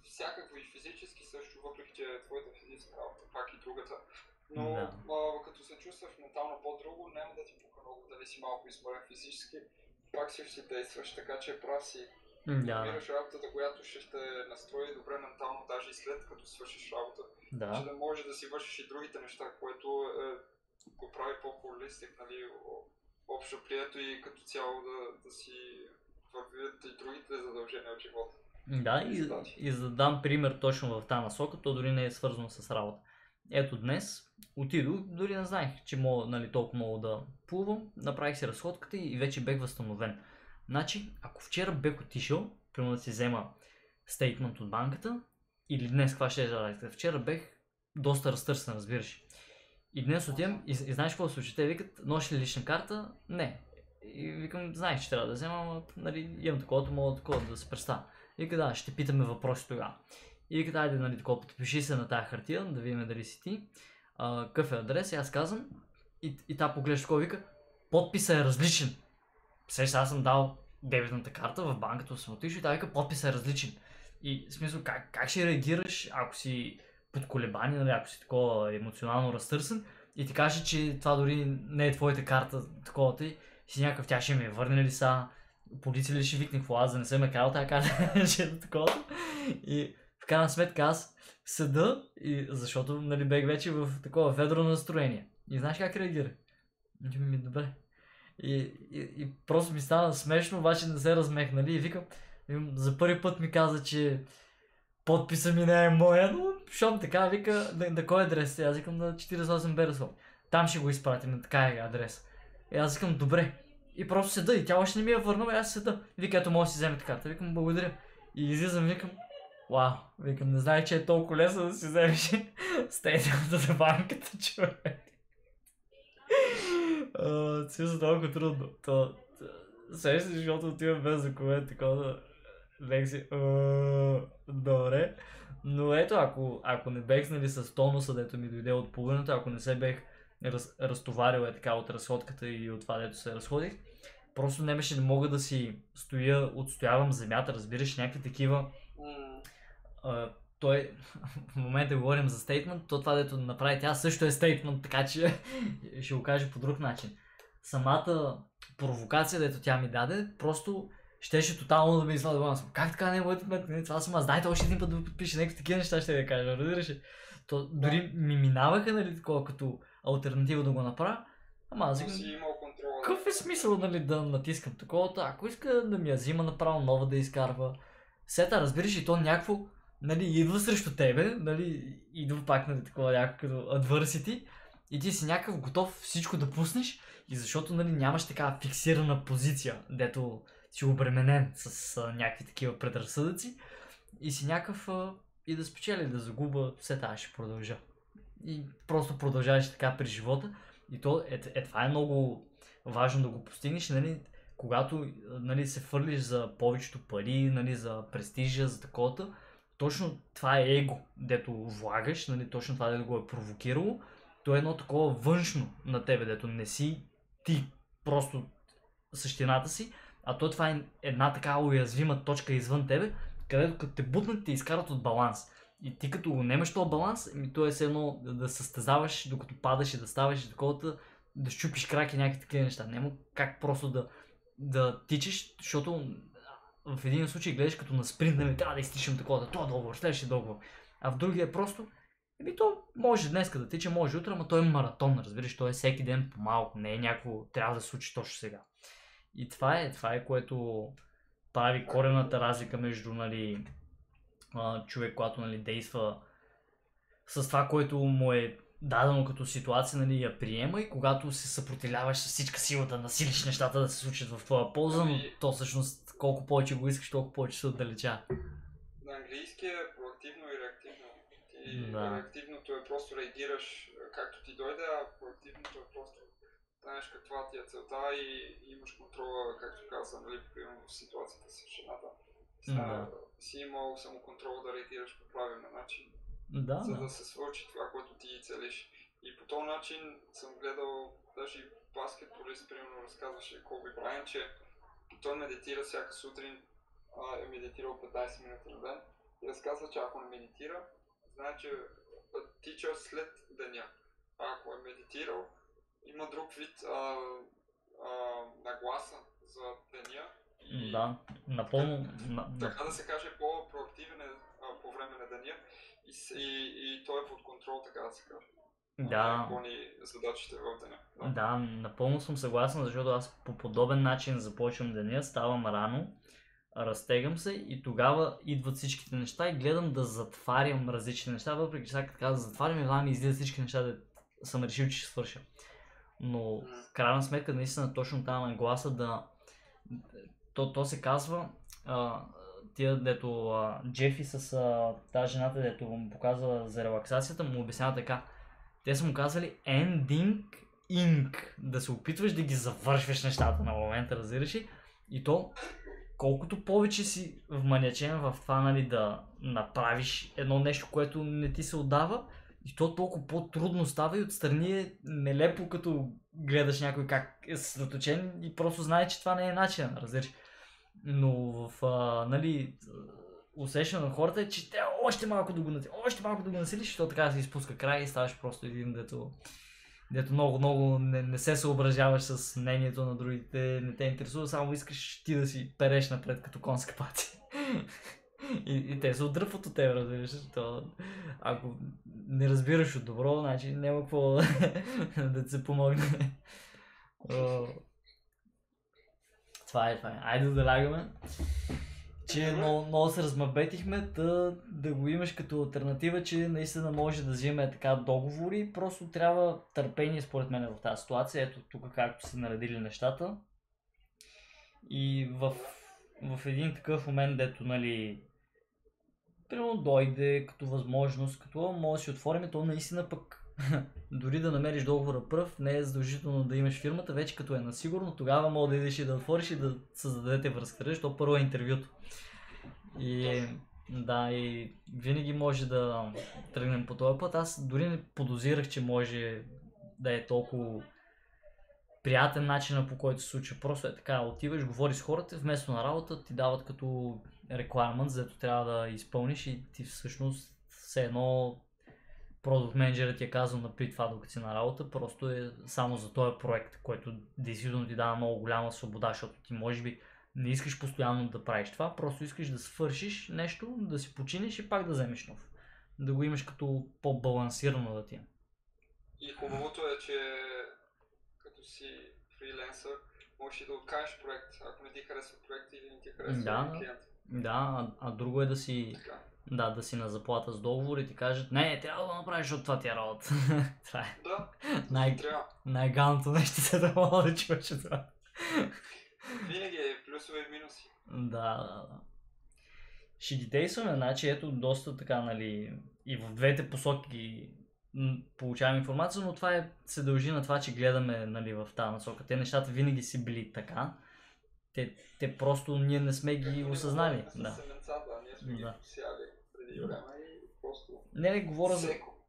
Speaker 2: и всякакво и физически също, въпреки че е твоята физическа работа, пак и другата. Но като се чувстваш ментално по-друго, няма да ти пука много дали си малко изморен физически, пак ще си действаш, така че прав си. Намираш работата, която ще те настрои добре ментално, даже и след като свършиш работа, че да можеш да си вършиш и другите неща, което го прави по-холистик, нали, общо прието и като цяло да си вървят и другите задължения от живота.
Speaker 1: Да, и за да дам пример точно в тази насока, то дори не е свързано с работа. Ето днес отидох, дори не знаех, че мога, нали, толкова много да плувам, направих си разходката и вече бех възстановен. Значи, ако вчера бех отишъл, примерно да си взема стейтмент от банката, или днес каква ще е разликата, вчера бех доста разтърсен, разбираш. И днес отивам и знаеш какво се случи? Те викат, носиш ли лична карта? Не. И викам, знаеш, че трябва да взема, нали, имам таковато, мога такова да се представя. И вика, да, ще питаме въпроси тогава. И вика, айде, нали, такова, подпиши се на тази хартия, да видим дали си ти. Какъв е адрес? И аз казвам, и та поглежда такова, вика, подписът е различен. Сега аз съм дал дебитната карта в банката, съм отишъл и та вика, подписът е различен. И в смисъл, как ще реагираш, ако си под колебание, нали, ако си такова емоционално разтърсен и ти каже, че това дори не е твоята карта, такова ти, си някакъв, тя ще ме върне ли са, полиция ли ще викне, какво аз да не съм ме карал тази карта, че е такова. И в крайна сметка аз седа, защото, нали, бех вече в такова ведро настроение. И знаеш как реагира? Ми добре. И просто ми стана смешно, обаче не се размех, нали, и викам, за първи път ми каза, че подписа ми не е моя, но щом така, вика, на кой адрес? Аз викам на 48 Береслав. Там ще го изпратим, на така е адрес. И аз викам, добре. И просто седа, и тя още не ми е върнала, и аз седа. И вика, ето може да си вземе карта. Викам, благодаря. И излизам, викам, вау, викам, не знаех, че е толкова лесно да си вземеш стейтмента за банката, човек. Смисъл толкова трудно. Сещаш, защото отивам без документ, такова лекси. Добре. Но ето, ако не бех, нали, с тонуса, дето ми дойде от плуването, ако не се бех разтоварил така от разходката и от това, дето се разходих, просто не мога да си отстоявам земята, разбираш, някакви такива. Той, в момента говорим за стейтмент, то това, дето направи тя също е стейтмент, така че ще го кажа по друг начин. Самата провокация, дето тя ми даде, просто щеше тотално да ме извади вън. Как така не е моето кмет? Това съм аз. Дайте още един път да подпише някакви такива неща, ще да кажа, разбираш ли? То дори ми минаваха, нали, такова като алтернатива да го направя. Ама аз какъв е смисъл, нали, да натискам такова? Ако иска да ми я взима направо нова да изкарва. Сета, разбираш, и то някакво, нали, идва срещу тебе, нали, идва пак, нали, такова някакво като adversity и ти си някакъв готов всичко да пуснеш и защото, нали, нямаш такава фиксирана позиция, дето си обременен с някакви такива предразсъдъци и си някакъв и да спечеля, да загуба, все тази ще продължа. И просто продължаваш така при живота и то това е много важно да го постигнеш, нали, когато нали, се фърлиш за повечето пари, нали, за престижа, за таковата, точно това е его, дето влагаш, нали, точно това дето го е провокирало, то е едно такова външно на тебе, дето не си ти просто същината си, а то това е една такава уязвима точка извън тебе, където като те бутнат те изкарат от баланс. И ти като го немаш този баланс, то е все едно да състезаваш, докато падаш и да ставаш и такова, да щупиш крак и някакви такива неща. Няма как просто да тичаш, защото в един случай гледаш като на спринт, нали, трябва да изтичам такова, това договор, следващия договор. А в другия е просто, то може днеска да тича, може утре, но той е маратон, разбираш, той е всеки ден по-малко, не е някакво, трябва да се случи точно сега. И това е което прави корената разлика между, нали, човек, когато, нали, действа с това, което му е дадено като ситуация, нали, я приема, и когато се съпротивляваш с всичка сила да насилиш нещата да се случат в твоя полза, но то всъщност колко повече го искаш, толкова повече се отдалеча.
Speaker 2: На английски е проактивно и реактивно. Реактивното е просто реагираш както ти дойде, а проактивното е просто знаеш каква ти е целта и имаш контрола, както каза, нали, примерно в ситуацията с жената. Си имал самоконтрол да реагираш по правилен начин, за да се свърши това, което ти целиш. И по този начин съм гледал, даже баскетболист, примерно, разказваше Коби Брайант, че той медитира всяка сутрин, е медитирал 15 минути на ден и разказва, че ако не медитира, знае, че тича след деня. А ако е медитирал, има друг вид нагласа за деня.
Speaker 1: Да, напълно.
Speaker 2: Така да се каже, по-проактивен по време на деня и той е под контрол, така да се каже.
Speaker 1: Да.
Speaker 2: Гони задачите в деня.
Speaker 1: Да, напълно съм съгласен, защото аз по подобен начин започвам деня, ставам рано, разтегам се и тогава идват всичките неща и гледам да затварям различни неща, въпреки че сега да затварям и това ми излизат всички неща, да съм решил, че ще свърша. Но в крайна сметка наистина точно тази нагласа то се казва, тия дето Джефи с тази жената, дето му показва за релаксацията, му обяснява така. Те са му казвали ending ink, да се опитваш да ги завършваш нещата на момента, разбираш ли? И то, колкото повече си вманячен в това, нали, да направиш едно нещо, което не ти се отдава, и то толкова по-трудно става и отстрани е нелепо, като гледаш някой как е съсредоточен и просто знае, че това не е начин, разбираш. Но в, нали, усещане на хората е, че трябва още малко да го насилиш, защото така да се изпуска край и ставаш просто един, дето много не се съобразяваш с мнението на другите, не те интересува, само искаш ти да си переш напред като конска пати. И те се отдръпват от теб, разбираш. Ако не разбираш от добро, значи няма какво да ти се помогне. Това е. Айде да залягаме. Че много се размабетихме, да го имаш като алтернатива, че наистина може да вземе така договори, просто трябва търпение според мен в тази ситуация, ето тук както са наредили нещата. И в един такъв момент, дето, нали, примерно дойде като възможност, като може да си отворим, то наистина пък дори да намериш договора пръв, не е задължително да имаш фирмата, вече като е насигурно, тогава може да идеш и да отвориш и да създадете връзката, защото първо е интервюто. И винаги може да тръгнем по този път. Аз дори не подозирах, че може да е толкова приятен начин, по който се случва. Просто е така, отиваш, говориш с хората, вместо на работа ти дават като requirement, зато трябва да изпълниш и ти всъщност все едно продукт менеджерът ти е казал напри това, докато си на работа, просто е само за този проект, който действително ти дава много голяма свобода, защото ти може би не искаш постоянно да правиш това, просто искаш да свършиш нещо, да си починеш и пак да вземеш нов. Да го имаш като по-балансирано да ти е.
Speaker 2: И хубавото е, че като си фриленсър, можеш и да откажеш проект, ако не ти харесва проект или не ти харесва клиент.
Speaker 1: Да, а друго е да си... Да си на заплата с договор и ти кажат, не, трябва да направиш, защото това ти е работа. Това е.
Speaker 2: Да,
Speaker 1: най-галното нещо се да мога да чуваш това.
Speaker 2: Винаги е плюсове и минуси.
Speaker 1: Да. Ще ги действаме, значи ето доста така, нали, и в двете посоки получаваме информация, но това се дължи на това, че гледаме, нали, в тази насока. Те нещата винаги си били така те просто ние не сме ги осъзнали.
Speaker 2: С семенцата, ние сме ги посяли преди време и просто...
Speaker 1: Не говоря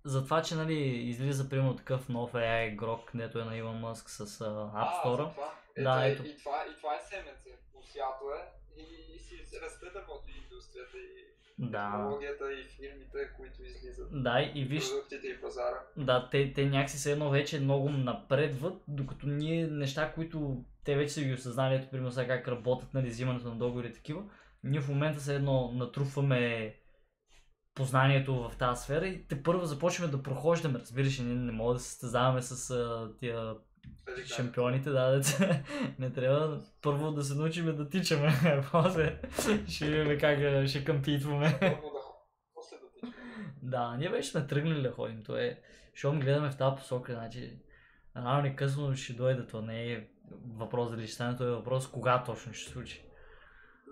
Speaker 1: за това, че нали, излиза примерно такъв нов AI игрок, където е на Илон Мъск с App Store.
Speaker 2: Да, ето. И това е семенце, посято е и си расте дървото и индустрията и технологията и фирмите, които излизат.
Speaker 1: Да, и виж,
Speaker 2: продуктите и пазара.
Speaker 1: Да, те някакси са едно вече много напредват, докато ние неща, които те вече са ги осъзнали, ето примерно сега как работят, нали, взимането на договори и такива, ние в момента се едно натрупваме познанието в тази сфера и те първо започваме да прохождаме, разбираш, ние не можем да се състезаваме с тия шампионите, не трябва първо да се научим да тичаме, после ще видим как ще къмпитваме. Да, ние вече сме тръгнали да ходим, то е, защото гледаме в тази посока, значи рано или късно ще дойде, то не е въпрос дали ще стане, то е въпрос кога точно ще се случи.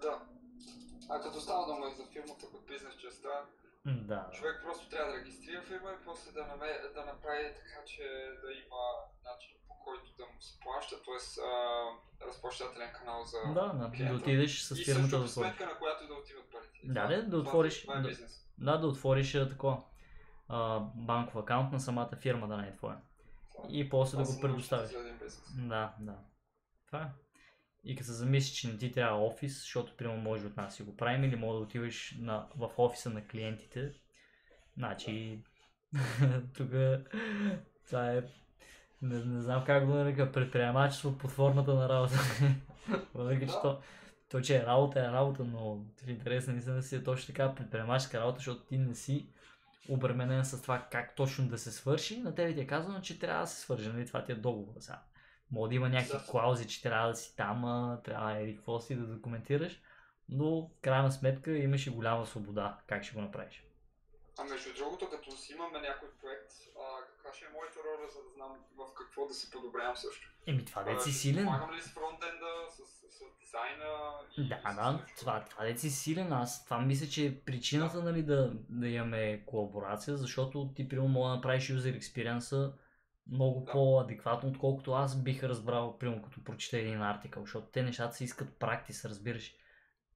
Speaker 2: Да, а като става дума и за фирмата под бизнес частта, човек просто трябва да регистрира фирма и после да направи така, че да има начин по който да му се плаща, т.е. разплащателен канал за клиента.
Speaker 1: Да отидеш с фирмата
Speaker 2: да отвориш. И също сметка, на която да отиват парите.
Speaker 1: Да отвориш. Да отвориш такова банков акаунт на самата фирма, да не е твоя. И после да го предоставиш. Да. Това е. И като се замислиш, че не ти трябва офис, защото примерно може от нас си го правим, или може да отиваш в офиса на клиентите. Значи, тук това е, не знам как го нарека, предприемачество под формата на работа. Въпреки че то, че е работа, но в интерес на истина си е точно така предприемаческа работа, защото ти не си обременен с това как точно да се свърши. На тебе ти е казано, че трябва да се свържи, нали? Това ти е договор сега. Може да има някакви клаузи, че трябва да си там, трябва да какво си да документираш, но в крайна сметка имаш и голяма свобода как ще го направиш.
Speaker 2: А между другото, като си имаме някой проект, каква ще е моята роля, за да знам в какво да се подобрявам също?
Speaker 1: Това да си силен.
Speaker 2: Помагам ли с фронтенда, с дизайна?
Speaker 1: Това да си силен. Аз това мисля, че е причината, нали, да имаме колаборация, защото ти примерно мога да направиш user experience много по-адекватно, отколкото аз бих разбрал, примерно като прочета един артикъл, защото те нещата се искат практис, разбираш.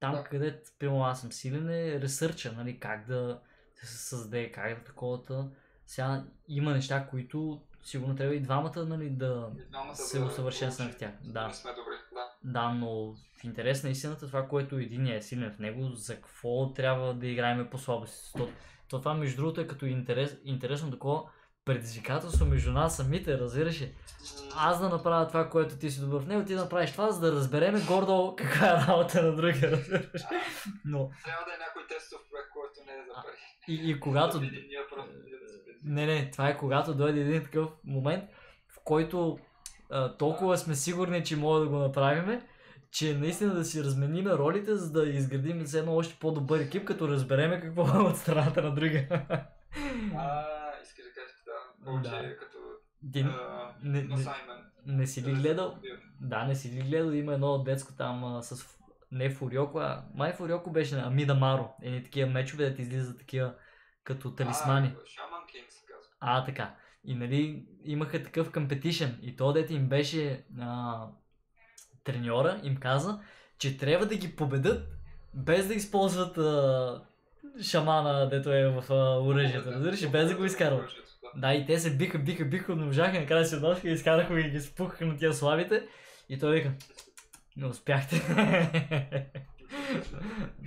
Speaker 1: Там, където примерно аз съм силен е ресърча, нали, как да се създаде, как да таковата. Сега има неща, които сигурно трябва и двамата, нали, да се усъвършенстваме в тях. Да, но в интерес на истината, това, което един е силен в него, за какво трябва да играем по слабости. Това между другото е като интересно такова предизвикателство между нас самите, разбираш ли? Аз да направя това, което ти си добър в него, ти да направиш това, за да разбереме гордо каква е работа на другия, разбираш. Но...
Speaker 2: Трябва да е някой тестов проект, който не е за пари.
Speaker 1: И когато... Не, това е когато дойде един такъв момент, в който толкова сме сигурни, че може да го направим, че наистина да си размениме ролите, за да изградим за едно още по-добър екип, като разбереме какво е от страната на другия.
Speaker 2: Искаш да кажеш, повече като
Speaker 1: не си ли гледал? Да, не си ли гледал, има едно детско там с не Фуриоко, май Фуриоко беше на Амида Маро. Едни такива мечове, да ти излизат такива като талисмани.
Speaker 2: Шаман Кинг се казва.
Speaker 1: Така. И нали имаха такъв компетишън и то дете им беше треньора, им каза, че трябва да ги победат без да използват шамана, дето е в оръжието, разбираш, без да го изкарват. Да, и те се биха, но можаха, накрая се относиха и изкараха и ги спухаха на тия слабите. И той вика, не успяхте.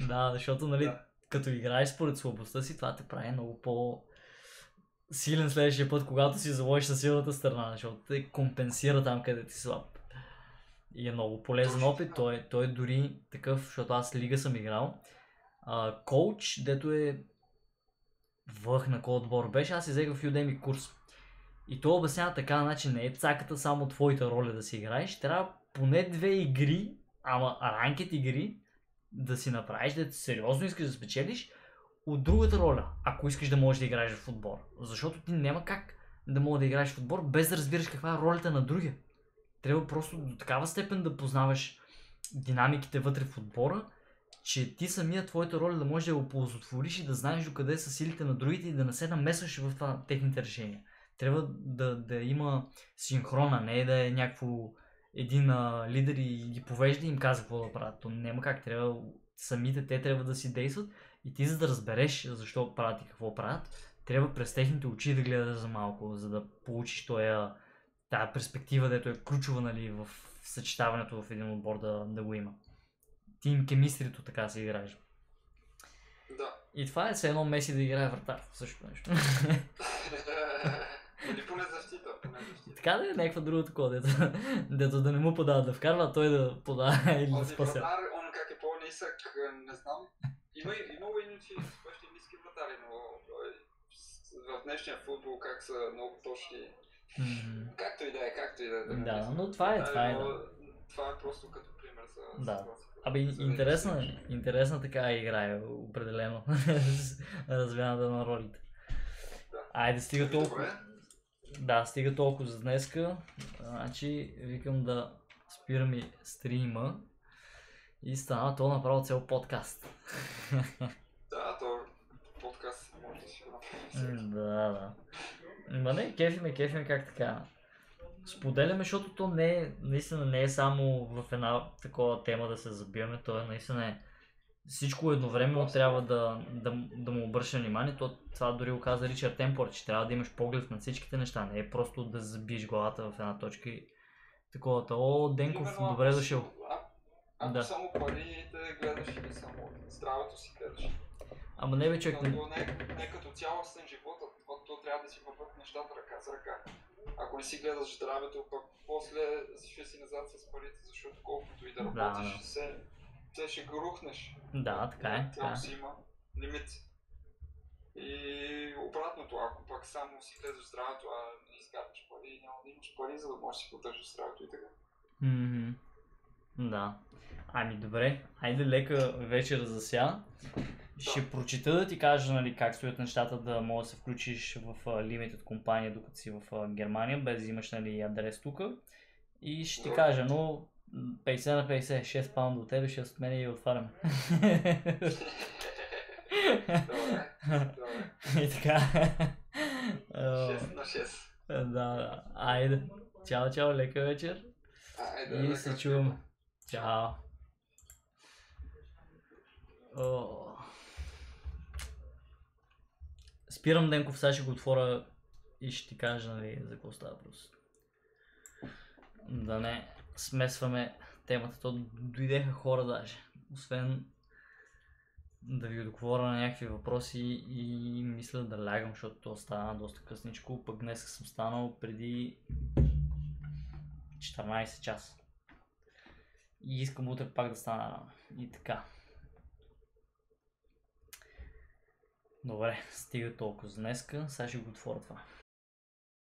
Speaker 1: Да, защото, нали, като играеш според слабостта си, това те прави много по-силен следващия път, когато си заложиш със силната страна, защото те компенсира там, къде ти слаб. И е много полезен опит, той е дори такъв, защото аз лига съм играл. Коуч, дето е върх на кой отбор беше, аз взех в Udemy курс. И той обяснява така, значи не е цаката само твоята роля да си играеш, трябва поне 2 игри, ама ранкет игри, да си направиш, да сериозно искаш да спечелиш от другата роля, ако искаш да можеш да играеш в отбор. Защото ти няма как да можеш да играеш в отбор, без да разбираш каква е ролята на другия. Трябва просто до такава степен да познаваш динамиките вътре в отбора, че ти самия твоята роля да можеш да го ползотвориш и да знаеш докъде са силите на другите и да не се намесваш в това техните решения. Трябва да има синхрона, не да е някакво един лидер и ги повежда и им казва какво да правят. То няма как, трябва, самите те трябва да си действат и ти за да разбереш защо правят и какво правят, трябва през техните очи да гледаш за малко, за да получиш тая перспектива, дето е ключова, нали, в съчетаването в един отбор да го има. Тим кемистрито така се играеш.
Speaker 2: Да.
Speaker 1: И това е все едно Меси да играе вратар, също нещо.
Speaker 2: Или поне защита.
Speaker 1: Така да е някаква друга такова, дето да не му подава да вкарва, а той да подава или да спася.
Speaker 2: Вратар, он как е по-нисък, не знам. Имало иначе бащи ниски вратари, но в днешния футбол как са много точни. Както и да е.
Speaker 1: Да, но това е.
Speaker 2: Това е просто като пример за
Speaker 1: ситуация. Абе, интересна така игра е, определено. Развяната на ролите.
Speaker 2: Да.
Speaker 1: Айде, стига толкова. Да, стига толкова за днеска. Значи, викам да спирам и стрима и стана то направо цел подкаст.
Speaker 2: Да, то подкаст може да си го направим.
Speaker 1: Да. Ма не, кефиме как така. Споделяме, защото то наистина не е само в една такова тема да се забиваме, то е наистина всичко едновременно трябва да му обръща внимание. Това дори го каза Ричард Темпор, че трябва да имаш поглед на всичките неща, не е просто да забиеш главата в една точка и такова. Денков, добре дошъл.
Speaker 2: Ако само парите гледаш или само здравето си гледаш.
Speaker 1: Ама не бе, човек.
Speaker 2: Не като цялостен живот, то трябва да си върват нещата ръка за ръка. Ако не си гледаш здравето, пък после ще си назад с парите, защото колкото и да работиш, все ще го рухнеш.
Speaker 1: Да, така е.
Speaker 2: Трябва си има лимит. И обратното, ако пък само си гледаш здравето, а не изкарваш пари, няма да имаш пари, за да можеш да си поддържаш здравето и така.
Speaker 1: Да. Ами добре, айде лека вечер за сега. Ще прочита да ти кажа, нали, как стоят нещата, да можеш да се включиш в Limited компания, докато си в Германия, без да имаш, нали, адрес тук. И ще ти кажа, но 50 на 50, 6 паунда от тебе, 6 от мен и отварям.
Speaker 2: Добре.
Speaker 1: И така.
Speaker 2: 6 на 6.
Speaker 1: Да, айде. Чао, лека вечер.
Speaker 2: Айде,
Speaker 1: и се чувам. Чао. Спирам Денков, сега ще го отворя и ще ти кажа, нали, за какво става просто. Да не смесваме темата, то дойдеха хора даже. Освен да ви отговоря на някакви въпроси и мисля да лягам, защото то стана доста късничко, пък днес съм станал преди 14 часа. И искам утре пак да стана рано. И така. Добре, стига толкова за днеска. Сега ще го отворя това.